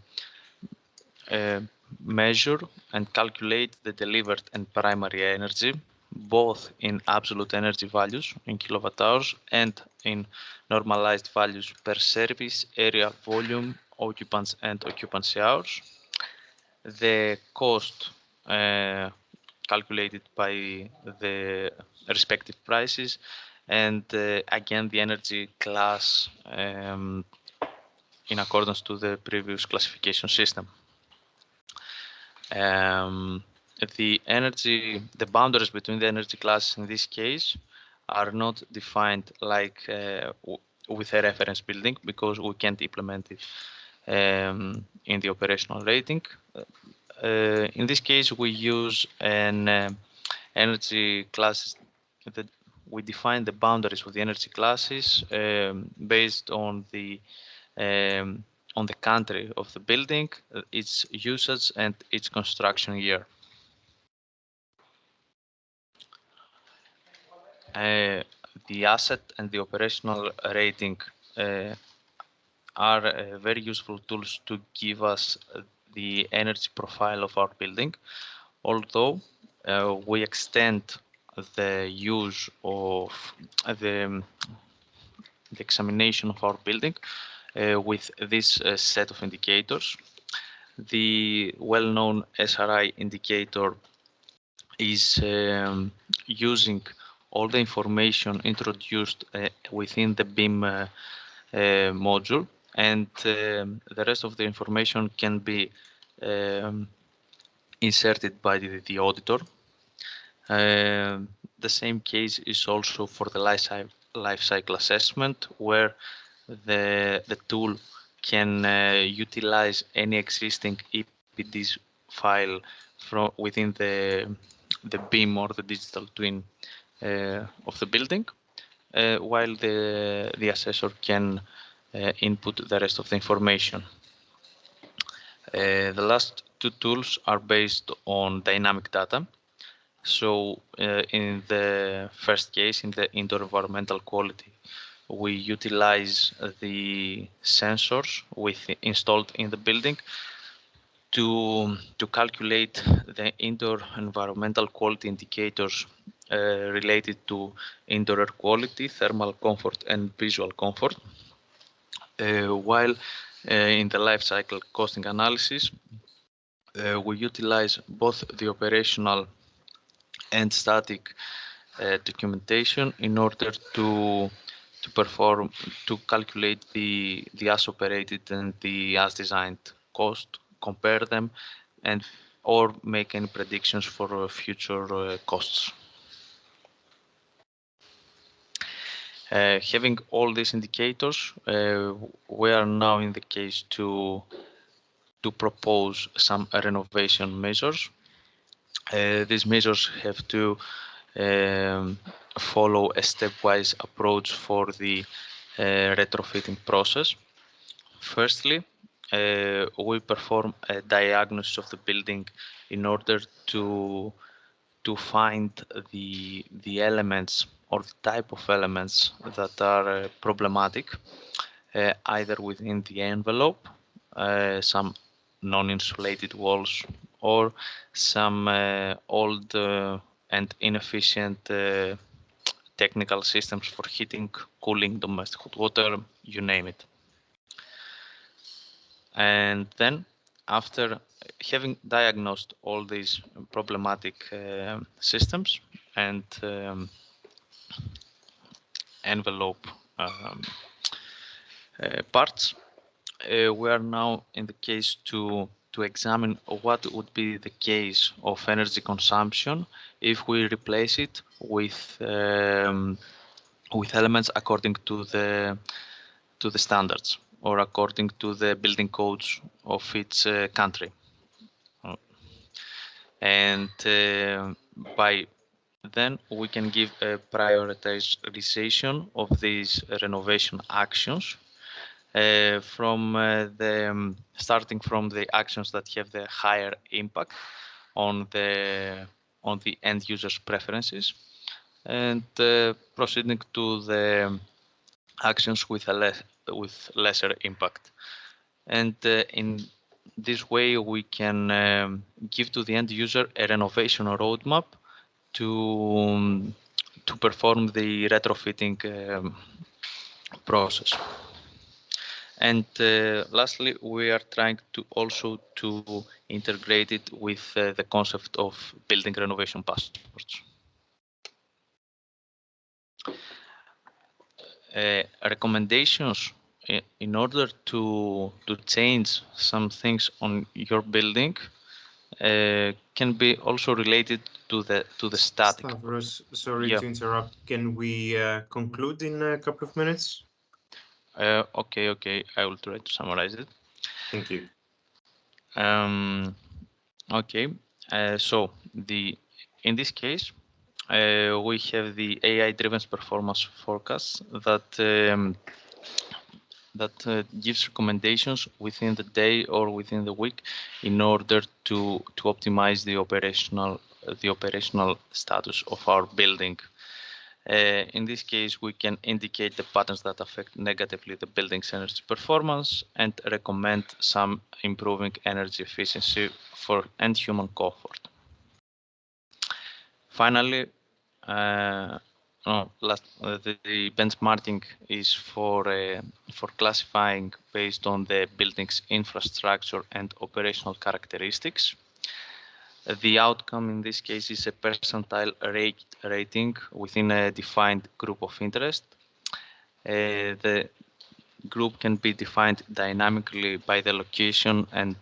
measure and calculate the delivered and primary energy, both in absolute energy values in kilowatt hours and in normalized values per service, area, volume, occupants, and occupancy hours. The cost calculated by the respective prices, and again the energy class in accordance to the previous classification system. The boundaries between the energy classes in this case are not defined like with a reference building, because we can't implement it in the operational rating. In this case, we use an energy classes that we define the boundaries of the energy classes based on the country of the building, its usage, and its construction year. The asset and the operational rating are very useful tools to give us the energy profile of our building, although we extend the use of the examination of our building with this set of indicators. The well-known SRI indicator is using all the information introduced within the BIM module, and the rest of the information can be inserted by the auditor. The same case is also for the life cycle assessment, where the tool can utilize any existing EPDs file from within the BIM or the digital twin of the building, while the assessor can input the rest of the information. The last two tools are based on dynamic data. So in the first case, in the indoor environmental quality, we utilize the sensors installed in the building to calculate the indoor environmental quality indicators related to indoor air quality, thermal comfort, and visual comfort. While in the life cycle costing analysis, we utilize both the operational and static documentation in order to calculate the as operated and the as designed cost, compare them, and or make any predictions for future costs. Having all these indicators, we are now in the case to propose some renovation measures. These measures have to follow a stepwise approach for the retrofitting process. Firstly, we perform a diagnosis of the building in order to find the elements or the type of elements that are problematic, either within the envelope, some non-insulated walls, or some old and inefficient technical systems for heating, cooling, domestic hot water, you name it. And then, after having diagnosed all these problematic systems and envelope parts, we are now in the case to examine what would be the case of energy consumption if we replace it with elements according to the standards or according to the building codes of its country. And by then we can give a prioritization of these renovation actions from starting from the actions that have the higher impact on the end user's preferences, and proceeding to the actions with lesser impact. And in this way, we can give to the end user a renovation roadmap to perform the retrofitting process. And lastly, we are trying to also integrate it with the concept of building renovation passports. Recommendations in order to change some things on your building can be also related to the static. Stavros, sorry Yeah. to interrupt. Can we conclude in a couple of minutes? Okay, I will try to summarize it. Thank you. Okay, so in this case, we have the AI-driven performance forecast that gives recommendations within the day or within the week in order to optimize the operational status of our building. In this case, we can indicate the patterns that affect negatively the building's energy performance and recommend some improving energy efficiency and human comfort. Finally, the benchmarking is for classifying based on the building's infrastructure and operational characteristics. The outcome in this case is a percentile rating within a defined group of interest. The group can be defined dynamically by the location and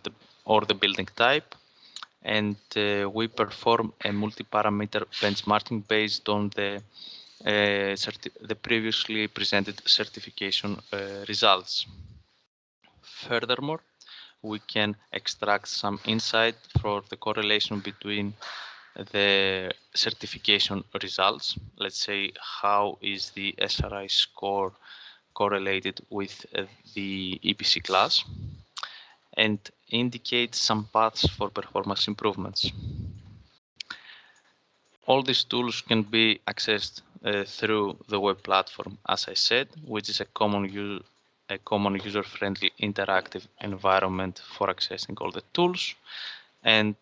or the building type. And we perform a multi-parameter benchmarking based on the previously presented certification results. Furthermore, we can extract some insight for the correlation between the certification results. Let's say, how is the SRI score correlated with the EPC class, and indicate some paths for performance improvements. All these tools can be accessed through the web platform, as I said, which is a common user-friendly interactive environment for accessing all the tools, and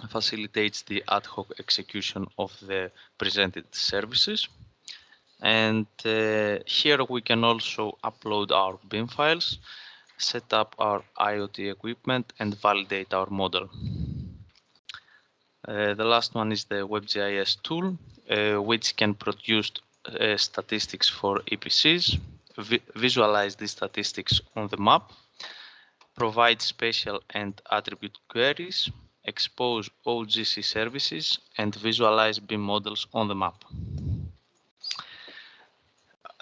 facilitates the ad hoc execution of the presented services. And here we can also upload our BIM files, set up our IoT equipment, and validate our model. The last one is the WebGIS tool, which can produce statistics for EPCs, visualize the statistics on the map, provide spatial and attribute queries, expose OGC services, and visualize BIM models on the map.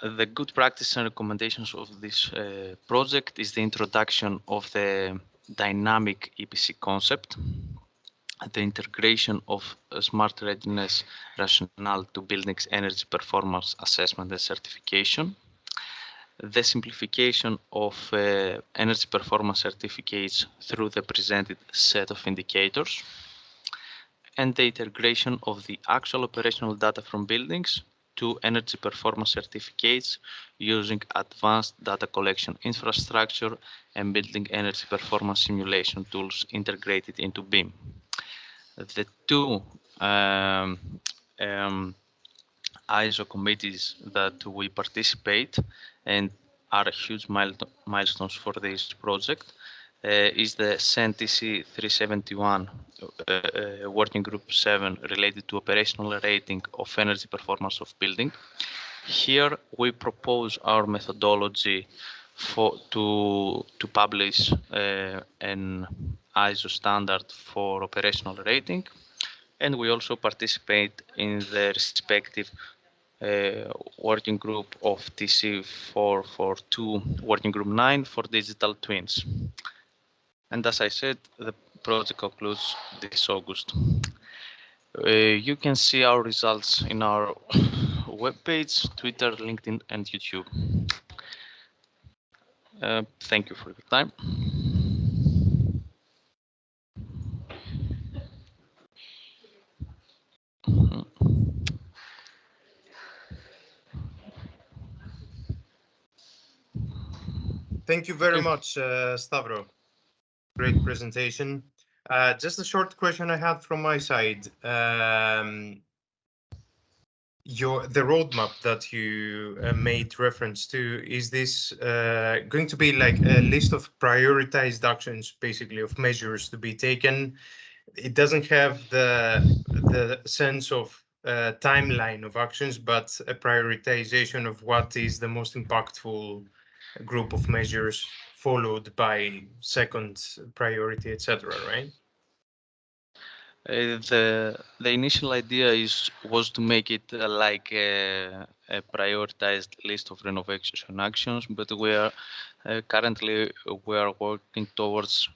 The good practice and recommendations of this project is the introduction of the dynamic EPC concept, the integration of smart readiness rationale to buildings energy performance assessment and certification, the simplification of energy performance certificates through the presented set of indicators, and the integration of the actual operational data from buildings to energy performance certificates using advanced data collection infrastructure and building energy performance simulation tools integrated into BIM. The two ISO committees that we participate and are huge milestones for this project is the CEN-TC 371 Working Group 7 related to operational rating of energy performance of building. Here we propose our methodology to publish an ISO standard for operational rating, and we also participate in the respective working group of TC 442 Working Group 9 for digital twins. And as I said, the project concludes this August. You can see our results in our webpage, Twitter, LinkedIn, and YouTube. Thank you for your time. Thank you very much, Stavro. Great presentation. Just a short question I had from my side. The roadmap that you made reference to, is this going to be like a list of prioritized actions, basically, of measures to be taken? It doesn't have the sense of timeline of actions, but a prioritization of what is the most impactful group of measures followed by second priority, etc., right? The initial idea was to make it like a prioritized list of renovation actions, but we are currently working towards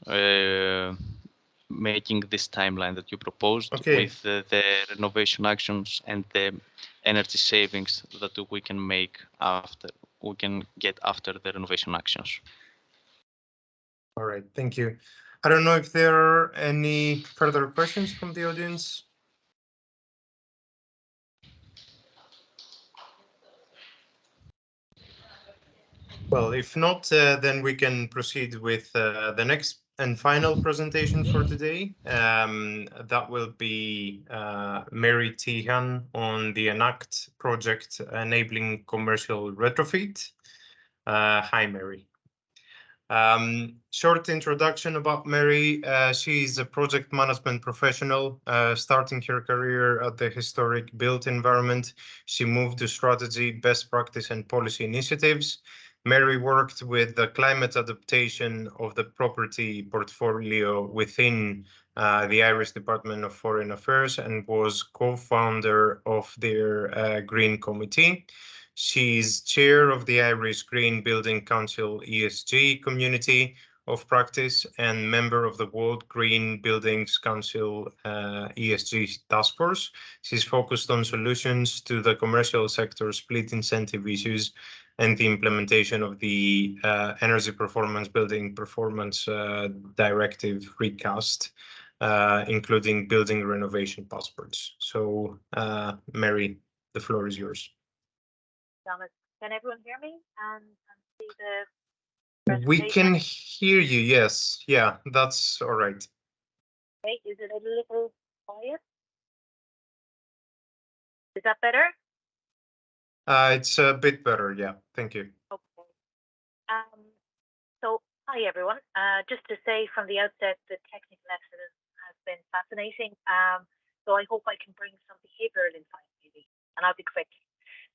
making this timeline that you proposed, with the renovation actions and the energy savings that we can get after the renovation actions. All right, thank you. I don't know if there are any further questions from the audience. Well, if not, then we can proceed with the next and final presentation for today. That will be Mary Tehan on the ENACT project enabling commercial retrofit. Hi, Mary. Short introduction about Mary. She's a project management professional, starting her career at the historic built environment. She moved to strategy, best practice, and policy initiatives. Mary worked with the climate adaptation of the property portfolio within the Irish Department of Foreign Affairs and was co-founder of their Green Committee. She's chair of the Irish Green Building Council ESG community of practice and member of the World Green Buildings Council ESG task force. She's focused on solutions to the commercial sector split incentive issues and the implementation of the Energy Performance Building Performance Directive recast, including building renovation passports. So, Mary, the floor is yours. Thomas, can everyone hear me and see the We presentation? can hear you, yes. Yeah, that's all right. Okay, is it a little quiet? Is that better? It's a bit better, yeah. Thank you. Okay. So, hi everyone. Just to say from the outset, the technical excellence has been fascinating. So I hope I can bring some behavioural insight maybe, and I'll be quick.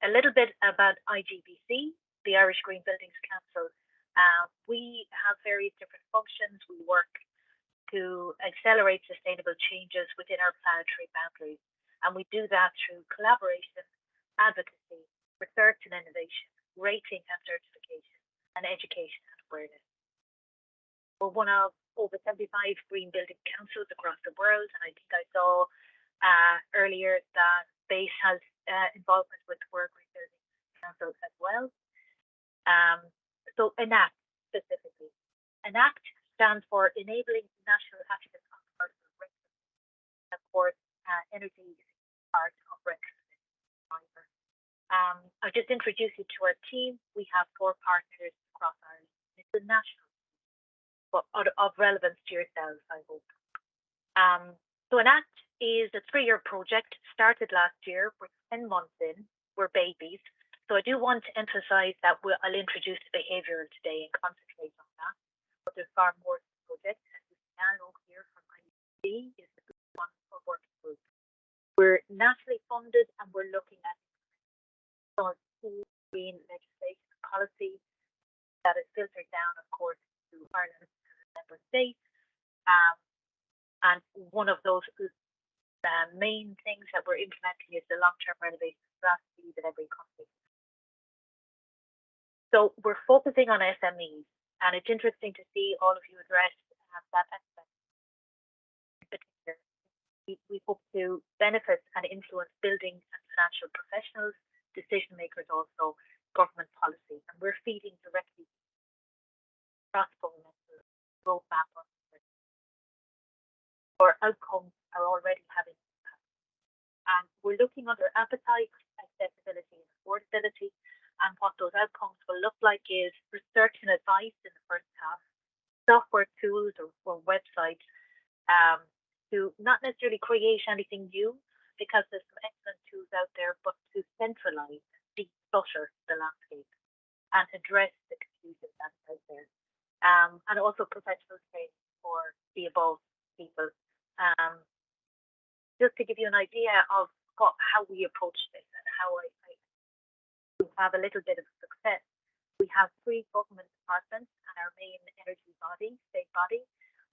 A little bit about IGBC, the Irish Green Buildings Council. We have various different functions. We work to accelerate sustainable changes within our planetary boundaries. And we do that through collaboration, advocacy, research and innovation, rating and certification, and education and awareness. We're one of over 75 green building councils across the world. And I think I saw earlier that BASE has involvement with the World Green Building Council as well. So ENACT specifically. ENACT stands for Enabling National Action on Commercial Retrofit. Of course, energy is part of retrofit. I'll just introduce you to our team. We have 4 partners across Ireland. It's a national, but of relevance to yourselves, I hope. So ENACT is a 3-year project, started last year. We're 10 months in, we're babies. So I do want to emphasize that I'll introduce the behavioural today and concentrate on that. But there's far more to the project. As you can over here from IEC is the one for working group. We're nationally funded and we're looking at some green legislation and policy that is filtered down, of course, to Ireland and the member states. And one of those main things that we're implementing is the long-term renovation strategy that every country. So we're focusing on SMEs, and it's interesting to see all of you address that aspect. In particular, we hope to benefit and influence building and financial professionals, decision makers, also government policy, and we're feeding directly cross-governmental roadmap on our outcomes are already having impact. And we're looking under appetite, accessibility, and affordability. And what those outcomes will look like is research and advice in the first half, software tools or websites to not necessarily create anything new, because there's some excellent tools out there, but to centralize, declutter the landscape and address the confusion that's out there. And also professional training for the above people. Just to give you an idea of how we approach this and how I have a little bit of success. We have 3 government departments and our main energy body, state body.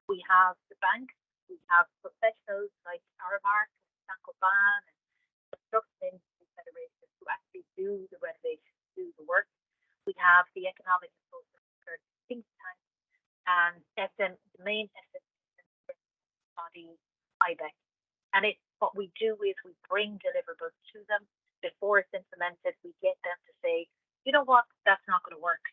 We have the bank, we have professionals like Aramark, Saint-Gobain, and Construction Industry Federation who actually do the renovation, do the work. We have the Economic and Social Research think tank and the main SM body, IBEC. And what we do is we bring deliverables to them. Before it's implemented, we get them to say, you know what, that's not going to work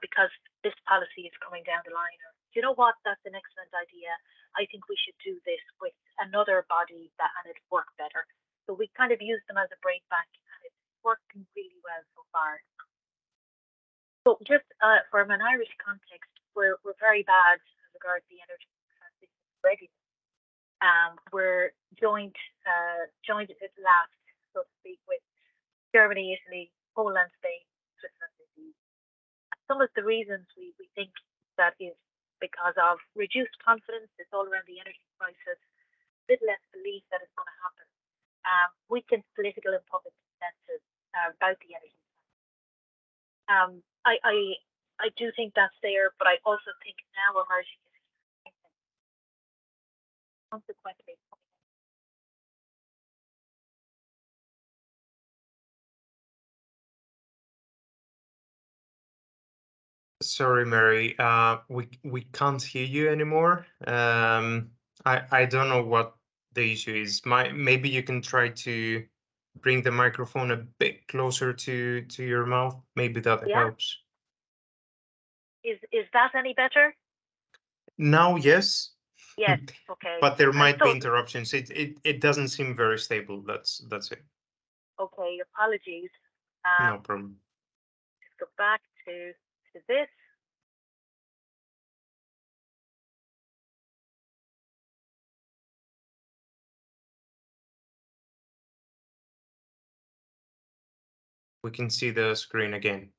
because this policy is coming down the line. Or, you know what, that's an excellent idea. I think we should do this with another body and it'd work better. So we kind of use them as a break back, and it's working really well so far. So just from an Irish context, we're very bad as a regards the energy transition readiness. We're joined at last, so to speak, with Germany, Italy, Poland, Spain, Switzerland, indeed. Some of the reasons we think that is because of reduced confidence. It's all around the energy crisis, a bit less belief that it's going to happen. Weakened political and public consensus about the energy. I do think that's there, but I also think now emerging is consequently. Sorry, Mary. We can't hear you anymore. I don't know what the issue is. Maybe you can try to bring the microphone a bit closer to your mouth. Maybe that helps. Is that any better? Now, yes. Yes. Okay. But there might be interruptions. It doesn't seem very stable. That's it. Okay. Apologies. No problem. Let's go back to this. We can see the screen again.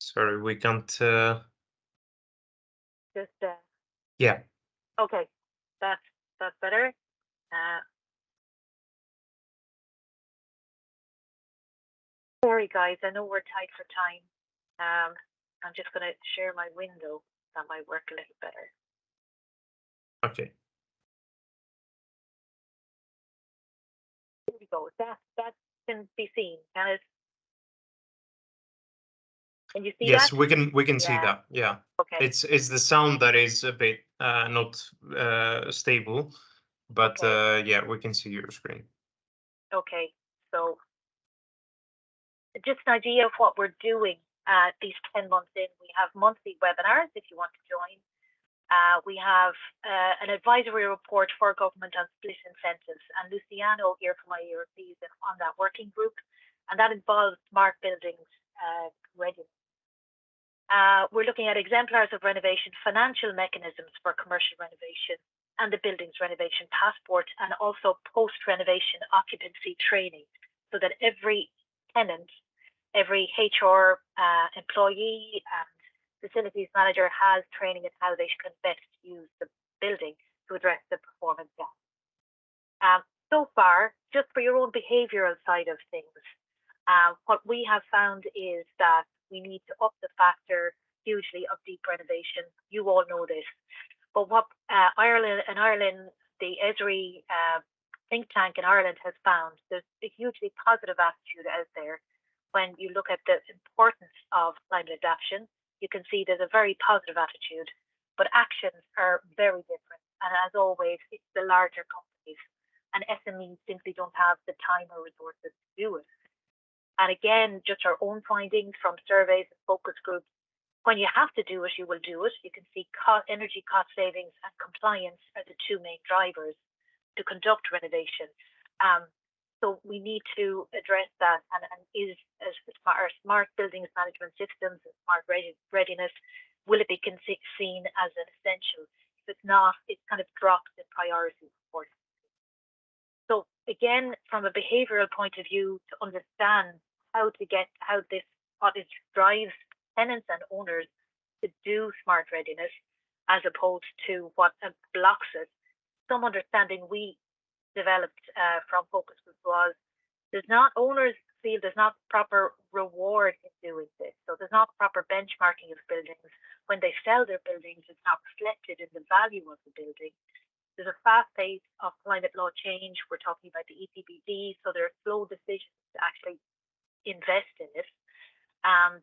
Sorry, we can't. Yeah. Okay, that's better. Sorry, guys. I know we're tight for time. I'm just going to share my window. That might work a little better. Okay. Here we go. That can be seen. Can you see that? Yes, we can see that. Yeah. Okay. It's the sound that is a bit not stable, but yeah, we can see your screen. Okay. So just an idea of what we're doing these 10 months in. We have monthly webinars if you want to join. We have an advisory report for government on split incentives, and Luciano here from IERC is on that working group, and that involves smart buildings readiness. We're looking at exemplars of renovation, financial mechanisms for commercial renovation, and the buildings renovation passport, and also post-renovation occupancy training, so that every tenant, every HR employee and facilities manager has training in how they can best use the building to address the performance gap. So far, just for your own behavioural side of things, what we have found is that we need to up the factor hugely of deep renovation. You all know this. But what Ireland, the ESRI think tank in Ireland has found, there's a hugely positive attitude out there. When you look at the importance of climate adaptation, you can see there's a very positive attitude, but actions are very different. And as always, it's the larger companies, and SMEs simply don't have the time or resources to do it. And again, just our own findings from surveys and focus groups, when you have to do it, you will do it. You can see energy cost savings and compliance are the two main drivers to conduct renovation. So we need to address that, and as our smart buildings management systems and smart readiness, will it be seen as an essential? If it's not, it kind of drops in priority. So again, from a behavioural point of view, to understand what drives tenants and owners to do smart readiness, as opposed to what blocks it. Some understanding we developed from focus group was owners feel there's not proper reward in doing this. So there's not proper benchmarking of buildings. When they sell their buildings, it's not reflected in the value of the building. There's a fast pace of climate law change. We're talking about the EPBD, so there are slow decisions to actually invest in it.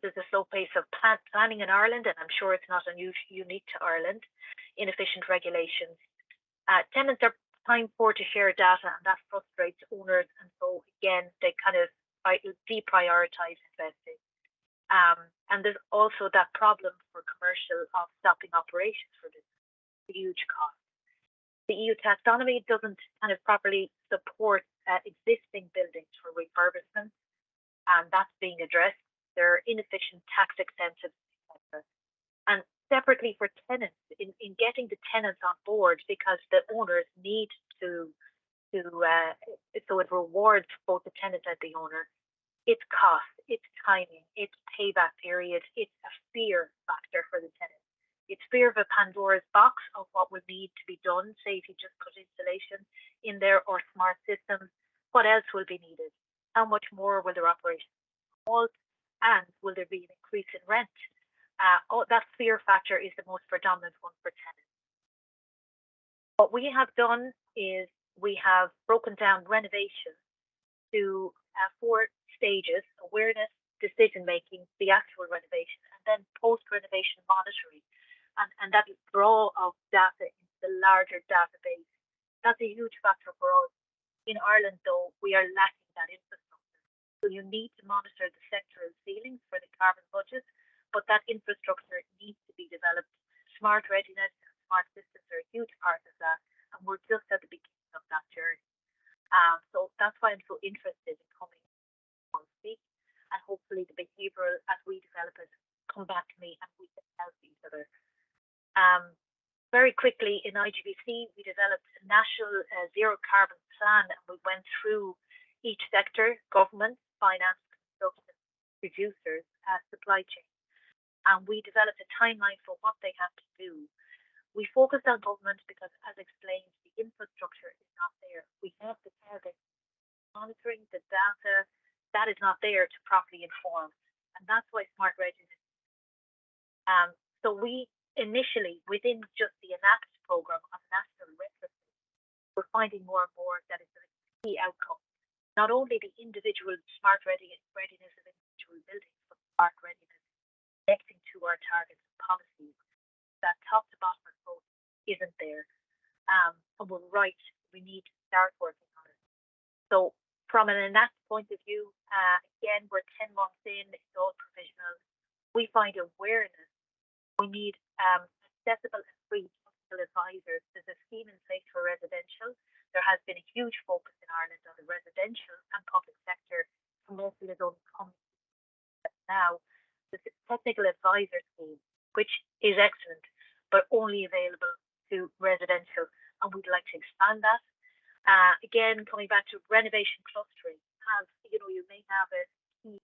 There's a slow pace of planning in Ireland, and I'm sure it's not unique to Ireland. Inefficient regulations. Tenants are time poor to share data, and that frustrates owners. And so again, they kind of deprioritize investing. And there's also that problem for commercial of stopping operations for this huge cost. The EU taxonomy doesn't kind of properly support existing buildings for refurbishment, and that's being addressed. There are inefficient tax incentives, etc. And separately for tenants, in getting the tenants on board, because the owners need to so it rewards both the tenant and the owner. It's cost, it's timing, it's payback period, it's a fear factor for the tenant. It's fear of a Pandora's box of what would need to be done. Say if you just put insulation in there or smart systems, what else will be needed? How much more will their operation cost? And will there be an increase in rent? That fear factor is the most predominant one for tenants. What we have done is we have broken down renovation to 4 stages: awareness, decision making, the actual renovation, and then post renovation monitoring. And that draw of data into the larger database. That's a huge factor for us. In Ireland, though, we are lacking that infrastructure. So you need to monitor the sectoral ceilings for the carbon budget, but that infrastructure needs to be developed. Smart readiness and smart systems are a huge part of that, and we're just at the beginning of that journey. So that's why I'm so interested in coming on speak, and hopefully the behavioural, as we develop it, come back to me and we can help each other. Very quickly, in IGBC, we developed a national zero carbon plan, and we went through each sector: government, finance, construction, producers, supply chain. And we developed a timeline for what they have to do. We focused on government because, as explained, the infrastructure is not there. We have the target monitoring, the data, that is not there to properly inform. And that's why smart readiness. So we initially, within just the ENACT program on national retrofit, we're finding more and more that it's a key outcome. Not only the individual smart readiness of individual buildings, but smart readiness connecting to our targets and policies. That top to bottom approach isn't there. And we're right, we need to start working on it. So from an ENACT point of view, again, we're 10 months in, it's all provisional. We find awareness. We need accessible and free technical advisors. There's a scheme in place for residential. There has been a huge focus in Ireland on the residential and public sector. Commercial is only coming now. There's a technical advisor scheme, which is excellent, but only available to residential, and we'd like to expand that. Again, coming back to renovation clustering, you may have a key,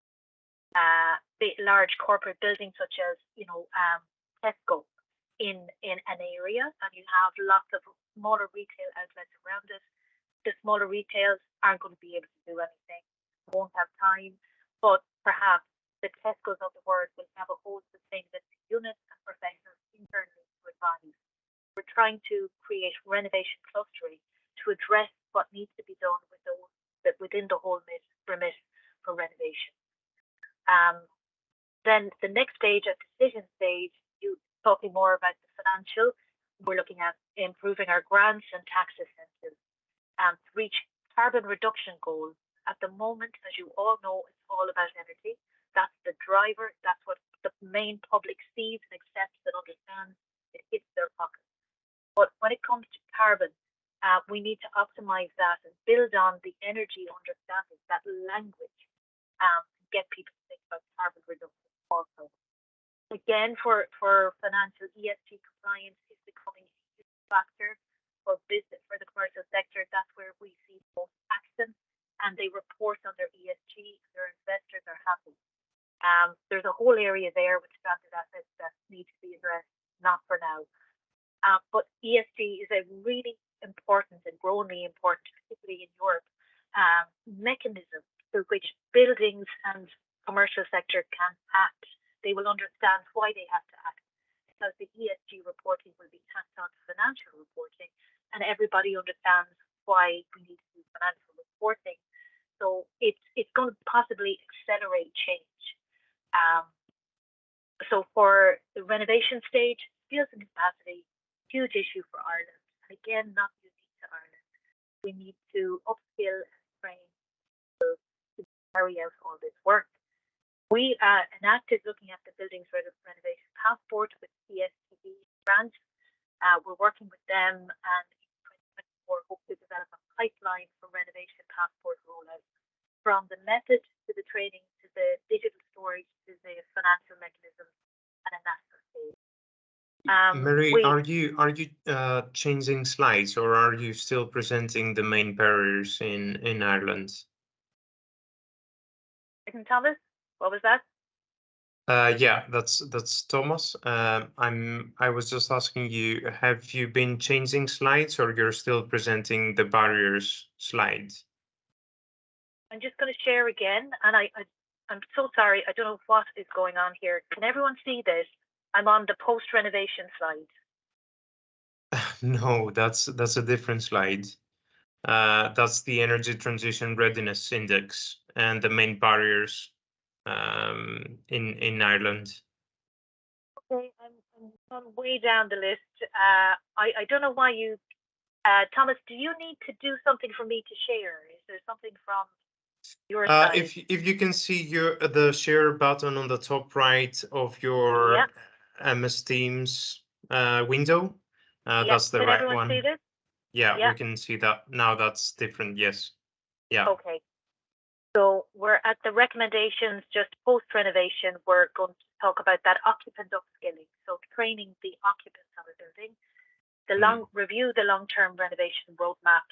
big, large corporate building such as Tesco in an area, and you have lots of smaller retail outlets around it. The smaller retails aren't going to be able to do anything, won't have time, but perhaps the Tesco's of the world will have a whole sustainability unit and professionals internally to advise. We're trying to create renovation clustering to address what needs to be done with those within the whole remit for renovation. Then the next stage, at decision stage, you talking more about the financial. We're looking at improving our grants and tax incentives to reach carbon reduction goals. At the moment, as you all know, it's all about energy. That's the driver. That's what the main public sees and accepts and understands. It hits their pocket. But when it comes to carbon, we need to optimize that and build on the energy understanding, that language, get people to think about carbon reduction also. Again, for financial, ESG compliance is becoming a huge factor for business, for the commercial sector. That's where we see most action, and they report on their ESG. Their investors are happy. There's a whole area there with stranded assets that need to be addressed, not for now. But ESG is a really important and growingly important, particularly in Europe, mechanism through which buildings and commercial sector can act. They will understand why they have to act, because the ESG reporting will be tacked on to financial reporting, and everybody understands why we need to do financial reporting. So it's going to possibly accelerate change. So for the renovation stage, skills and capacity, huge issue for Ireland, and again, not unique to Ireland. We need to upskill and train people to carry out all this work. We ENACT is looking at the Buildings Renovation Passport with CSTD grant. We're working with them, and in pipeline for renovation passport rollout, from the method to the training to the digital storage to the financial mechanisms and a national stage. Mary, are you changing slides, or are you still presenting the main barriers in Ireland? Thomas, what was that? Yeah, that's Thomas. I was just asking you, have you been changing slides, or you're still presenting the barriers slides? I'm just going to share again, and I'm so sorry, I don't know what is going on here. Can everyone see this? I'm on the post-renovation slide. No, that's a different slide. That's the Energy Transition Readiness Index and the main barriers in Ireland. Okay, I'm way down the list. I don't know why you, Thomas, do you need to do something for me to share? Is there something from your side? If you can see the share button on the top right of your MS Teams window, that's the Can right everyone one. see this? Yeah, we can see that now. That's different. Yes. Yeah. Okay. So we're at the recommendations just post renovation. We're going to talk about that occupant upskilling. So training the occupants of a building, review the long-term renovation roadmap,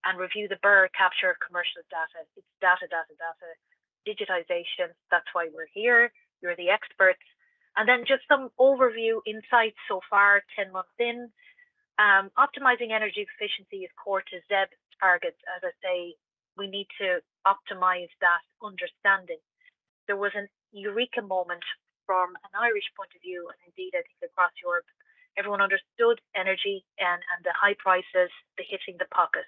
and review the BER capture of commercial data. It's data, digitization. That's why we're here. You're the experts. And then just some overview insights so far, 10 months in. Optimizing energy efficiency is core to ZEB targets. As I say, we need to optimize that understanding. There was an eureka moment from an Irish point of view, and indeed I think across Europe, everyone understood energy and the high prices, the hitting the pocket.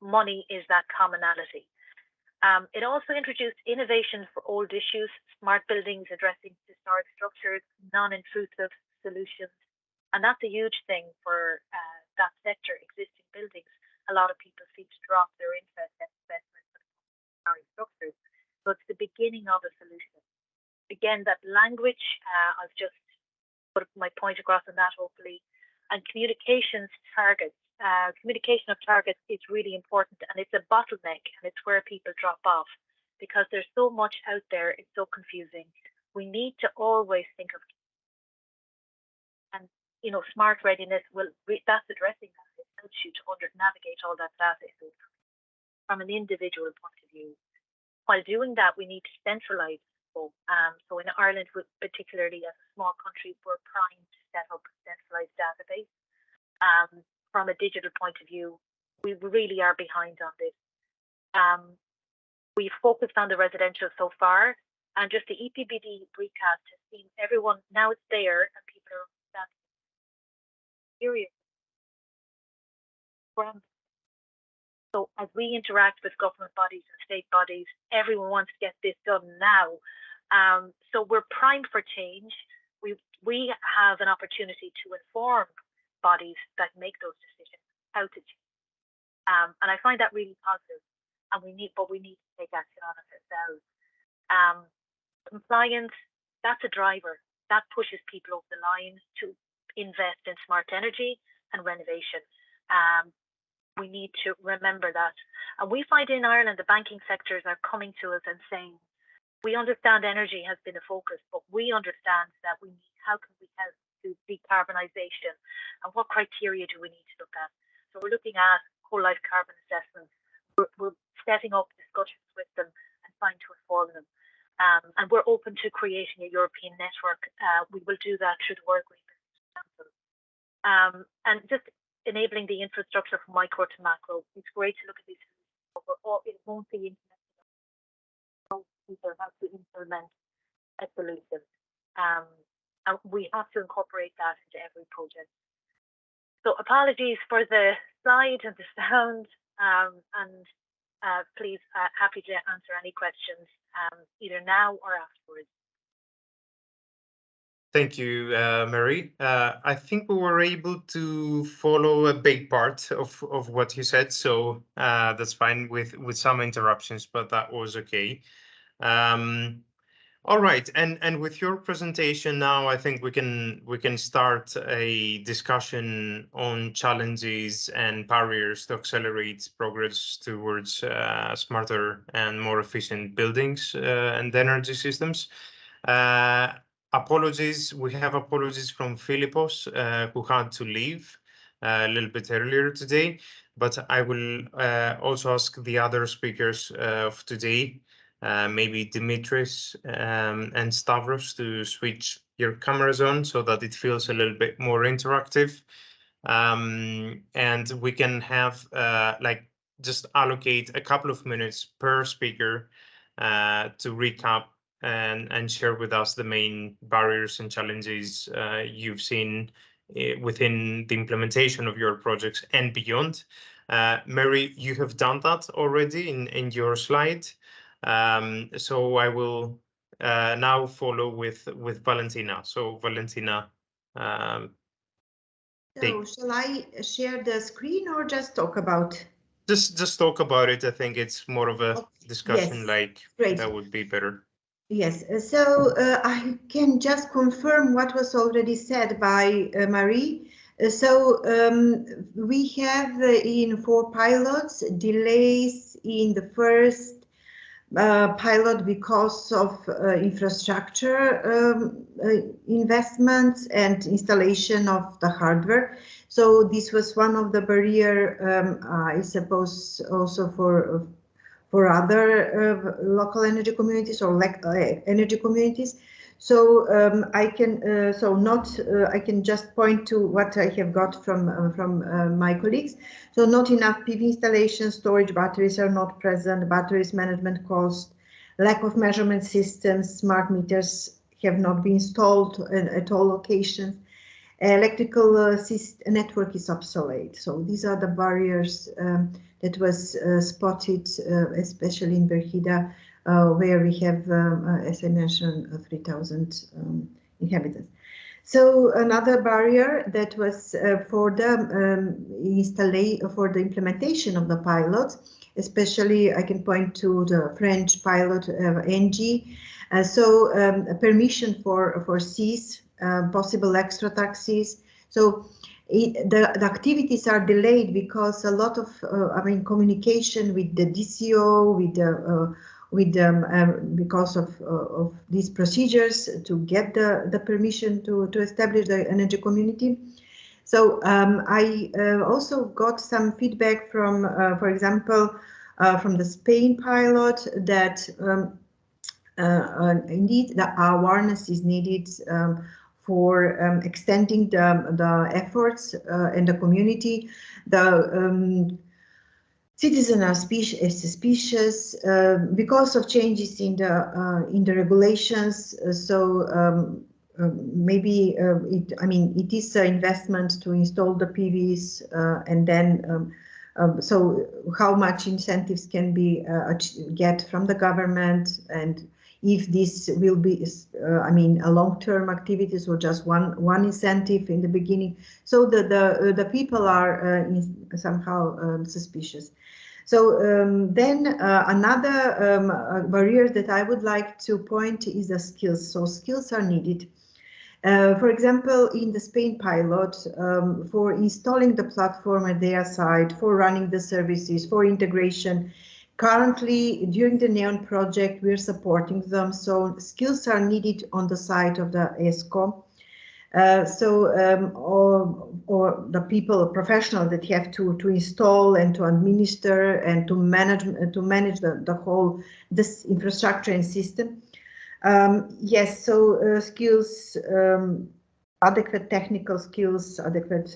Money is that commonality. It also introduced innovation for old issues, smart buildings addressing historic structures, non-intrusive solutions. And that's a huge thing for that sector, existing buildings. A lot of people seem to drop their interest in investment in historic structures. So it's the beginning of a solution. Again, that language, I've just put my point across on that, hopefully. And communications targets. Communication of targets is really important, and it's a bottleneck, and it's where people drop off because there's so much out there. It's so confusing. We need to always think of, and smart readiness that's addressing that. It helps you to navigate all that data from an individual point of view. While doing that, we need to centralize. So in Ireland, particularly as a small country, we're primed to set up a centralized database. From a digital point of view, we really are behind on this. We've focused on the residential so far, and just the EPBD recast has seen everyone, now it's there, and people are serious. So as we interact with government bodies and state bodies, everyone wants to get this done now. So we're primed for change. We have an opportunity to inform bodies that make those decisions how to change. And I find that really positive. And we need to take action on it ourselves. Compliance, that's a driver. That pushes people over the line to invest in smart energy and renovation. We need to remember that. And we find in Ireland, the banking sectors are coming to us and saying, we understand energy has been a focus, but we understand that how can we help to decarbonisation, and what criteria do we need to look at? So we're looking at whole life carbon assessments. We're setting up discussions with them and trying to inform them. And we're open to creating a European network. We will do that through the work group. And just enabling the infrastructure from micro to macro. It's great to look at these. It won't be implemented. People have to implement a solution. And we have to incorporate that into every project. So apologies for the slide and the sound, and please, happy to answer any questions either now or afterwards. Thank you, Mary. I think we were able to follow a big part of what you said, so that's fine with some interruptions, but that was okay. All right, and with your presentation now, I think we can start a discussion on challenges and barriers to accelerate progress towards smarter and more efficient buildings and energy systems. Apologies, we have apologies from Philippos, who had to leave a little bit earlier today, but I will also ask the other speakers of today, maybe Dimitris and Stavros, to switch your cameras on so that it feels a little bit more interactive. And we can have like just allocate a couple of minutes per speaker to recap and share with us the main barriers and challenges you've seen within the implementation of your projects and beyond. Mary, you have done that already in your slide. So I will now follow with Valentina. So Valentina, So shall I share the screen or just talk about? Just talk about it. I think it's more of a discussion. Yes, Like great. that would be better. Yes, so I can just confirm what was already said by Marie. We have in 4 pilots delays in the first pilot because of infrastructure investments and installation of the hardware. So this was one of the barrier, I suppose, also for other local energy communities or energy communities. So I can I can just point to what I have got from my colleagues. So not enough PV installation, storage batteries are not present, batteries management cost, lack of measurement systems, smart meters have not been installed at all locations. Electrical network is obsolete. So these are the barriers that was spotted, especially in Berhida, where we have, as I mentioned, 3,000 inhabitants. So another barrier that was for the implementation of the pilots, especially I can point to the French pilot ENGIE. Permission for seas, possible extra taxis. So the activities are delayed because a lot of communication with the DCO, because of these procedures to get the permission to establish the energy community. So I also got some feedback from, for example, from the Spain pilot that indeed the awareness is needed for extending the efforts in the community. The citizens are suspicious because of changes in the regulations. Maybe it is an investment to install the PVs, and then so how much incentives can be get from the government, and if this will be a long-term activities or just one incentive in the beginning. So the people are somehow suspicious. So then another barrier that I would like to point is the skills. So skills are needed. For example, in the Spain pilot, for installing the platform at their site, for running the services, for integration. Currently, during the NEON project, we're supporting them. So skills are needed on the side of the ESCO. Or the people, professionals that have to install and to administer and to manage the whole this infrastructure and system. Yes, so skills, adequate technical skills, adequate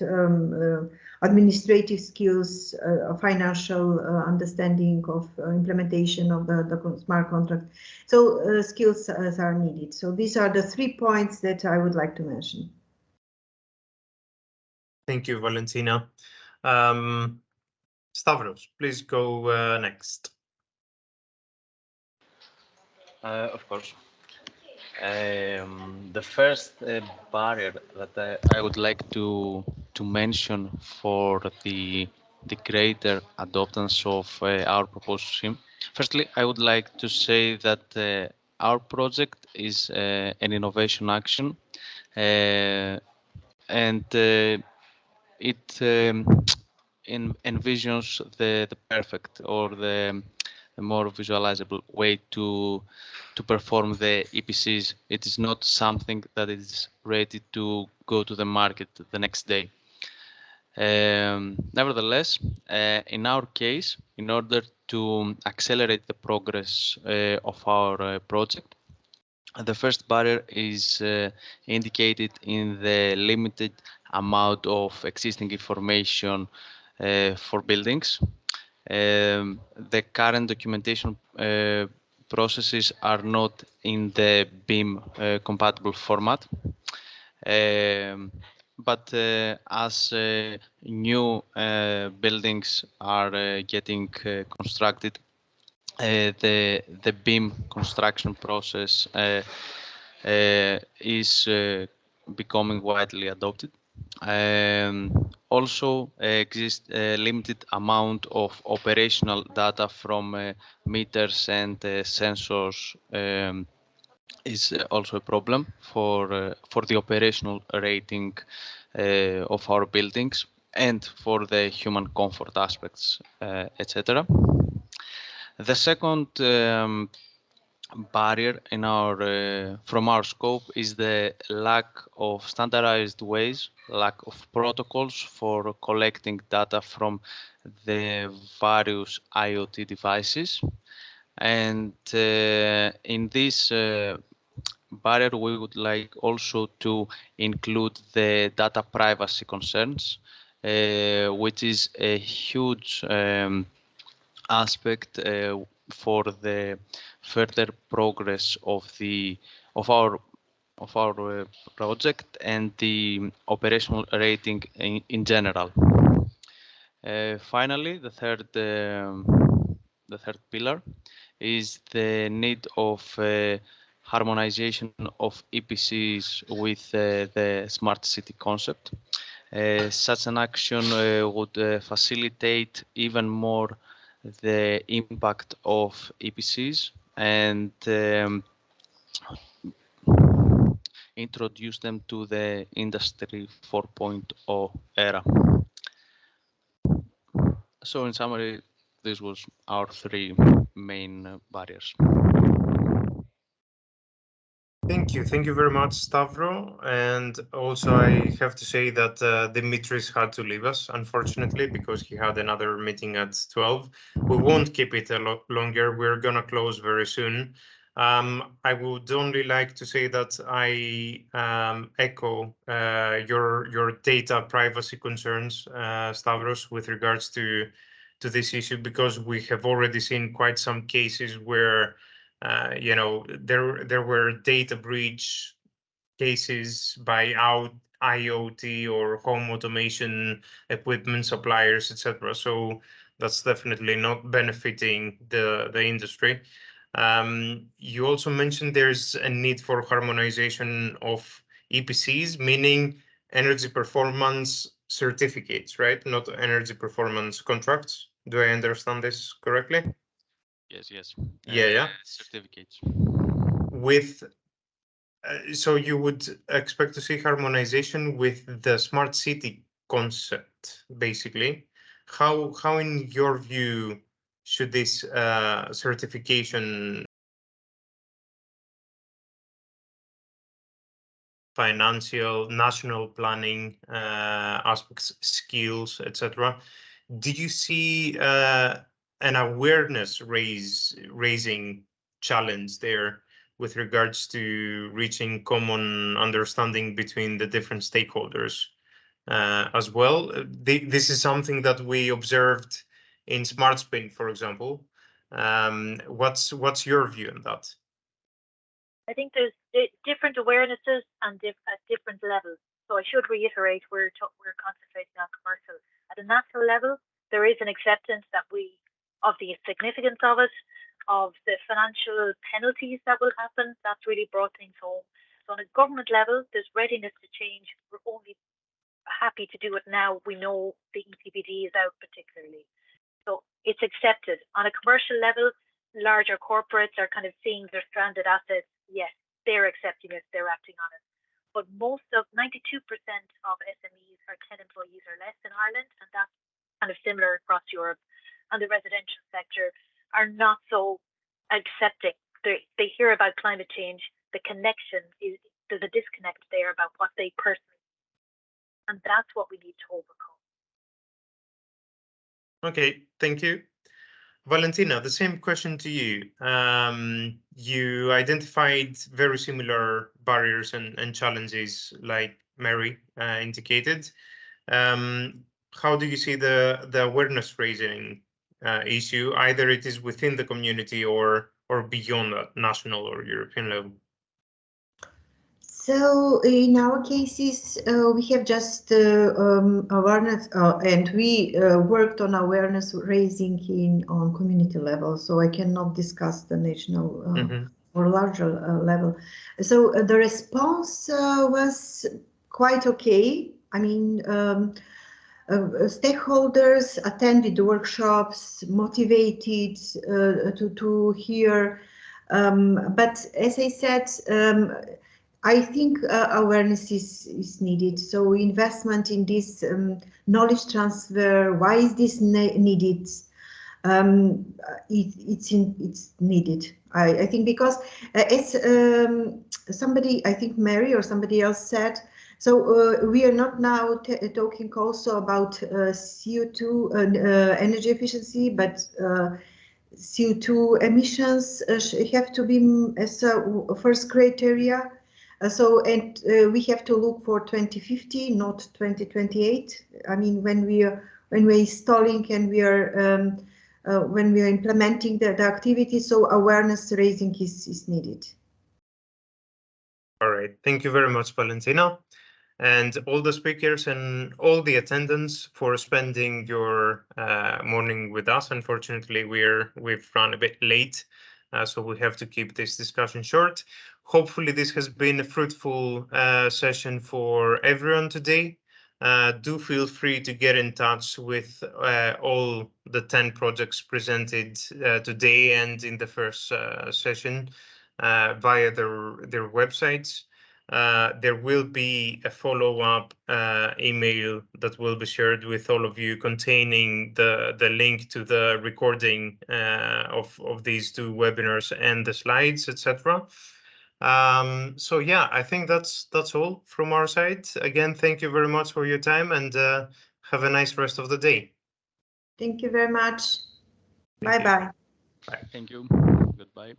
administrative skills, financial understanding of implementation of the smart contract. So skills are needed. So these are the 3 points that I would like to mention. Thank you, Valentina. Stavros, please go next. Of course. The first barrier that I would like to mention for the greater adoptance of our proposed scheme. Firstly, I would like to say that our project is an innovation action, and it envisions the perfect or the more visualizable way to perform the EPCs. It is not something that is ready to go to the market the next day. Nevertheless, in our case, in order to accelerate the progress of our project, the first barrier is indicated in the limited amount of existing information for buildings. The current documentation processes are not in the BIM compatible format. But as new buildings are getting constructed, the BIM construction process is becoming widely adopted. Also exists a limited amount of operational data from meters and sensors is also a problem for the operational rating of our buildings and for the human comfort aspects, etc. The second barrier in our from our scope is the lack of standardized ways, lack of protocols for collecting data from the various IoT devices. And in this barrier, we would like also to include the data privacy concerns, which is a huge aspect for the further progress of our project and the operational rating in general. Finally, the third pillar is the need of harmonization of EPCs with the smart city concept. Such an action would facilitate even more the impact of EPCs and introduce them to the Industry 4.0 era. So in summary, this was our three main barriers. Thank you very much, Stavro. And also, I have to say that Dimitris had to leave us, unfortunately, because he had another meeting at 12. We won't keep it a lot longer. We're gonna close very soon. I would only like to say that I echo your data privacy concerns, Stavros, with regards to this issue, because we have already seen quite some cases where you know, there were data breach cases by IoT or home automation equipment suppliers, etc. So that's definitely not benefiting the industry. You also mentioned there's a need for harmonization of EPCs, meaning energy performance certificates, right? Not energy performance contracts. Do I understand this correctly? Yes. Yeah. Certificates. With so you would expect to see harmonization with the smart city concept, basically. How in your view should this certification, financial, national planning aspects, skills, etc. Did you see an awareness raising challenge there with regards to reaching common understanding between the different stakeholders as well? This is something that we observed in SmartSPIN, for example. What's your view on that? I think there's different awarenesses and at different levels. So I should reiterate, we're concentrating on commercial. At a national level, there is an acceptance that of the significance of it, of the financial penalties that will happen. That's really brought things home. So on a government level, there's readiness to change. We're only happy to do it now. We know the EPBD is out particularly. So it's accepted. On a commercial level, larger corporates are kind of seeing their stranded assets, yes, they're accepting it, they're acting on it. But most of 92% of SMEs are 10 employees or less in Ireland, and that's kind of similar across Europe. And the residential sector are not so accepting. They hear about climate change, the connection is, there's a disconnect there about what they personally, and that's what we need to overcome. Okay, thank you. Valentina, the same question to you. You identified very similar barriers and challenges like Mary indicated. How do you see the awareness raising issue, either it is within the community or beyond that, national or European level? So in our cases, we have just awareness, and we worked on awareness raising on community level. So I cannot discuss the national or larger level. So the response was quite okay. I mean, stakeholders attended the workshops, motivated to hear. But as I said, I think awareness is needed. So investment in this knowledge transfer. Why is this needed? It's needed. I think because as somebody, I think Mary or somebody else said. So we are not now talking also about CO2 energy efficiency, but CO2 emissions have to be as a first criteria. And we have to look for 2050, not 2028. I mean, when we're installing and when we are implementing the activity, so awareness raising is needed. All right, thank you very much, Valentina, and all the speakers and all the attendants for spending your morning with us. Unfortunately, we've run a bit late, so we have to keep this discussion short. Hopefully, this has been a fruitful session for everyone today. Do feel free to get in touch with all the 10 projects presented today and in the first session via their websites. There will be a follow-up email that will be shared with all of you containing the link to the recording of these two webinars and the slides, etc. So yeah, I think that's all from our side. Again, thank you very much for your time, and have a nice rest of the day. Thank you very much. Thank you. Bye-bye. Thank you. Goodbye.